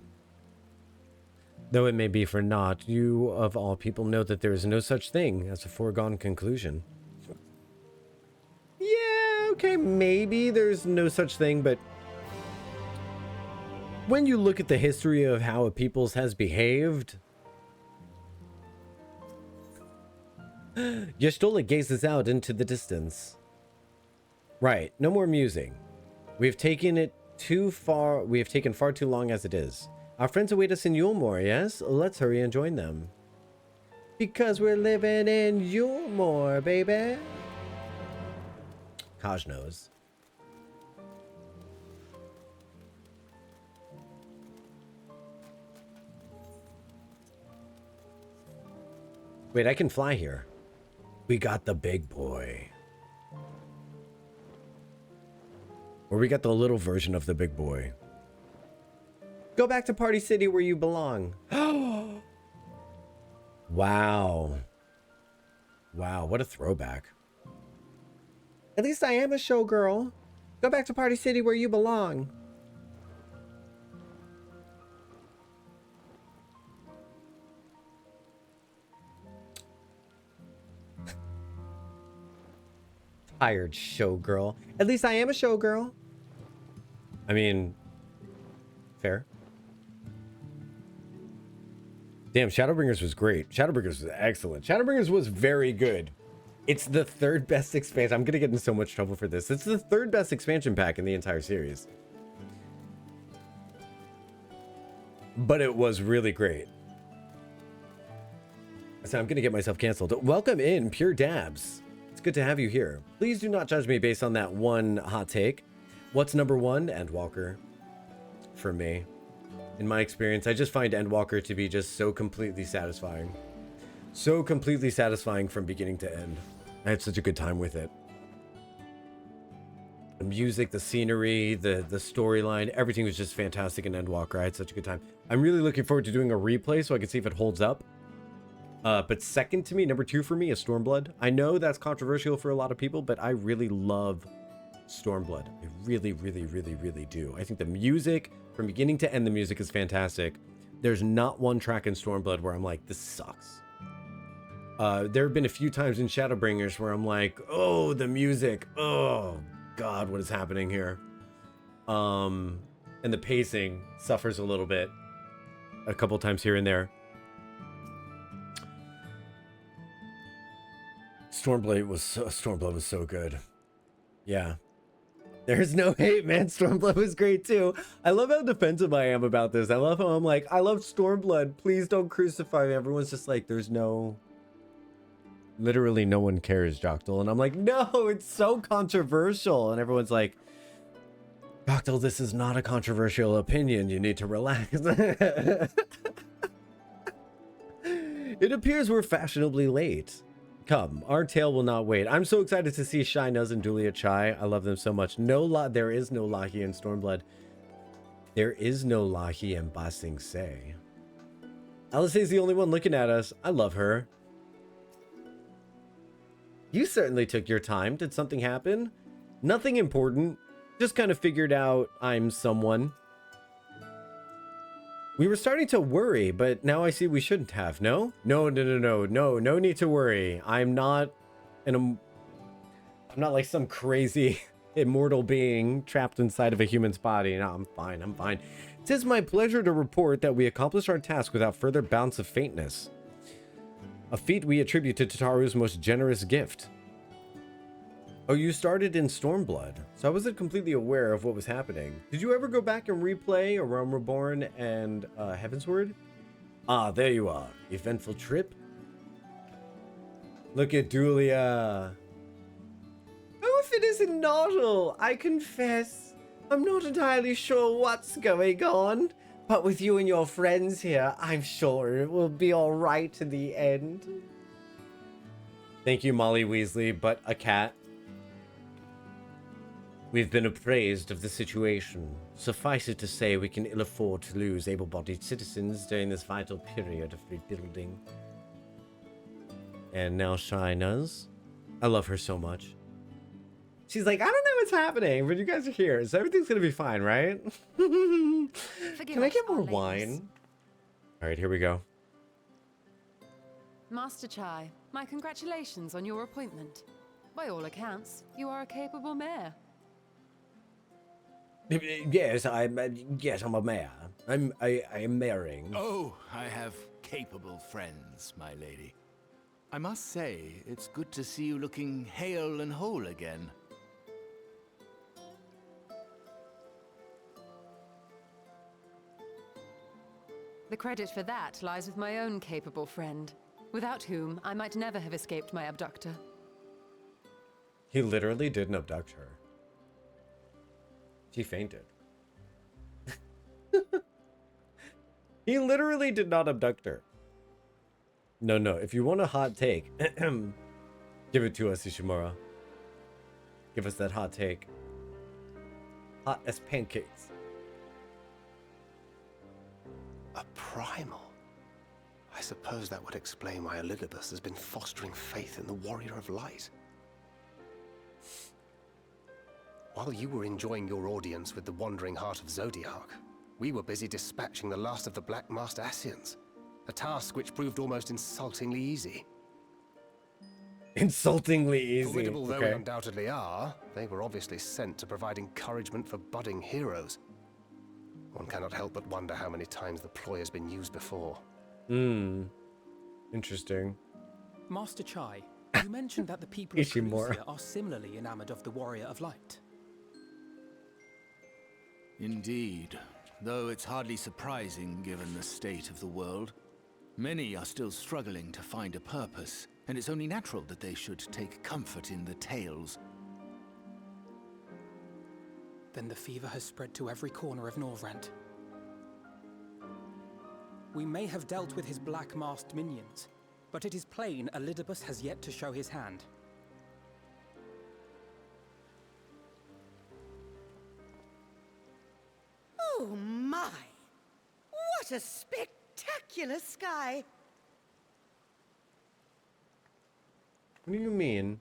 Though it may be for naught, you of all people know that there is no such thing as a foregone conclusion. Yeah, okay, maybe there's no such thing, but when you look at the history of how a people's has behaved, Jocktal gazes out into the distance. Right, no more musing. We have taken it too far. We have taken far too long as it is. Our friends await us in Yulmore, yes? Let's hurry and join them. Because we're living in Yulmore, baby. Kaj knows. Wait, I can fly here. We got the big boy. Or we got the little version of the big boy. Go back to Party City where you belong. Wow. Wow, what a throwback. At least I am a showgirl. Go back to Party City where you belong. Tired showgirl. At least I am a showgirl. I mean, fair. Damn, Shadowbringers was great. Shadowbringers was excellent. Shadowbringers was very good. It's the third best expansion. I'm gonna get in so much trouble for this. It's the third best expansion pack in the entire series. But it was really great. So I'm gonna get myself canceled. Welcome in, Pure Dabs. It's good to have you here. Please do not judge me based on that one hot take. What's number one? Endwalker. For me. In my experience, I just find Endwalker to be just so completely satisfying. So completely satisfying from beginning to end. I had such a good time with it. The music, the scenery, the storyline, everything was just fantastic in Endwalker. I had such a good time. I'm really looking forward to doing a replay so I can see if it holds up. But second to me, number two for me is Stormblood. I know that's controversial for a lot of people, but I really love Stormblood. I really, really, really, really do. I think the music, from beginning to end, the music is fantastic. There's not one track in Stormblood where I'm like, this sucks. There have been a few times in Shadowbringers where I'm like, oh, the music. Oh, God, what is happening here? And the pacing suffers a little bit. A couple times here and there. Stormblood was so good. Yeah. There's no hate, man. Stormblood was great too. I love how defensive I am about this. I love how I'm like, I love Stormblood. Please don't crucify me. Everyone's just like, there's no... Literally no one cares, Jocktal. And I'm like, no, it's so controversial. And everyone's like, Jocktal, this is not a controversial opinion. You need to relax. It appears we're fashionably late. Come, our tale will not wait. I'm so excited to see Shy Nuz and Dulia Chai. I love them so much. There is no Lahi in Stormblood. There is no Lahi in Ba Sing Se. Alice is the only one looking at us. I love her. You certainly took your time. Did something happen? Nothing important. Just kind of figured out I'm someone. We were starting to worry, but now I see we shouldn't have. No need to worry. I'm not like some crazy immortal being trapped inside of a human's body. No, I'm fine. It is my pleasure to report that we accomplished our task without further bounce of faintness. A feat we attribute to Tataru's most generous gift. Oh, you started in Stormblood, so I wasn't completely aware of what was happening. Did you ever go back and replay A Realm Reborn and Heavensward? Ah, there you are. Eventful trip. Look at Dulia. Oh, if it isn't Naughtal, I confess. I'm not entirely sure what's going on, but with you and your friends here, I'm sure it will be all right in the end. Thank you, Molly Weasley, but a cat. We've been appraised of the situation. Suffice it to say, we can ill afford to lose able-bodied citizens during this vital period of rebuilding. And now Shy Nuz. I love her so much. She's like, I don't know what's happening, but you guys are here, so everything's gonna be fine, right? Can I get more wine? All right, here we go. Master Chai, my congratulations on your appointment. By all accounts, you are a capable mayor. Yes, I'm a mayor. I am marrying. Oh, I have capable friends, my lady. I must say, it's good to see you looking hale and whole again. The credit for that lies with my own capable friend, without whom I might never have escaped my abductor. He literally didn't abduct her. She fainted. He literally did not abduct her. No, if you want a hot take, give it to us, Ishimura. Give us that hot take. Hot as pancakes. A primal? I suppose that would explain why Elidibus has been fostering faith in the Warrior of Light. While you were enjoying your audience with the Wandering Heart of Zodiac, we were busy dispatching the last of the Black Master Ascians, a task which proved almost insultingly easy. Insultingly easy. Formidable though we undoubtedly are, they were obviously sent to provide encouragement for budding heroes. One cannot help but wonder how many times the ploy has been used before. Interesting. Master Chai, you mentioned that the people of Calusia are similarly enamored of the Warrior of Light. Indeed, though it's hardly surprising given the state of the world. Many are still struggling to find a purpose, and it's only natural that they should take comfort in the tales. Then the fever has spread to every corner of Norvrent. We may have dealt with his black-masked minions, but it is plain Elidibus has yet to show his hand. Oh my! What a spectacular sky! What do you mean?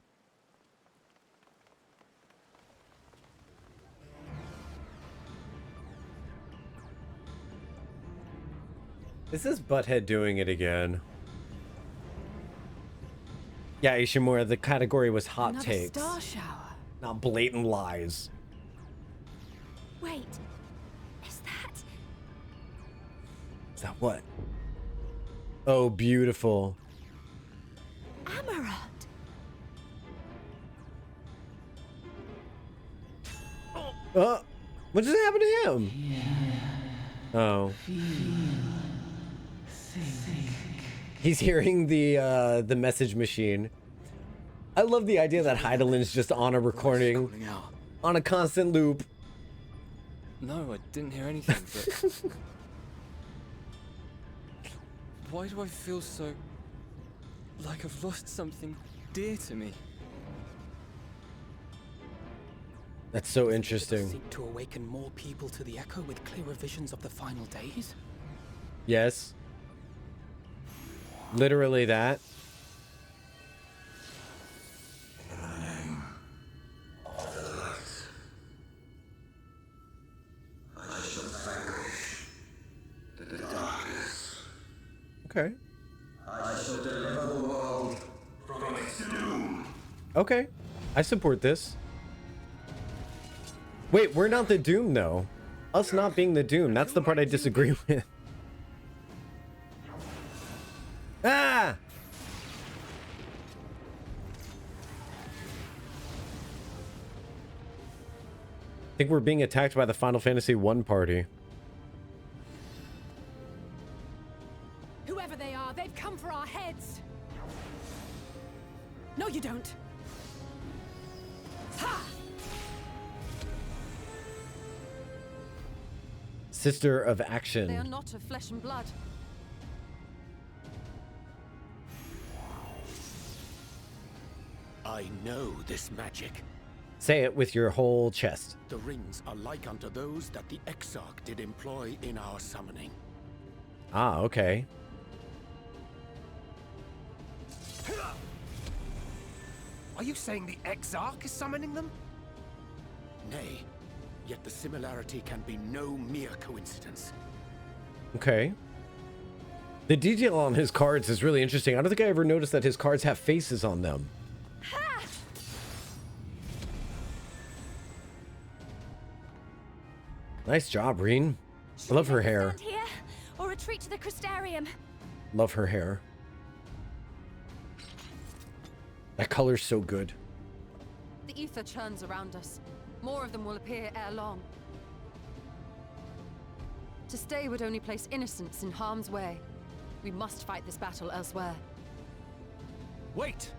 Is this Butthead doing it again? Yeah, Ishimura, the category was hot Another takes. star shower. Not blatant lies. Wait, is that... Is that what? Oh, beautiful. Amaranth? What just happened to him? Oh. He's hearing the message machine. I love the idea that Heidelin's just on a recording, on a constant loop. No, I didn't hear anything, but... Why do I feel so... like I've lost something dear to me? That's so interesting. Seek to awaken more people to the echo with clearer visions of the final days? Yes. Literally that. Okay. I shall deliver the world from its doom. Okay. I support this. Wait, we're not the Doom, though. Us not being the Doom, that's the part I disagree with. Ah! I think we're being attacked by the Final Fantasy I party. Whoever they are, they've come for our heads. No, you don't. Ha! Sister of Action. They are not of flesh and blood. I know this magic. Say it with your whole chest. The rings are like unto those that the Exarch did employ in our summoning. Ah, okay. Are you saying the Exarch is summoning them? Nay, yet the similarity can be no mere coincidence. Okay. The detail on his cards is really interesting. I don't think I ever noticed that his cards have faces on them. Nice job, Reen. I love her hair. Stand here or retreat to the Crystarium. Love her hair. That color's so good. The ether churns around us. More of them will appear ere long. To stay would only place innocents in harm's way. We must fight this battle elsewhere. Wait!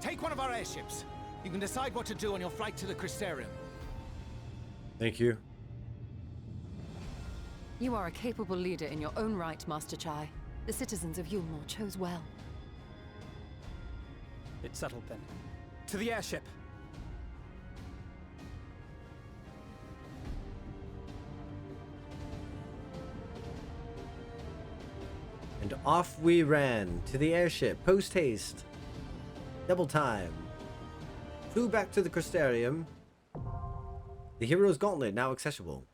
Take one of our airships. You can decide what to do on your flight to the Crystarium. Thank you. You are a capable leader in your own right, Master Chai. The citizens of Yulmore chose well. It's settled then. To the airship. And off we ran to the airship, post haste. Double time. Flew back to the Crystarium. The Hero's Gauntlet now accessible.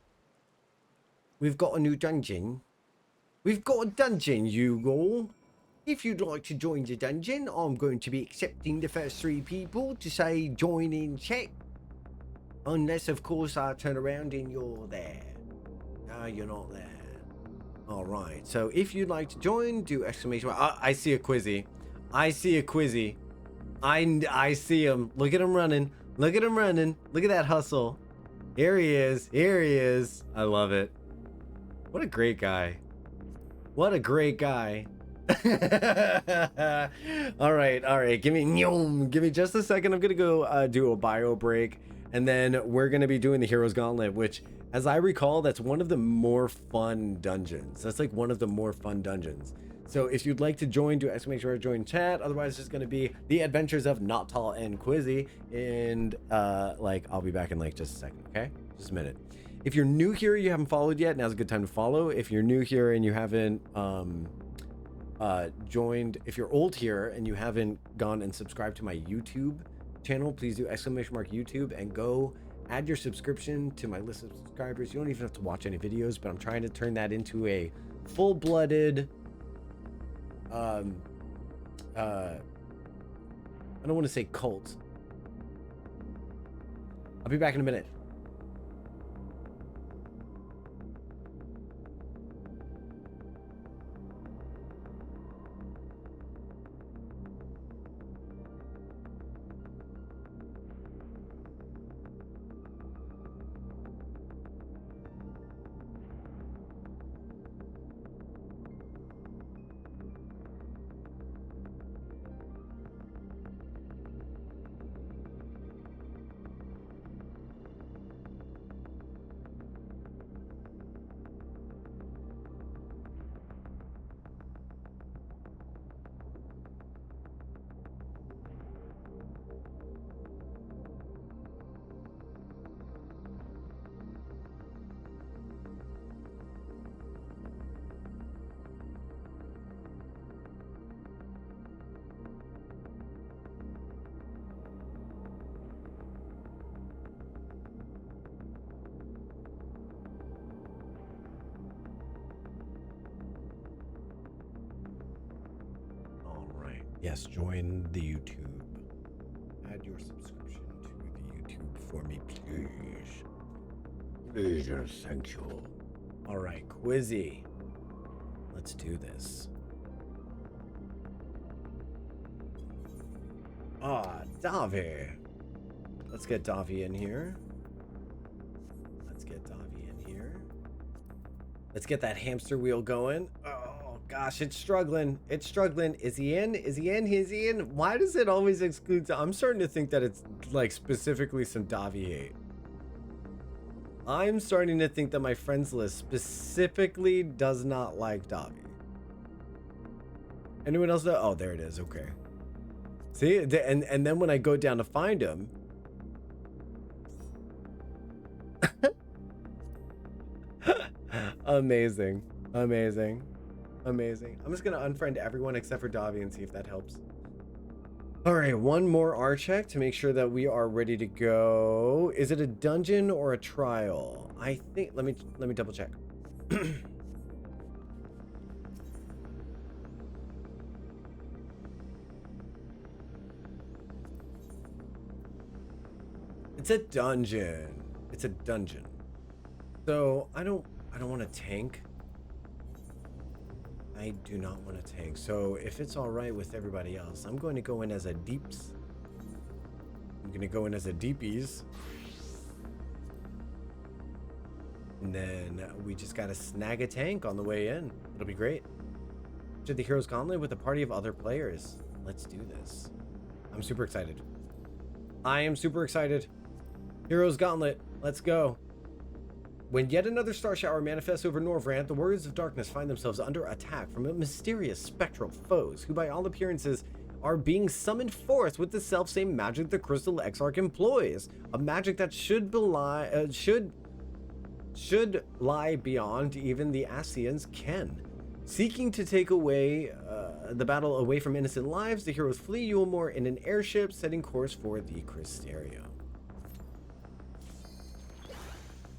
We've got a new dungeon. We've got a dungeon, you all. If you'd like to join the dungeon, I'm going to be accepting the first 3 people to say join in chat. Unless, of course, I turn around and you're there. No, you're not there. Alright, so if you'd like to join, do exclamation mark. I see a Quizzy. I see a Quizzy. I see him. Look at him running. Look at him running. Look at that hustle. Here he is. Here he is. I love it. What a great guy. What a great guy. all right. Give me just a second. I'm gonna go do a bio break, and then we're gonna be doing the Hero's Gauntlet, which, as I recall, that's one of the more fun dungeons. That's like one of the more fun dungeons. So if you'd like to join, do exclamation mark join chat. Otherwise, it's just gonna be the adventures of Jocktal and Quizzy, and like I'll be back in like just a second. Okay, just a minute. If you're new here, you haven't followed yet, now's a good time to follow. If you're new here and you haven't joined, if you're old here and you haven't gone and subscribed to my YouTube channel, please do exclamation mark YouTube and go add your subscription to my list of subscribers. You don't even have to watch any videos, but I'm trying to turn that into a full-blooded I don't want to say cult. I'll be back in a minute. Yes, join the YouTube. Add your subscription to the YouTube for me, please. Please, thank you. All right, Quizzy. Let's do this. Davi. Let's get Davi in here. Let's get that hamster wheel going. Oh gosh, it's struggling. It's struggling. Is he in? Is he in? Is he in? Why does it always exclude? I'm starting to think that it's like specifically some Davi hate. I'm starting to think that my friends list specifically does not like Davi. Anyone else know? Oh, there it is. Okay. See, and then when I go down to find him, amazing. I'm just gonna unfriend everyone except for Davi and see if that helps. All right, one more R check to make sure that we are ready to go. Is it a dungeon or a trial? I think, let me double check. It's a dungeon. It's a dungeon. So I don't want to tank. I do not want to tank. So if it's all right with everybody else, I'm going to go in as a deeps. I'm going to go in as a deepies. And then we just got to snag a tank on the way in. It'll be great. To the Hero's Gauntlet with a party of other players. Let's do this. I'm super excited. I am super excited. Hero's Gauntlet. Let's go. When yet another star shower manifests over Norvrant, the Warriors of Darkness find themselves under attack from mysterious spectral foes, who by all appearances are being summoned forth with the self-same magic the Crystal Exarch employs. A magic that should lie beyond even the Ascians ken. Seeking to take away the battle away from innocent lives, the heroes flee Yulmore in an airship, setting course for the Crystarium.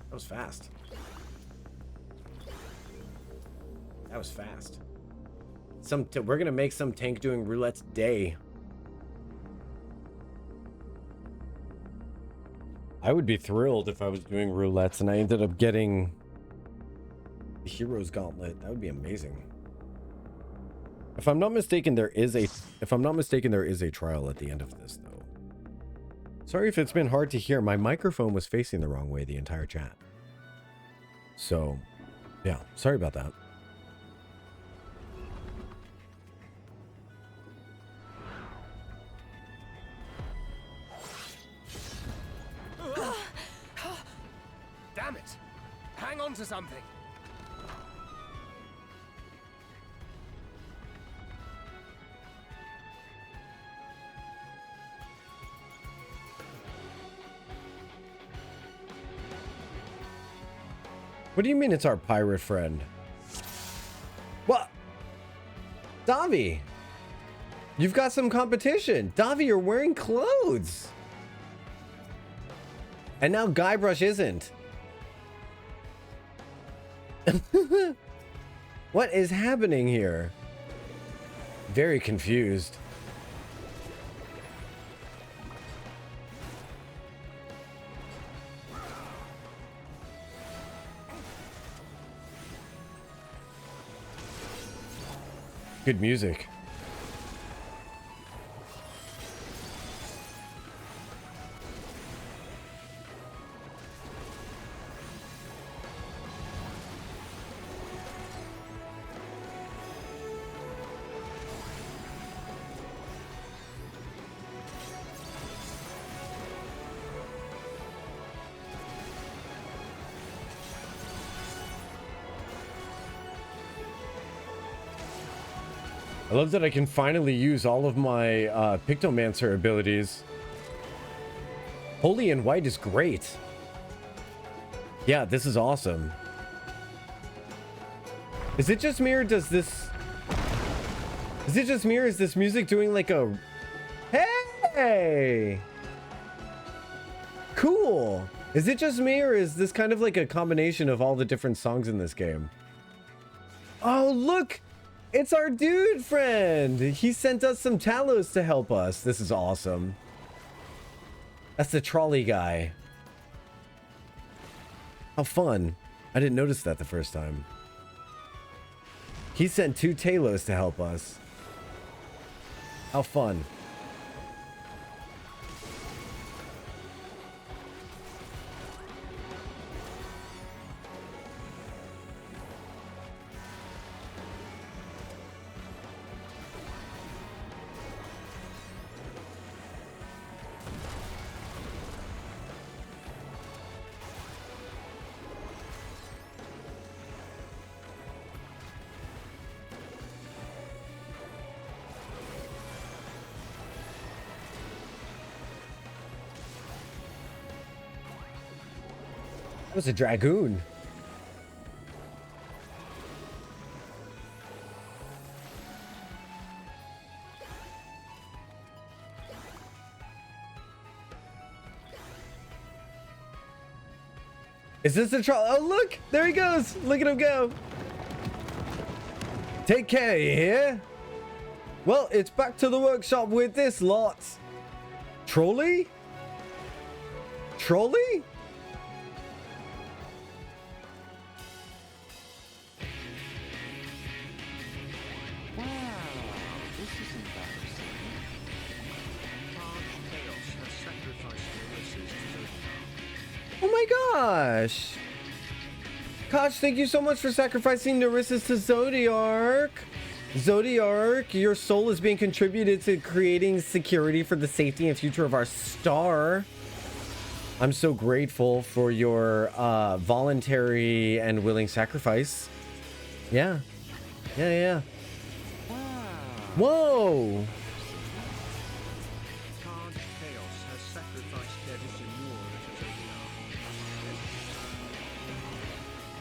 That was fast. That was fast. We're gonna make some tank doing Roulettes day. I would be thrilled if I was doing Roulettes and I ended up getting the Hero's Gauntlet. That would be amazing. If I'm not mistaken, there is a trial at the end of this, though. Sorry if it's been hard to hear. My microphone was facing the wrong way the entire chat. So, yeah, sorry about that. Damn it! Hang on to something! What do you mean it's our pirate friend? What? Davi! You've got some competition! Davi, you're wearing clothes! And now Guybrush isn't. What is happening here? Very confused. Good music. I love that I can finally use all of my Pictomancer abilities. Holy and White is great. Yeah, this is awesome. Is it just me or does this... Is it just me or is this music doing like a... Hey! Cool! Is it just me or is this kind of like a combination of all the different songs in this game? Oh, look! It's our dude friend! He sent us some Talos to help us. This is awesome. That's the trolley guy. How fun. I didn't notice that the first time. He sent 2 Talos to help us. How fun. That was a dragoon. Is this the troll? Oh, look! There he goes! Look at him go! Take care, you hear? Well, it's back to the workshop with this lot. Trolley? Trolley? Oh my gosh! Koch, thank you so much for sacrificing Nerissus to Zodiark. Zodiark, your soul is being contributed to creating security for the safety and future of our star. I'm so grateful for your voluntary and willing sacrifice. Yeah. Yeah. Whoa!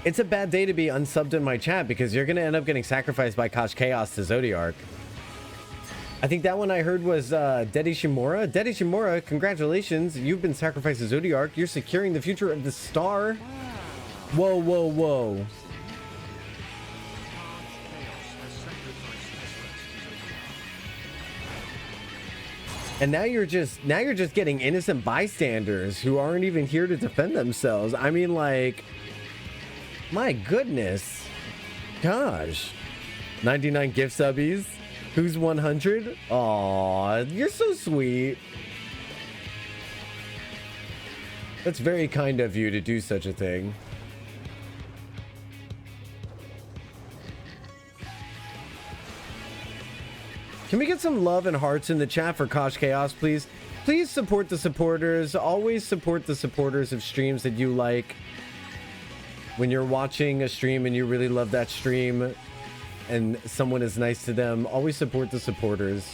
It's a bad day to be unsubbed in my chat because you're going to end up getting sacrificed by Koch Chaos to Zodiark. I think that one I heard was Dedi Shimura. Dedi Shimura, congratulations. You've been sacrificed to Zodiark. You're securing the future of the star. Whoa, whoa, whoa. And now you're just getting innocent bystanders who aren't even here to defend themselves. I mean, like, my goodness. Gosh. 99 gift subbies. Who's 100? Aw, you're so sweet. That's very kind of you to do such a thing. Can we get some love and hearts in the chat for Koch Chaos, please? Please support the supporters. Always support the supporters of streams that you like. When you're watching a stream and you really love that stream and someone is nice to them, always support the supporters.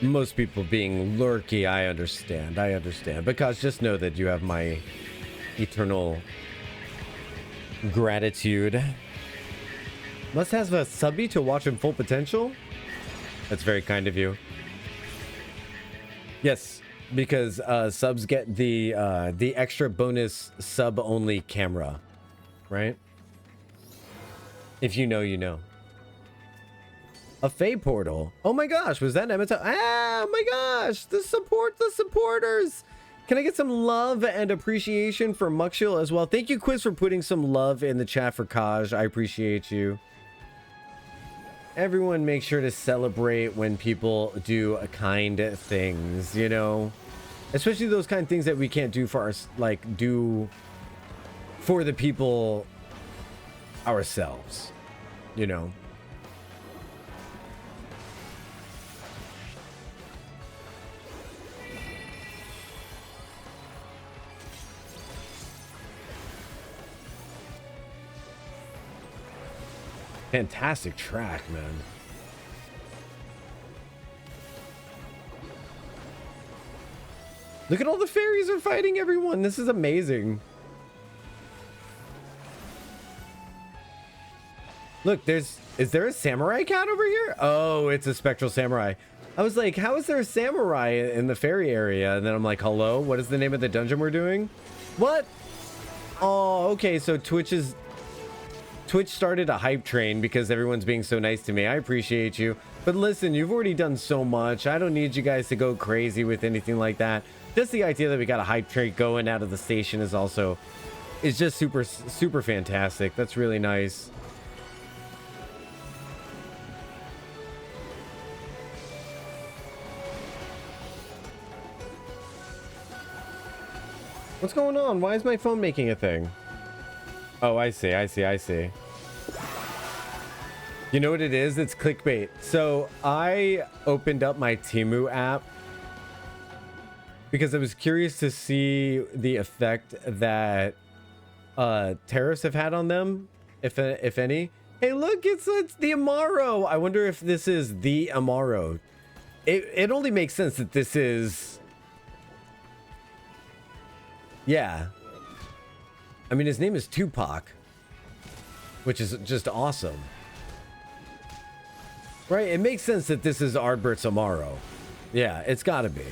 Most people being lurky, I understand. Because just know that you have my eternal gratitude. Must have a subby to watch in full potential? That's very kind of you. Yes, because subs get the extra bonus sub-only camera, right? If you know, you know. A Fae portal. Oh my gosh, was that Emmet? Ah, oh my gosh, the supporters. Can I get some love and appreciation for Muckshil as well? Thank you, Quiz, for putting some love in the chat for Kaj. I appreciate you. Everyone make sure to celebrate when people do kind things, you know? Especially those kind of things that we can't do for do for the people ourselves, you know? Fantastic track, man. Look at all the fairies are fighting everyone. This is amazing. Look, is there a samurai cat over here? Oh, it's a spectral samurai. I was like, how is there a samurai in the fairy area? And then I'm like, hello, what is the name of the dungeon we're doing? What? Oh, okay, so Twitch started a hype train because everyone's being so nice to me. I appreciate you. But listen, you've already done so much. I don't need you guys to go crazy with anything like that. Just the idea that we got a hype train going out of the station is just super, super fantastic. That's really nice. What's going on? Why is my phone making a thing? Oh, I see. You know what it is? It's clickbait. So I opened up my Temu app because I was curious to see the effect that tariffs have had on them, if any. Hey, look, it's the Amaro. I wonder if this is the Amaro. It only makes sense that this is... Yeah. I mean, his name is Tupac. which is just awesome. Right? It makes sense that this is Ardbert Samaro. Yeah, it's gotta be.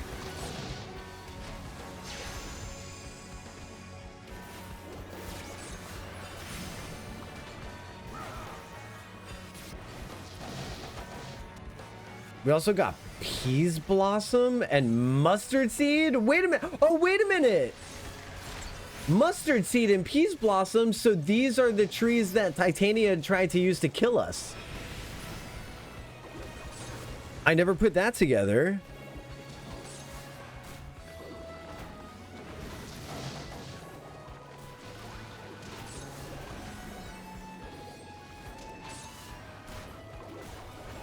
We also got Peas Blossom and Mustard Seed. Wait a minute. Oh, wait a minute. Mustard Seed and Peas Blossom. So these are the trees that Titania tried to use to kill us. I never put that together.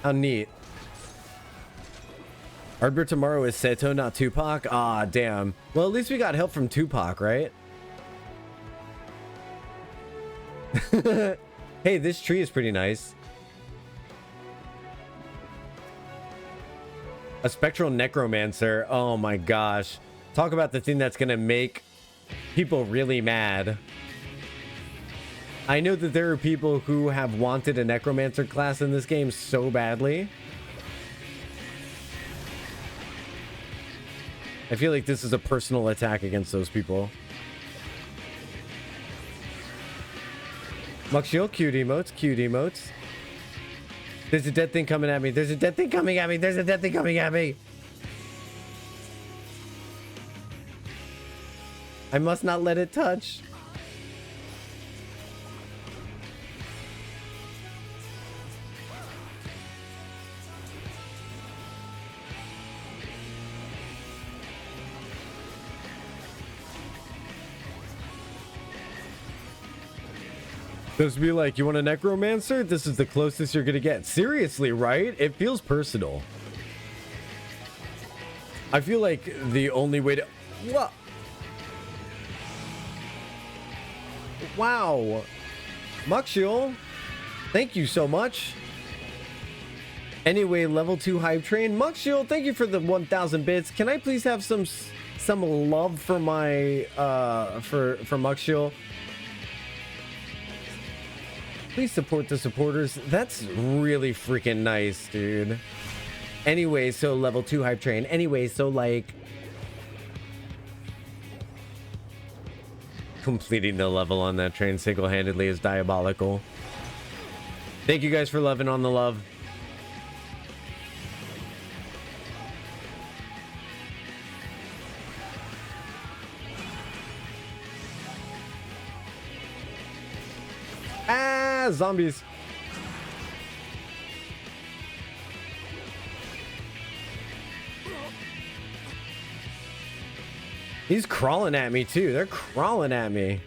How neat. Ardbert tomorrow is Seto, not Tupac. Ah, damn. Well, at least we got help from Tupac, right? Hey, this tree is pretty nice. A spectral necromancer. Oh my gosh. Talk about the thing that's gonna make people really mad. I know that there are people who have wanted a necromancer class in this game so badly. I feel like this is a personal attack against those people. Muxio, cute emotes, cute emotes. There's a dead thing coming at me. There's a dead thing coming at me. There's a dead thing coming at me. I must not let it touch. Those be like, you want a necromancer? This is the closest you're gonna get. Seriously, right? It feels personal. I feel like the only way to... What? Wow. Muxial, thank you so much. Anyway, level 2 hype train. Muxial, thank you for the 1,000 bits. Can I please have some love for my for Muxial? Please support the supporters. That's really freaking nice, dude. Anyway, so level 2 hype train. Anyway, so like completing the level on that train single-handedly is diabolical. Thank you guys for loving on the love. Ah, zombies. He's crawling at me too. They're crawling at me.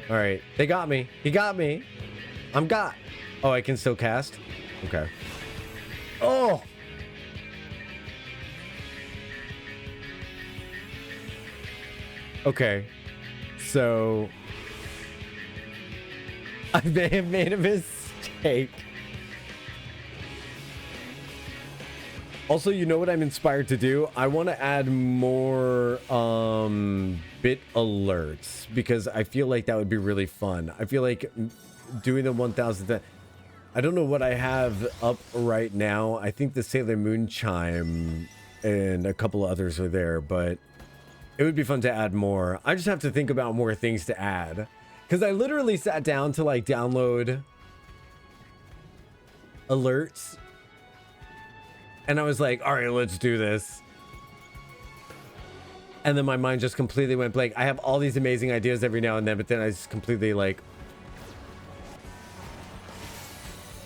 All right, they got me. He got me. I'm got. Oh, I can still cast. Okay. Oh. Okay. So I may have made a mistake. Also, you know what I'm inspired to do? I want to add more bit alerts because I feel like that would be really fun. I feel like doing the 1000. I don't know what I have up right now. I think the Sailor Moon chime and a couple others are there, but it would be fun to add more. I just have to think about more things to add. Because I literally sat down to like download alerts. And I was like, all right, let's do this. And then my mind just completely went blank. I have all these amazing ideas every now and then, but then I just completely like...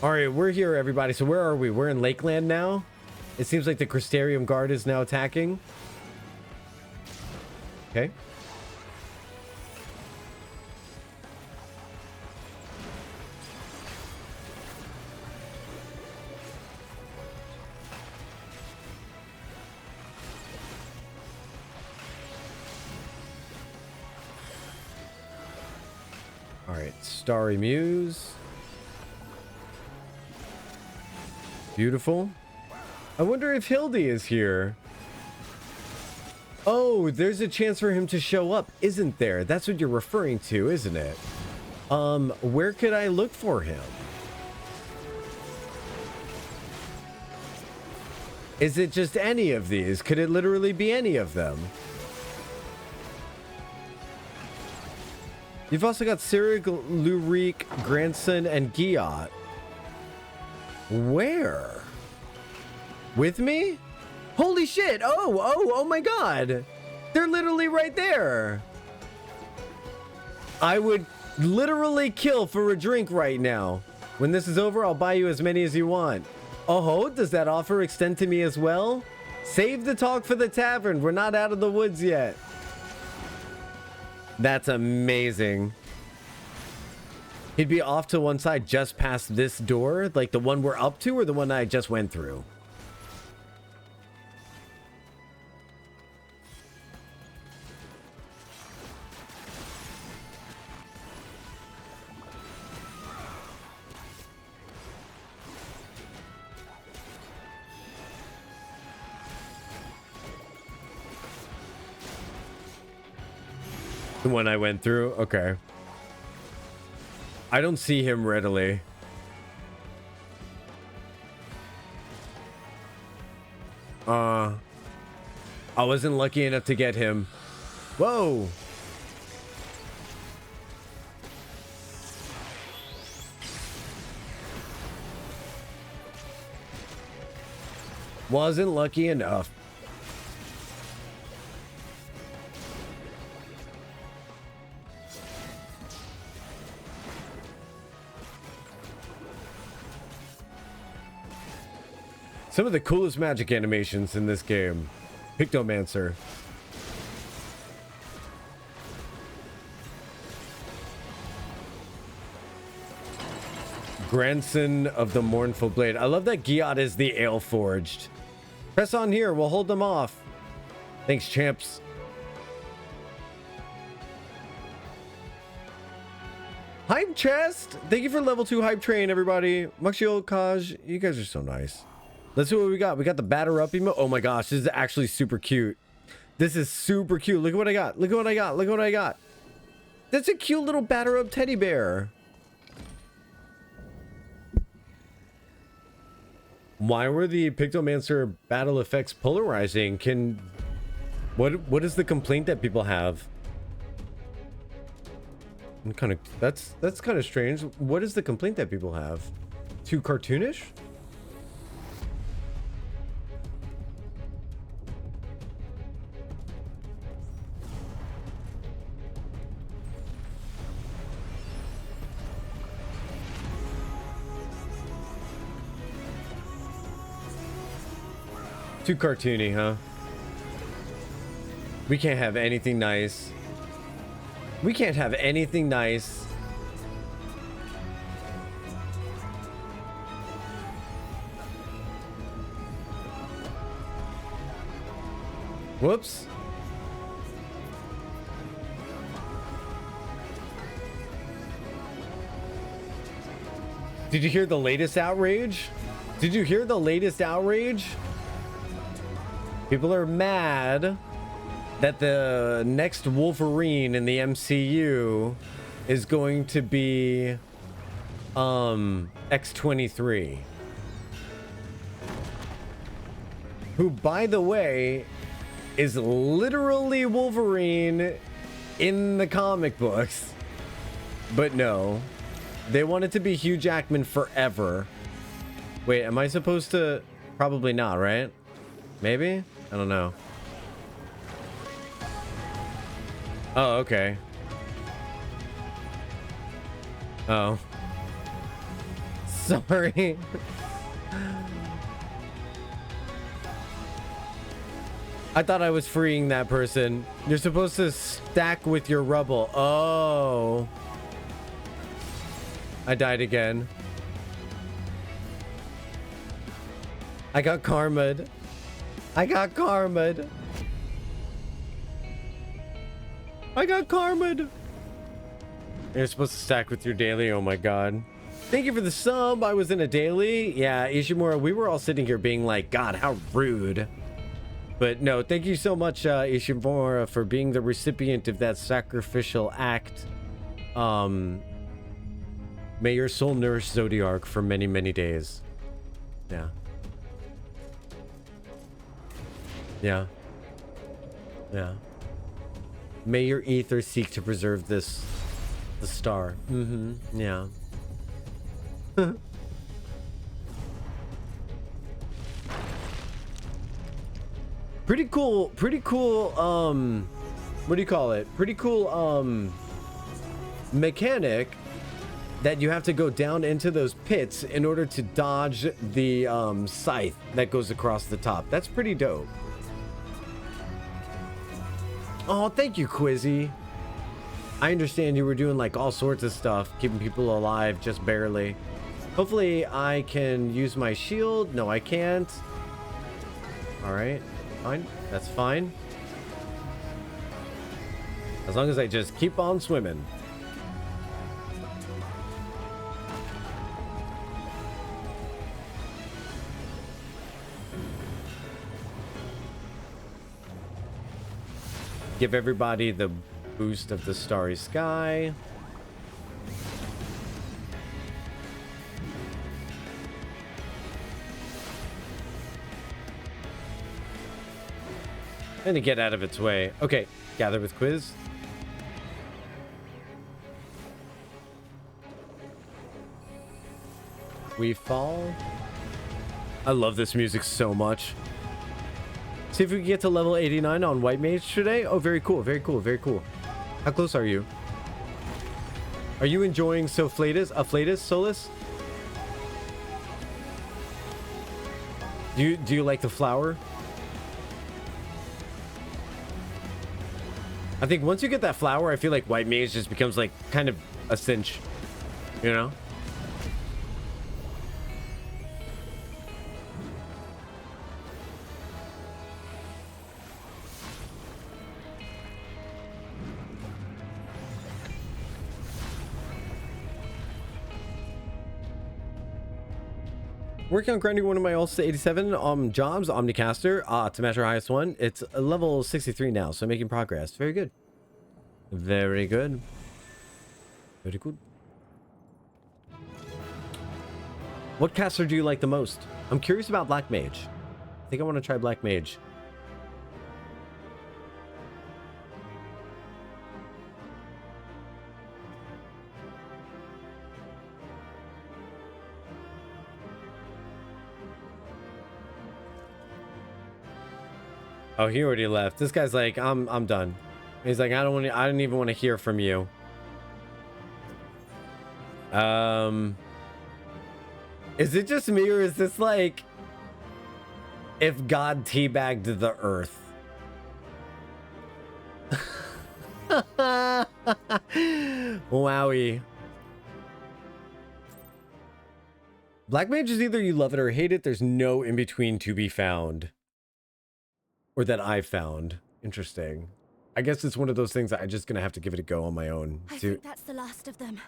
All right, we're here, everybody. So where are we? We're in Lakeland now. It seems like the Crystarium Guard is now attacking. Okay. All right, Starry Muse. Beautiful. I wonder if Hildy is here. Oh, there's a chance for him to show up, isn't there? That's what you're referring to, isn't it? Where could I look for him? Is it just any of these? Could it literally be any of them? You've also got Cyril, Lurik, Grandson, and Giot. Where? With me? Holy shit! Oh my god! They're literally right there! I would literally kill for a drink right now. When this is over, I'll buy you as many as you want. Oh, does that offer extend to me as well? Save the talk for the tavern. We're not out of the woods yet. That's amazing. He'd be off to one side just past this door, like the one we're up to or the one I just went through. The one I went through? Okay. I don't see him readily. I wasn't lucky enough to get him. Whoa! Wasn't lucky enough. Some of the coolest magic animations in this game. Pictomancer. Grandson of the Mournful Blade. I love that Giot is the Ale Forged. Press on here. We'll hold them off. Thanks, champs. Hype chest. Thank you for level 2 hype train, everybody. Muxio, Kaj, you guys are so nice. Let's see what we got. We got the batter up emote. Oh my gosh, this is actually super cute. This is super cute. Look at what I got. Look at what I got. Look at what I got. That's a cute little batter up teddy bear. Why were the Pictomancer battle effects polarizing? What is the complaint that people have? That's kind of strange. What is the complaint that people have? Too cartoonish? Too cartoony, huh? We can't have anything nice. We can't have anything nice. Whoops. Did you hear the latest outrage? Did you hear the latest outrage? People are mad that the next Wolverine in the MCU is going to be X-23. Who, by the way, is literally Wolverine in the comic books. But no, they want it to be Hugh Jackman forever. Wait, am I supposed to? Probably not, right? Maybe? I don't know. Oh, okay. Oh. Sorry. I thought I was freeing that person. You're supposed to stack with your rubble. Oh. I died again. I got karma'd. I got karma'd. I got karma'd. You're supposed to stack with your daily. Oh my god. Thank you for the sub. I was in a daily. Yeah, Ishimura, we were all sitting here being like, God, how rude. But no, thank you so much, Ishimura, for being the recipient of that sacrificial act. May your soul nourish Zodiark for many, many days. Yeah. Yeah. Yeah. May your ether seek to preserve the star. Mm-hmm. Yeah. Pretty cool, what do you call it? Pretty cool, mechanic that you have to go down into those pits in order to dodge the, scythe that goes across the top. That's pretty dope. Oh, thank you, Quizzy. I understand you were doing like all sorts of stuff, keeping people alive just barely. Hopefully I can use my shield. No, I can't. All right, fine. That's fine. As long as I just keep on swimming. Give everybody the boost of the starry sky. And to get out of its way. Okay, gather with quiz. We fall. I love this music so much. See if we can get to level 89 on White Mage today. Oh, very cool, very cool, very cool. How close are you? Are you enjoying Afflatus, Solus? Do you like the flower? I think once you get that flower, I feel like White Mage just becomes like kind of a cinch, you know? Working on grinding one of my ults to 87 jobs, Omnicaster, to match our highest one. It's a level 63 now, so making progress. Very good. Very good. Very good. What caster do you like the most? I'm curious about Black Mage. I think I want to try Black Mage. Oh, he already left. This guy's like, I'm done. He's like, I don't even want to hear from you. Is it just me, or is this like if God teabagged the earth? Wowie. Black Mage is either you love it or hate it. There's no in between to be found. Or that I found. Interesting. I guess it's one of those things that I'm just gonna have to give it a go on my own. I think that's the last of them.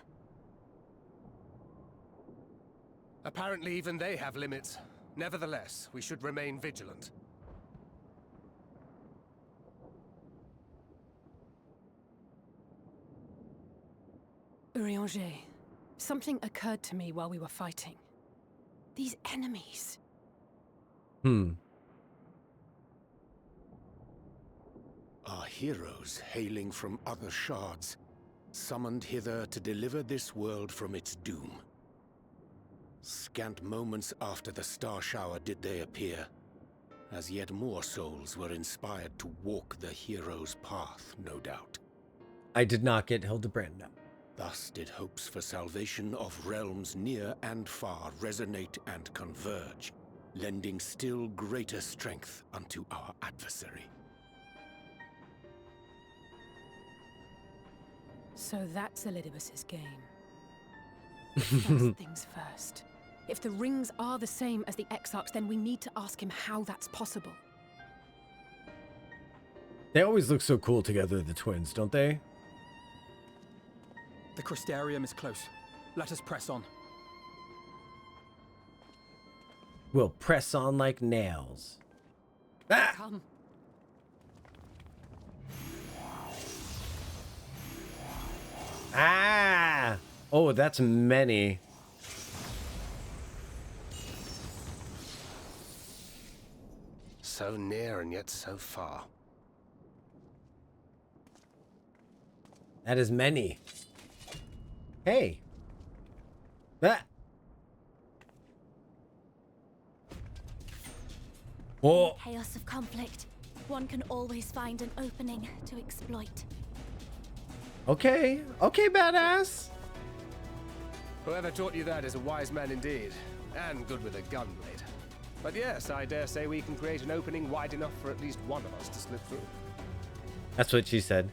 Apparently even they have limits. Nevertheless, we should remain vigilant. Urianger, something occurred to me while we were fighting. These enemies. Are heroes hailing from other shards, summoned hither to deliver this world from its doom. Scant moments after the star shower did they appear, as yet more souls were inspired to walk the hero's path, no doubt. I did not get Hildebrand, no. Thus did hopes for salvation of realms near and far resonate and converge, lending still greater strength unto our adversary. So that's Elidibus's game. First things first. If the rings are the same as the Exarchs, then we need to ask him how that's possible. They always look so cool together, the twins, don't they? The Crystarium is close. Let us press on. We'll press on like nails. Ah! Come. Ah! Oh, that's many. So near and yet so far. That is many. Hey. That. Whoa. Chaos of conflict. One can always find an opening to exploit. Okay. Okay, badass. Whoever taught you that is a wise man indeed, and good with a gun blade. But yes, I dare say we can create an opening wide enough for at least one of us to slip through. That's what she said.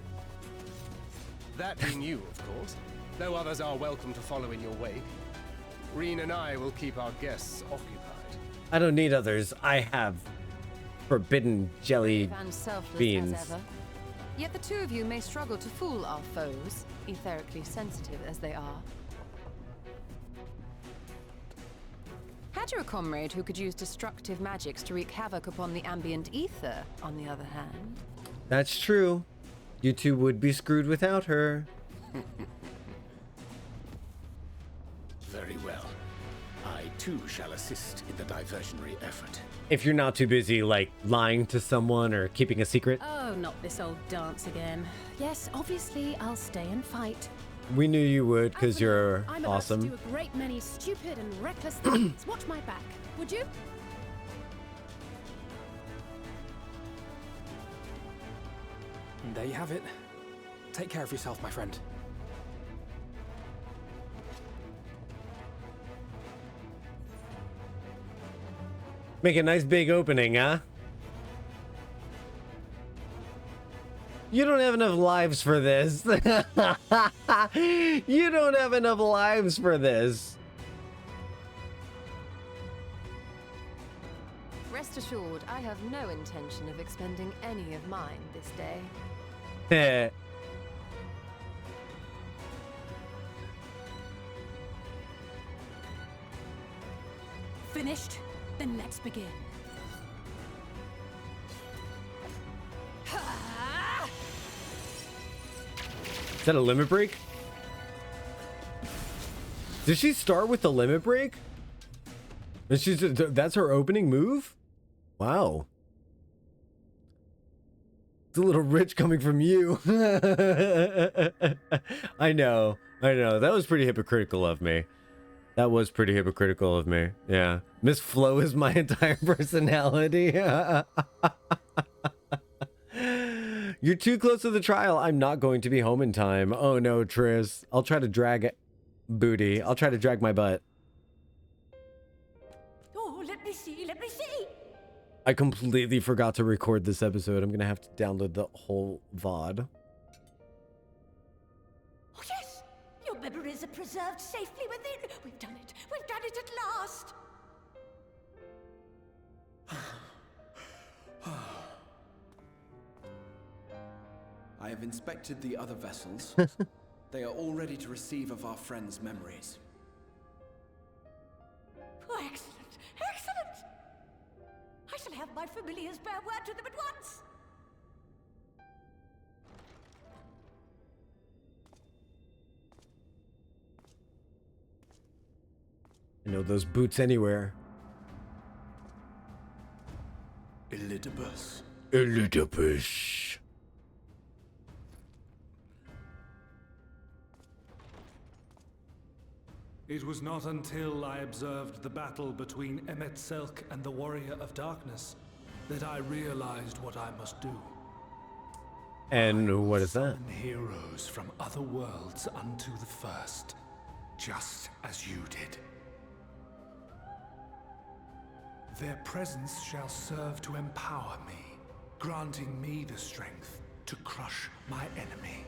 That being you, of course. No others are welcome to follow in your wake. Reen and I will keep our guests occupied. I don't need others. I have forbidden jelly Brave and selfless beans. as ever. Yet the two of you may struggle to fool our foes, etherically sensitive as they are. Had you a comrade who could use destructive magics to wreak havoc upon the ambient ether, on the other hand? That's true. You two would be screwed without her. Very well. I too shall assist in the diversionary effort. If you're not too busy, like, lying to someone or keeping a secret. Oh, not this old dance again. Yes, obviously I'll stay and fight. We knew you would, because you're I'm awesome. about to do a great many stupid and reckless things. Watch my back, would you? And there you have it. Take care of yourself, my friend. Make a nice big opening, huh? You don't have enough lives for this. You don't have enough lives for this. Rest assured, I have no intention of expending any of mine this day. Finished? Then let's begin. Is that a limit break? Did she start with the limit break? And that's her opening move? Wow. It's a little rich coming from you. I know. That was pretty hypocritical of me. That was pretty hypocritical of me. Yeah. Miss Flo is my entire personality. You're too close to the trial. I'm not going to be home in time. Oh no, Triss. I'll try to drag booty. I'll try to drag my butt. Oh, let me see, let me see. I completely forgot to record this episode. I'm going to have to download the whole VOD. Oh, yes, your memories are preserved safely within. We've done it. We've done it at last. I have inspected the other vessels. They are all ready to receive of our friends' memories. Oh, excellent, excellent. I shall have my familiars bear word to them at once. I know those boots anywhere. Elidibus. Elidibus. It was not until I observed the battle between Emet-Selch and the Warrior of Darkness that I realized what I must do. And what is that? Summon heroes from other worlds unto the first, just as you did. Their presence shall serve to empower me, granting me the strength to crush my enemy.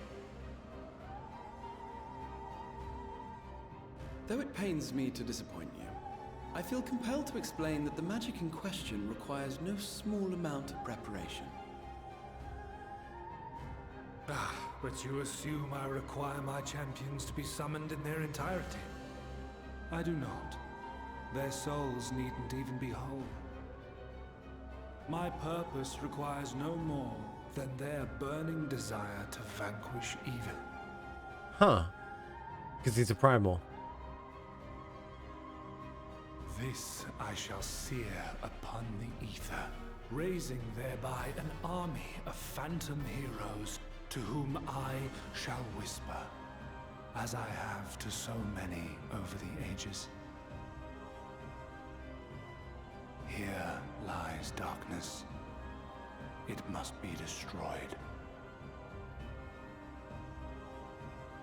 Though it pains me to disappoint you, I feel compelled to explain that the magic in question requires no small amount of preparation. Ah, but you assume I require my champions to be summoned in their entirety. I do not. Their souls needn't even be whole. My purpose requires no more than their burning desire to vanquish evil. Huh. Because he's a primal. This I shall sear upon the ether, raising thereby an army of phantom heroes to whom I shall whisper, as I have to so many over the ages. Here lies darkness. It must be destroyed.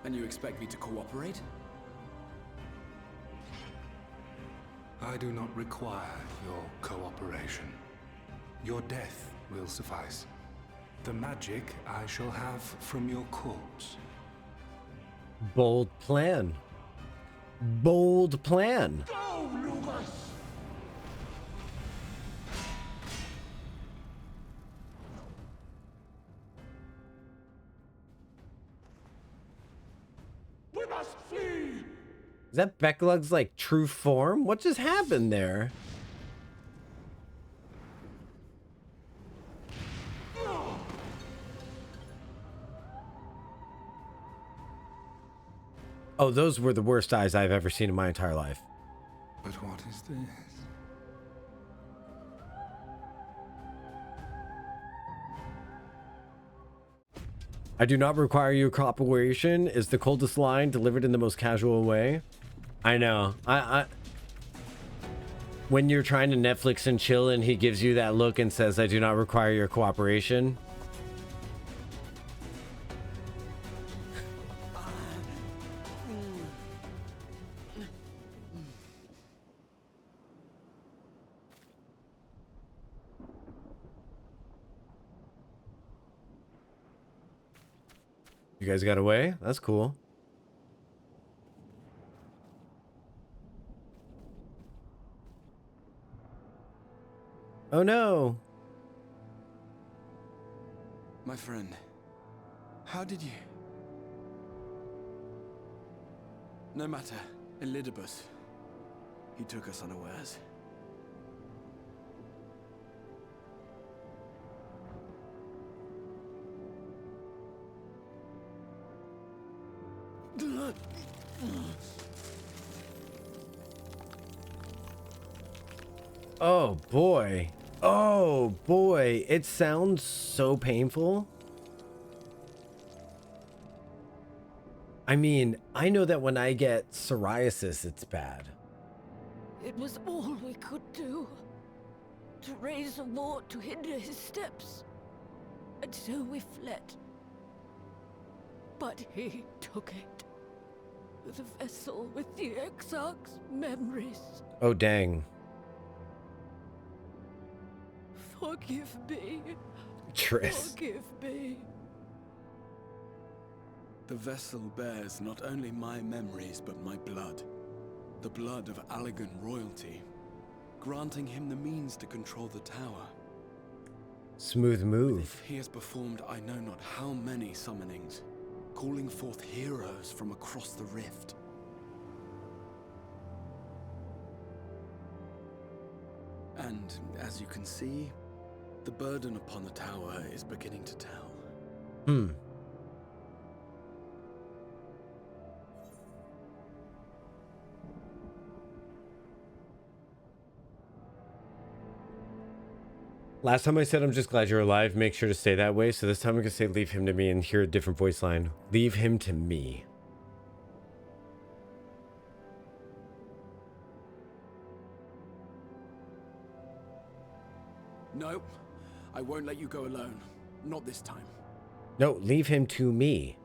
And you expect me to cooperate? I do not require your cooperation. Your death will suffice. The magic I shall have from your corpse. Bold plan. Bold plan. Go, Lucas! We must flee! Is that Becklug's like true form? What just happened there? Oh, those were the worst eyes I've ever seen in my entire life. But what is this? I do not require your cooperation is the coldest line delivered in the most casual way. I know. When you're trying to Netflix and chill and he gives you that look and says, I do not require your cooperation. You guys got away? That's cool. Oh no. My friend, how did you... No matter, Elidibus. He took us unawares. Oh boy. Oh boy. It sounds so painful. I mean, I know that when I get psoriasis, it's bad. It was all we could do. To raise a ward to hinder his steps. And so we fled. But he took it. The vessel with the Exarch's memories. Oh dang. Forgive me. Triss. Forgive me. The vessel bears not only my memories, but my blood. The blood of Allegan royalty, granting him the means to control the tower. Smooth move. If he has performed I know not how many summonings, calling forth heroes from across the rift. And as you can see, the burden upon the tower is beginning to tell. Hmm. Last time I said I'm just glad you're alive, make sure to stay that way. So this time I'm going to say leave him to me and hear a different voice line. Leave him to me. No, I won't let you go alone. Not this time. No, leave him to me.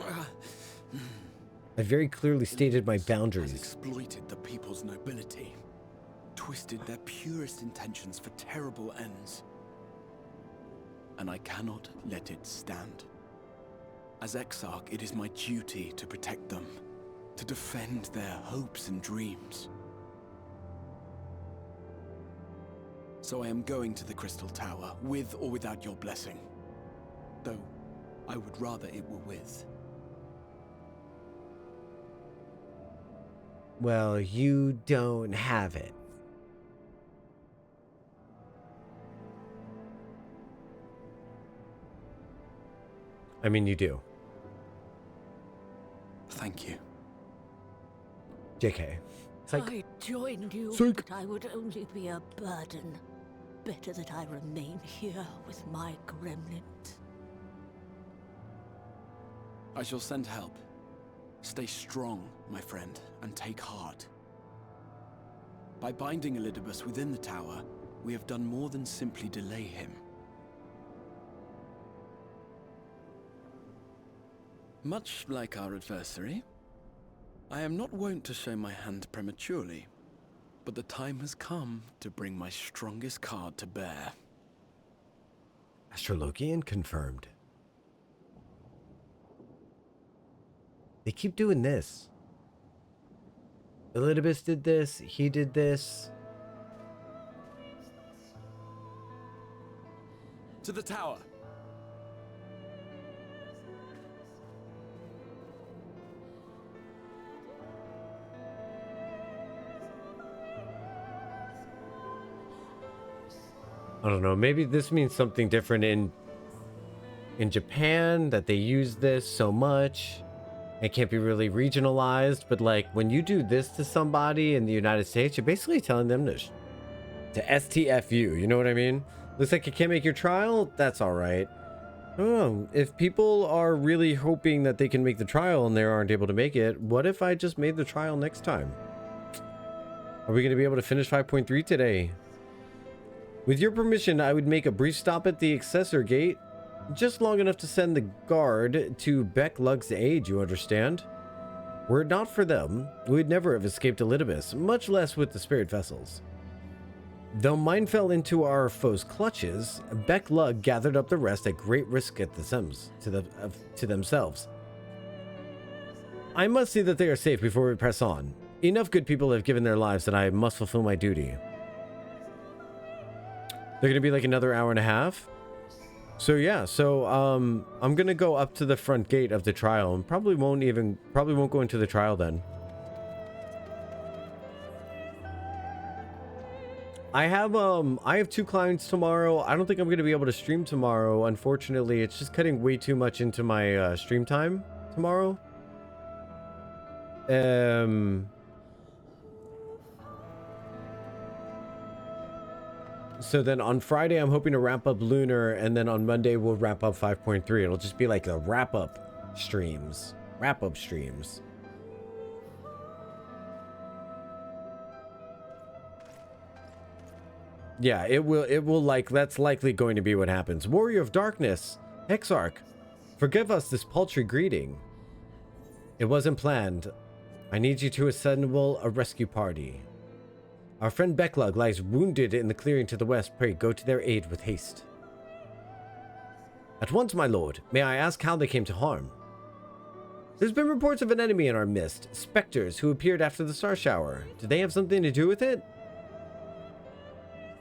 I very clearly stated my boundaries. Exploited the people's nobility. Twisted their purest intentions for terrible ends. And I cannot let it stand. As Exarch, it is my duty to protect them, to defend their hopes and dreams. So I am going to the Crystal Tower, with or without your blessing. Though, I would rather it were with. Well, you don't have it. I mean, you do. Thank you. JK. It's like, I joined you, Psych. but I would only be a burden. Better that I remain here with my gremlins. I shall send help. Stay strong, my friend, and take heart. By binding Elidibus within the tower, we have done more than simply delay him. Much like our adversary, I am not wont to show my hand prematurely, but the time has come to bring my strongest card to bear. Astrologian confirmed. They keep doing this. Elidibus did this, he did this. To the tower! I don't know, maybe this means something different in Japan, that they use this so much. It can't be really regionalized, but like when you do this to somebody in the United States, you're basically telling them to STFU, you know what I mean? Looks like you can't make your trial? That's all right. I don't know, if people are really hoping that they can make the trial and they aren't able to make it, what if I just made the trial next time? Are we going to be able to finish 5.3 today? With your permission, I would make a brief stop at the accessor gate. Just long enough to send the guard to Beck-Lug's aid, you understand? Were it not for them, we'd never have escaped Elidibus, much less with the spirit vessels. Though mine fell into our foes' clutches, Beck-Lug gathered up the rest at great risk at to themselves. I must see that they are safe before we press on. Enough good people have given their lives that I must fulfill my duty. They're going to be like another hour and a half. So yeah, I'm going to go up to the front gate of the trial and probably won't go into the trial then. I have 2 clients tomorrow. I don't think I'm going to be able to stream tomorrow. Unfortunately, it's just cutting way too much into my stream time tomorrow. So then on Friday, I'm hoping to wrap up Lunar, and then on Monday, we'll wrap up 5.3. It'll just be like a wrap-up streams. Wrap-up streams. Yeah, it will like, that's likely going to be what happens. Warrior of Darkness, Exarch, forgive us this paltry greeting. It wasn't planned. I need you to assemble a rescue party. Our friend Beck-Lug lies wounded in the clearing to the west. Pray go to their aid with haste. At once, my lord. May I ask how they came to harm? There's been reports of an enemy in our midst. Spectres who appeared after the star shower. Did they have something to do with it?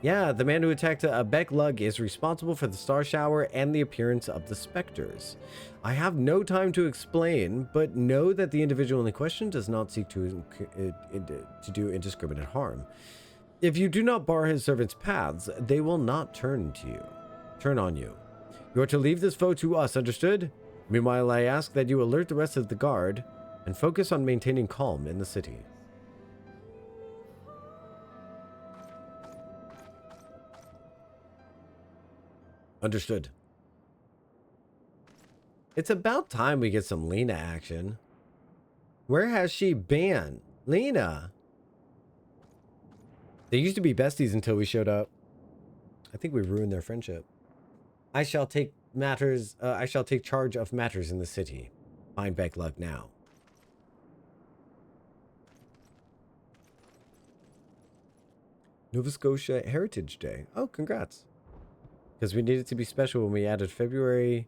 Yeah, the man who attacked Beck-Lug is responsible for the star shower and the appearance of the specters. I have no time to explain, but know that the individual in question does not seek to do indiscriminate harm. If you do not bar his servants' paths, they will not turn on you. You are to leave this foe to us, understood? Meanwhile, I ask that you alert the rest of the guard and focus on maintaining calm in the city. Understood. It's about time we get some Lena action. Where has she been? Lena! They used to be besties until we showed up. I think we ruined their friendship. I shall take charge of matters in the city. Find Beck-Lug now. Nova Scotia Heritage Day. Oh, congrats. Because we needed to be special when we added February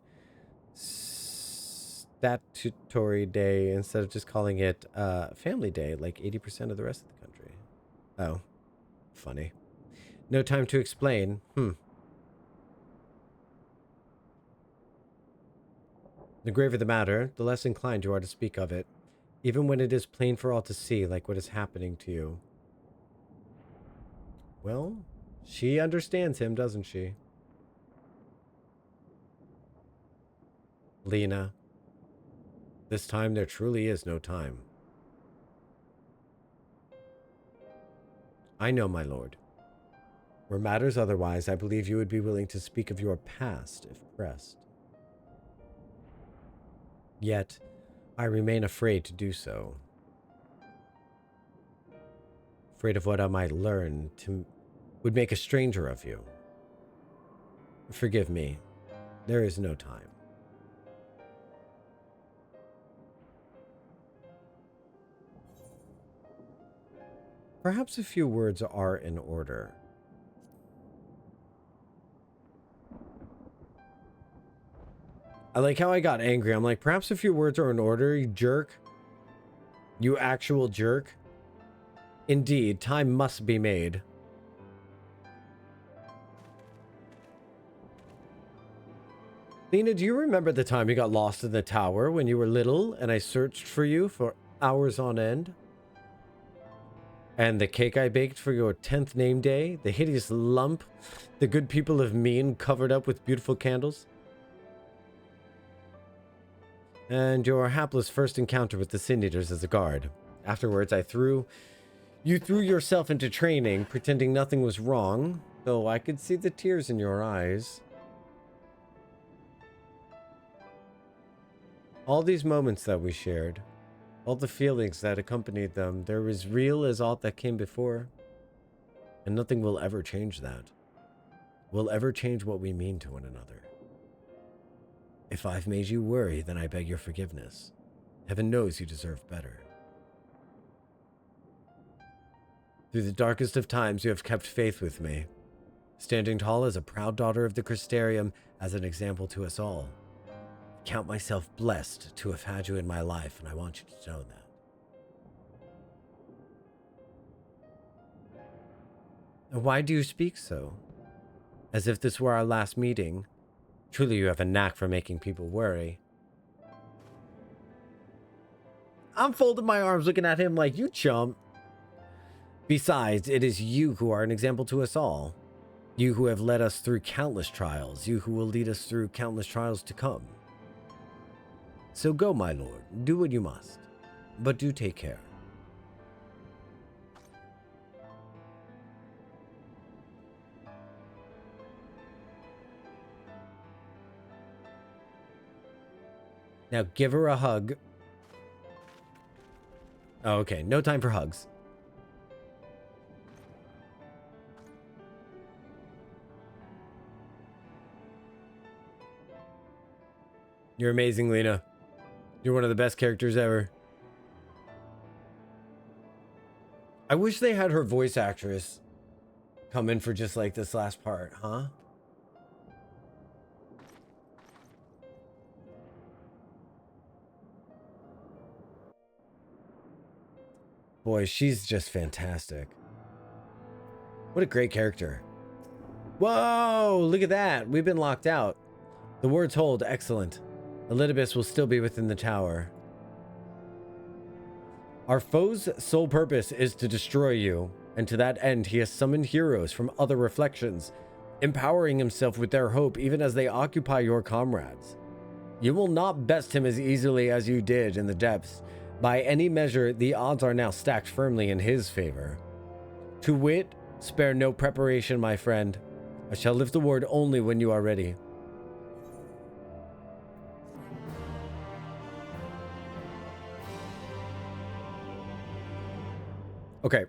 Statutory Day instead of just calling it Family Day like 80% of the rest of the country. Oh, funny. No time to explain. The graver the matter, the less inclined you are to speak of it, even when it is plain for all to see, like what is happening to you. Well, she understands him, doesn't she? Lena. This time there truly is no time. I know, my lord. Where matters otherwise, I believe you would be willing to speak of your past if pressed. Yet, I remain afraid to do so. Afraid of what I might learn would make a stranger of you. Forgive me, there is no time. Perhaps a few words are in order. I like how I got angry. I'm like, perhaps a few words are in order, you jerk. You actual jerk. Indeed, time must be made. Lena, do you remember the time you got lost in the tower when you were little and I searched for you for hours on end? And the cake I baked for your 10th name day? The hideous lump the good people of Mean covered up with beautiful candles? And your hapless first encounter with the Sin Eaters as a guard. Afterwards, you threw yourself into training, pretending nothing was wrong, though I could see the tears in your eyes. All these moments that we shared, all the feelings that accompanied them, they're as real as aught that came before. And nothing will ever change that. Will ever change what we mean to one another. If I've made you worry, then I beg your forgiveness. Heaven knows you deserve better. Through the darkest of times, you have kept faith with me, standing tall as a proud daughter of the Crystarium, as an example to us all. I count myself blessed to have had you in my life, and I want you to know that. And why do you speak so? As if this were our last meeting. Truly, you have a knack for making people worry. I'm folding my arms looking at him like, you chump. Besides, it is you who are an example to us all. You who have led us through countless trials. You who will lead us through countless trials to come. So go, my lord. Do what you must. But do take care. Now give her a hug. Oh, okay. No time for hugs. You're amazing, Lena. You're one of the best characters ever. I wish they had her voice actress come in for just like this last part, huh? Boy, she's just fantastic. What a great character. Whoa, look at that. We've been locked out. The words hold. Excellent. Elidibus will still be within the tower. Our foe's sole purpose is to destroy you, and to that end he has summoned heroes from other reflections, empowering himself with their hope even as they occupy your comrades. You will not best him as easily as you did in the depths. By any measure, the odds are now stacked firmly in his favor. To wit, spare no preparation, my friend. I shall lift the word only when you are ready. Okay.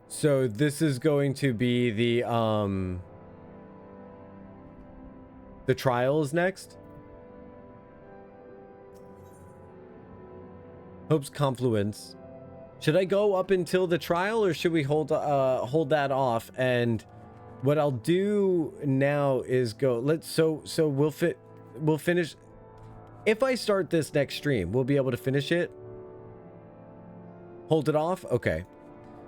So this is going to be the trials next. Hope's Confluence. Should I go up until the trial, or should we hold that off? And what I'll do now is go. We'll finish. If I start this next stream, we'll be able to finish it. Hold it off? Okay.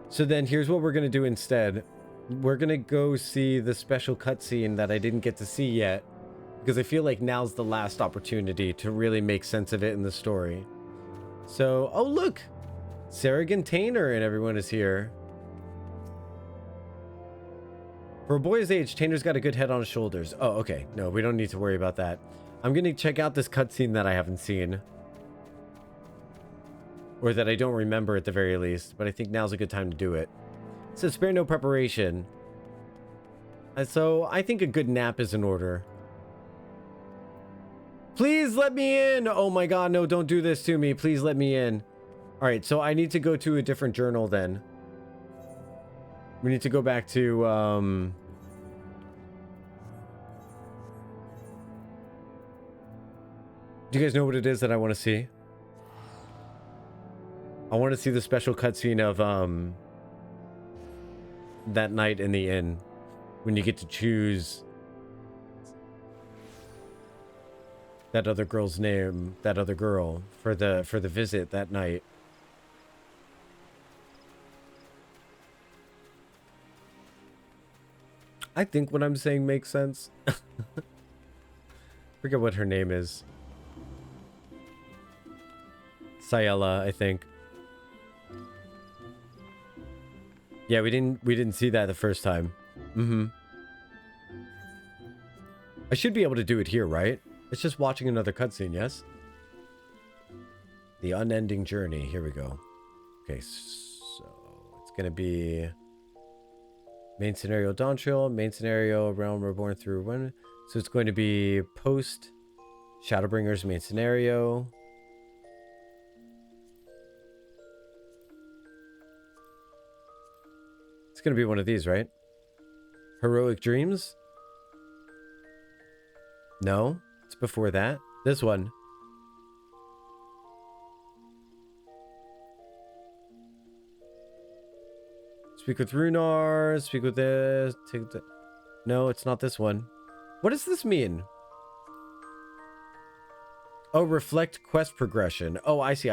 So then here's what we're going to do instead. We're going to go see the special cutscene that I didn't get to see yet, because I feel like now's the last opportunity to really make sense of it in the story. So, oh look! Sarragan Tainer and everyone is here. For a boy his age, Tainer's got a good head on his shoulders. Oh, okay. No, we don't need to worry about that. I'm gonna check out this cutscene that I haven't seen. Or that I don't remember at the very least. But I think now's a good time to do it. It says spare no preparation. So I think a good nap is in order. Please let me in! Oh my god, no, don't do this to me. Please let me in. Alright, so I need to go to a different journal then. We need to go back to, do you guys know what it is that I want to see? I want to see the special cutscene of, that night in the inn. When you get to choose that other girl's name, that other girl, for the visit that night. I think what I'm saying makes sense. Forget what her name is. Sayela, I think. Yeah, we didn't see that the first time. I should be able to do it here, right? It's just watching another cutscene, yes? The unending journey. Here we go. Okay, so it's gonna be main scenario Dawntrail, main scenario Realm Reborn through one. So it's going to be post Shadowbringers main scenario. It's gonna be one of these, right? Heroic Dreams? No, it's before that. This one. Speak with Runar, speak with this. Take the... No, it's not this one. What does this mean? Oh, reflect quest progression. Oh, I see.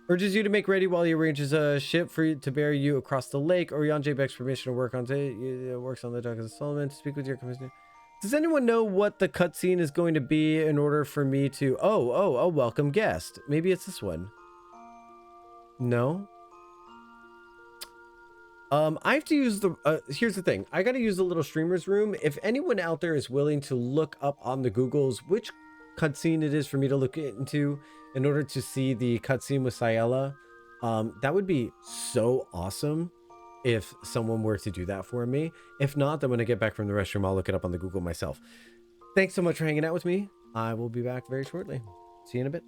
Urges you to make ready while he arranges a ship for you to bear you across the lake. Orion begs permission to work on works on the dock of Solomon to speak with your commissioner. Does anyone know what the cutscene is going to be in order for me to... Oh, welcome guest. Maybe it's this one. No? I have to use the... here's the thing. I got to use the little streamer's room. If anyone out there is willing to look up on the Googles which cutscene it is for me to look into in order to see the cutscene with Sayela, that would be so awesome if someone were to do that for me. If not, then when I get back from the restroom, I'll look it up on the Google myself. Thanks so much for hanging out with me. I will be back very shortly. See you in a bit.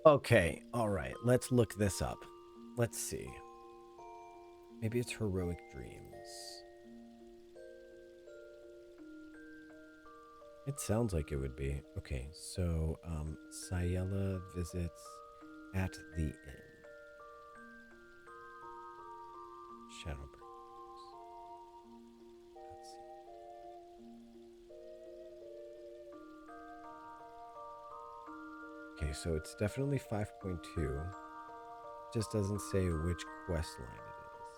Okay, all right, let's look this up. Let's see. Maybe it's Heroic Dreams. It sounds like it would be. Okay, so Sayela visits at the inn. Shadowbringers. Let's see. Okay, so it's definitely 5.2. Just doesn't say which quest line it is.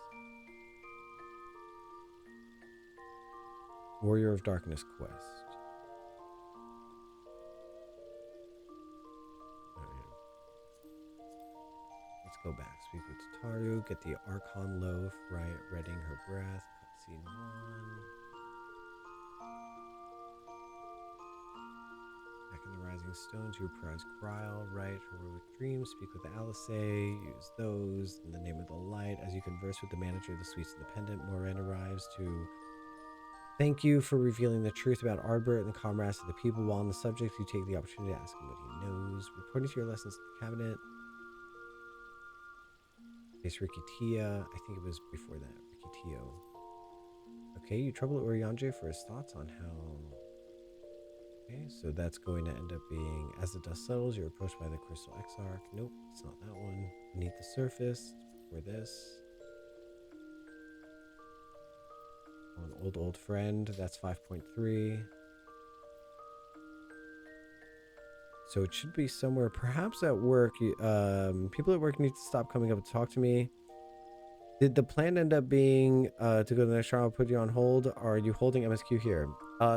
Warrior of Darkness quest. go back. Speak with Tataru. Get the Archon loaf. Right, reading her breath. Cutscene 1. Back in the Rising Stones, you prize Gryle. Right, heroic dreams. Speak with Alice. Use those in the name of the light. As you converse with the manager of the Sweets Independent, Moran arrives to thank you for revealing the truth about Ardbert and the comrades of the people. While on the subject, you take the opportunity to ask him what he knows. Reporting to your lessons at the cabinet. Face Ricky Tia. I think it was before that. Ricky Tio. Okay, you trouble Urianger for his thoughts on how... Okay, so that's going to end up being, as the dust settles, you're approached by the Crystal Exarch. Nope, it's not that one. Beneath the surface, for this. An old friend, that's 5.3. So it should be somewhere, perhaps at work. People at work need to stop coming up and talk to me. Did the plan end up being to go to the next trial, put you on hold? Or are you holding MSQ here?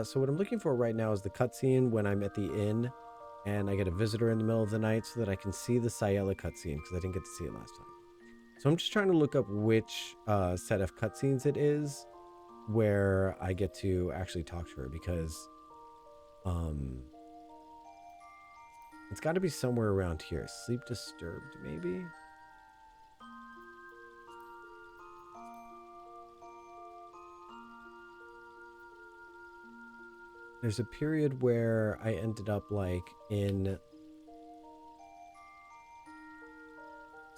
So what I'm looking for right now is the cutscene when I'm at the inn and I get a visitor in the middle of the night so that I can see the Sayela cutscene because I didn't get to see it last time. So I'm just trying to look up which set of cutscenes it is where I get to actually talk to her, because it's got to be somewhere around here. Sleep disturbed, maybe? There's a period where I ended up like in... Looks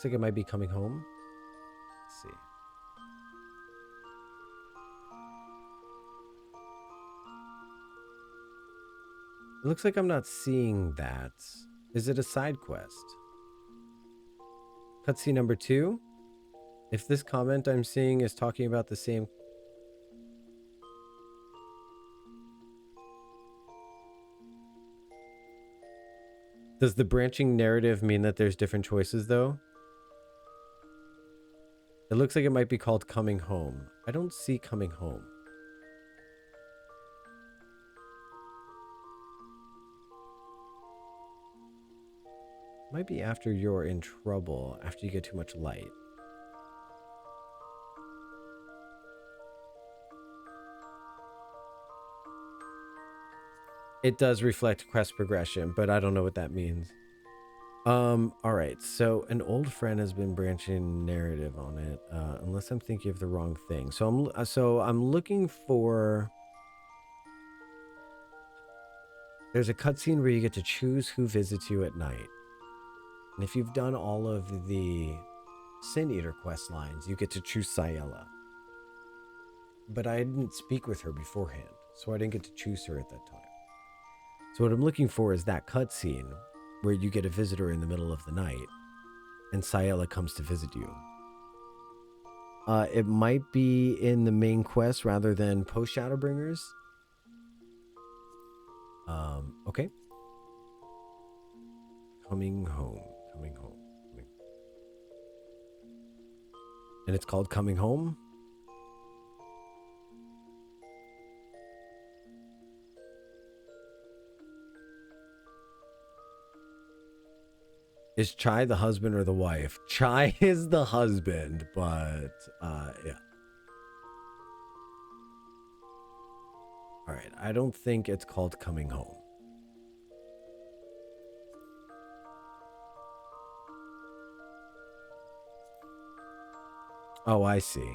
like it might be coming home. Let's see. It looks like I'm not seeing that. Is it a side quest? Cutscene number 2? If this comment I'm seeing is talking about the same... Does the branching narrative mean that there's different choices, though? It looks like it might be called Coming Home. I don't see Coming Home. Might be after you're in trouble, after you get too much light. It does reflect quest progression, but I don't know what that means. All right, so an old friend has been branching narrative on it, unless I'm thinking of the wrong thing. So I'm looking for... There's a cutscene where you get to choose who visits you at night. And if you've done all of the Sin Eater quest lines, you get to choose Sayela. But I didn't speak with her beforehand, so I didn't get to choose her at that time. So what I'm looking for is that cutscene where you get a visitor in the middle of the night and Sayela comes to visit you. It might be in the main quest rather than post Shadowbringers. Okay. Coming home. And it's called Coming Home? Is Chai the husband or the wife? Chai is the husband, but yeah. All right, I don't think it's called Coming Home. Oh, I see.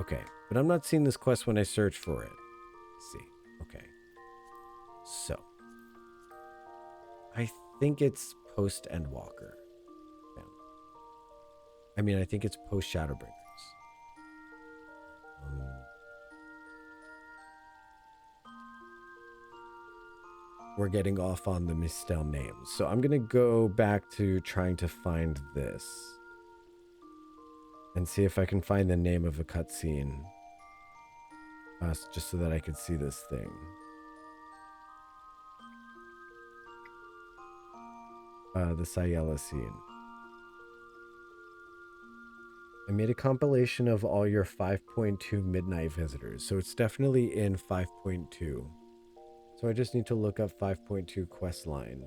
Okay, but I'm not seeing this quest when I search for it. Let's see. Okay. So, I think it's post Endwalker. Yeah. I mean, I think it's post Shadowbringers. We're getting off on the Mistel names. So I'm going to go back to trying to find this. And see if I can find the name of a cutscene. Just so that I could see this thing. The Sayela scene. I made a compilation of all your 5.2 midnight visitors. So it's definitely in 5.2. So I just need to look up 5.2 quest line.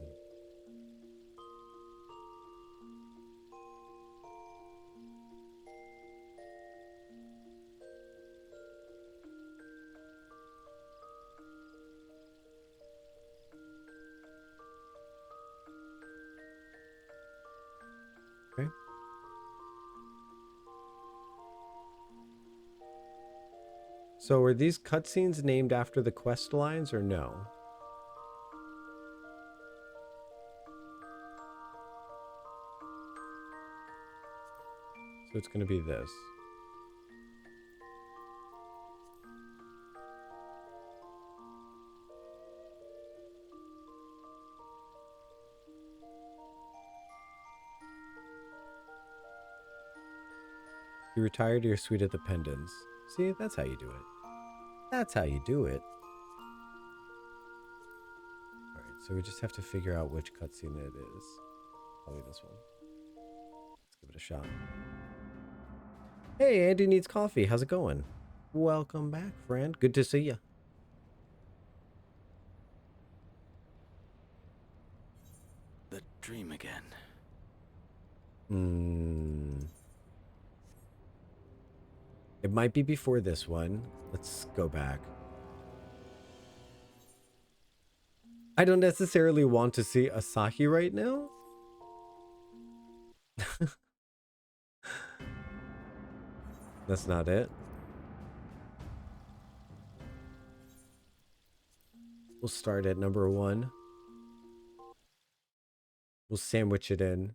So are these cutscenes named after the quest lines or no? So it's going to be this. You retire to your suite at the Pendants. See, that's how you do it. That's how you do it. Alright, so we just have to figure out which cutscene it is. Probably this one. Let's give it a shot. Hey, Andy needs coffee. How's it going? Welcome back, friend. Good to see you. The dream again. It might be before this one. Let's go back. I don't necessarily want to see Asahi right now. That's not it. We'll start at number 1. We'll sandwich it in.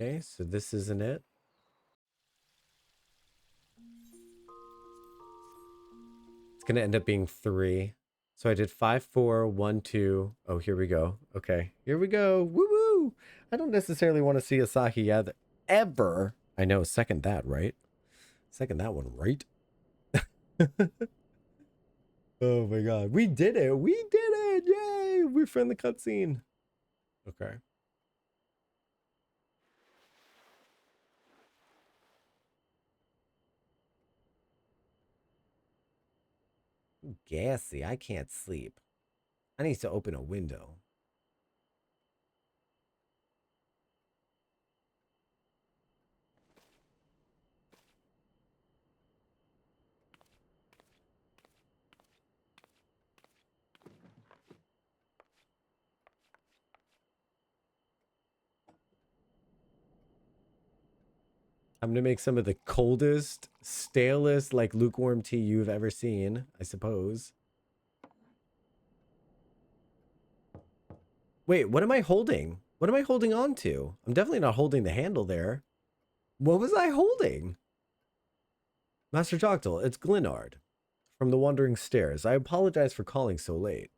Okay, so this isn't it. It's going to end up being 3. So I did 5, 4, 1, 2. Oh, here we go. Okay, here we go. Woo woo! I don't necessarily want to see Asahi ever. I know, second that, right? Second that one, right? Oh my god. We did it! We did it! Yay! We're from the cutscene. Okay. Gassy. I can't sleep. I need to open a window. I'm gonna make some of the coldest, stalest, like lukewarm tea you've ever seen, I suppose. Wait, what am I holding? What am I holding on to? I'm definitely not holding the handle there. What was I holding? Master Jocktal, it's Glenard from the Wandering Stairs. I apologize for calling so late.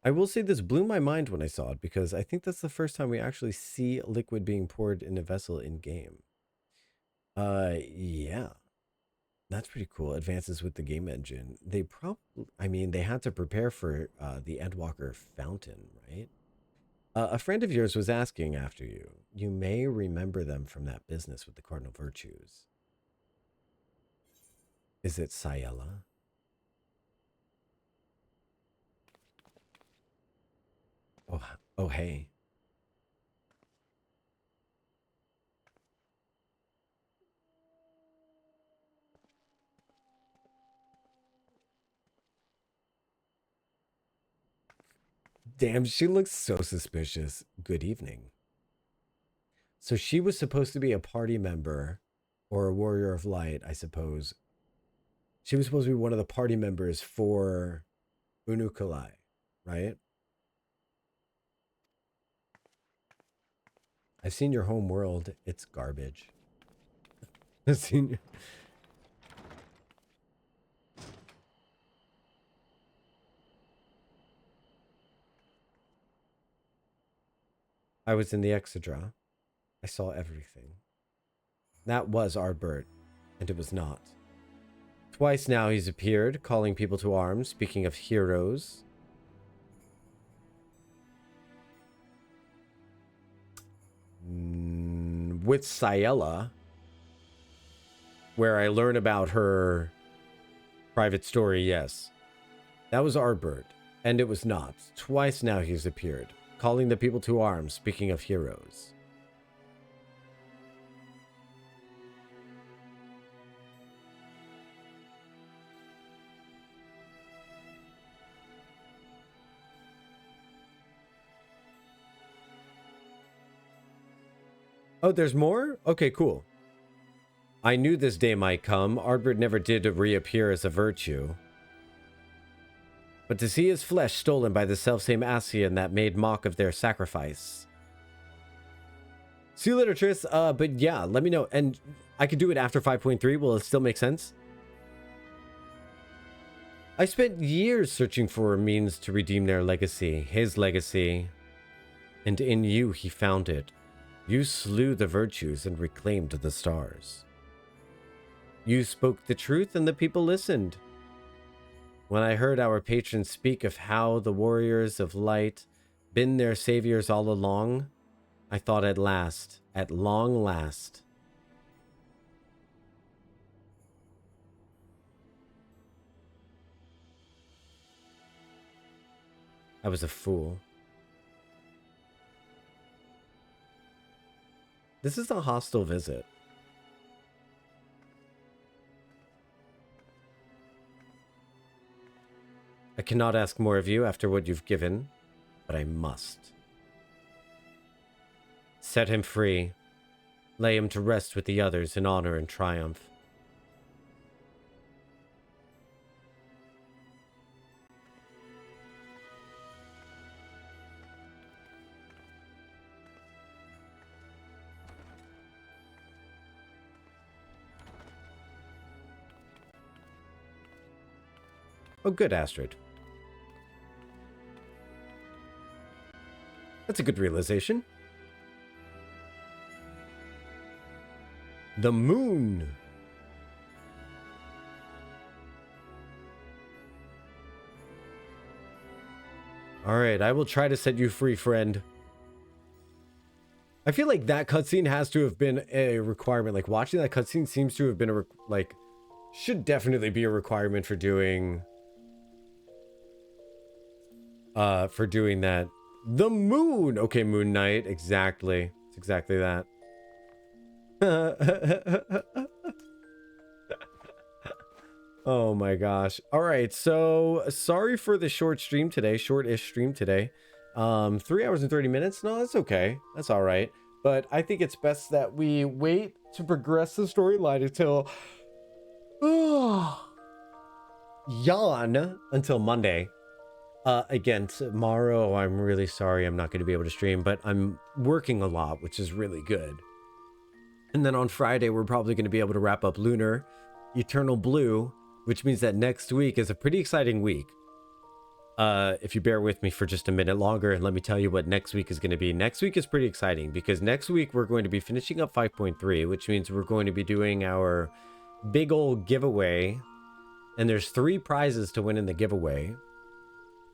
I will say this blew my mind when I saw it, because I think that's the first time we actually see liquid being poured in a vessel in game. Yeah. That's pretty cool. Advances with the game engine. They I mean, they had to prepare for the Endwalker fountain, right? A friend of yours was asking after you. You may remember them from that business with the Cardinal Virtues. Is it Sayela? Oh, hey. Damn, she looks so suspicious. Good evening. So she was supposed to be a party member or a warrior of light, I suppose. She was supposed to be one of the party members for Unukalai, right? I've seen your home world. It's garbage. I've seen your... I was in the Exedra. I saw everything. That was Ardbert, and it was not. Twice now he's appeared, calling people to arms, speaking of heroes. With Sayela, where I learn about her private story, yes. That was Ardbert, and it was not. Twice now he's appeared, calling the people to arms, speaking of heroes. Oh, there's more? Okay, cool. I knew this day might come. Ardred never did reappear as a virtue. But to see his flesh stolen by the selfsame Ascian that made mock of their sacrifice. See you later, Triss. But yeah, let me know. And I could do it after 5.3. Will it still make sense? I spent years searching for a means to redeem their legacy, his legacy. And in you, he found it. You slew the virtues and reclaimed the stars. You spoke the truth and the people listened. When I heard our patrons speak of how the warriors of light been their saviors all along, I thought at long last. I was a fool. This is a hostile visit. I cannot ask more of you after what you've given, but I must. Set him free. Lay him to rest with the others in honor and triumph. Oh, good, Astrid. That's a good realization. The moon. All right, I will try to set you free, friend. I feel like that cutscene has to have been a requirement. Like, watching that cutscene seems to have been should definitely be a requirement for doing that. The moon. Okay, Moon Knight. Exactly. It's exactly that. Oh my gosh. All right. So sorry for the short stream today. Short-ish stream today. 3 hours and 30 minutes. No, that's okay. That's all right. But I think it's best that we wait to progress the storyline until yawn until Monday. Again, tomorrow, I'm really sorry I'm not going to be able to stream, but I'm working a lot, which is really good. And then on Friday, we're probably going to be able to wrap up Lunar, Eternal Blue, which means that next week is a pretty exciting week. If you bear with me for just a minute longer, and let me tell you what next week is going to be. Next week is pretty exciting because next week we're going to be finishing up 5.3, which means we're going to be doing our big old giveaway. And there's 3 prizes to win in the giveaway.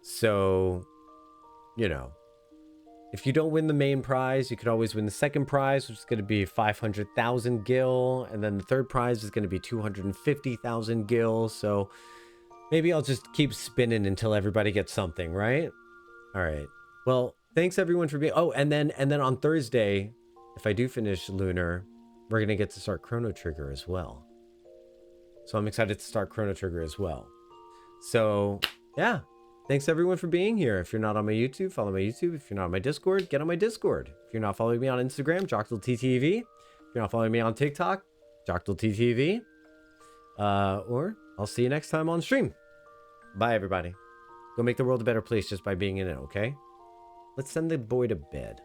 So, you know, if you don't win the main prize, you could always win the second prize, which is going to be 500,000 gil. And then the third prize is going to be 250,000 gil. So maybe I'll just keep spinning until everybody gets something, right? All right. Well, thanks everyone for being... Oh, and then on Thursday, if I do finish Lunar, we're going to get to start Chrono Trigger as well. So I'm excited to start Chrono Trigger as well. So, yeah. Thanks everyone for being here. If you're not on my YouTube, follow my YouTube. If you're not on my Discord, get on my Discord. If you're not following me on Instagram, JocktalTTV. If you're not following me on TikTok, JocktalTTV. Or I'll see you next time on stream. Bye, everybody. Go make the world a better place just by being in it, okay? Let's send the boy to bed.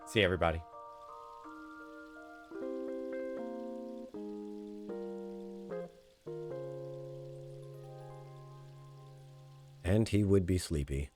See you, everybody. And he would be sleepy.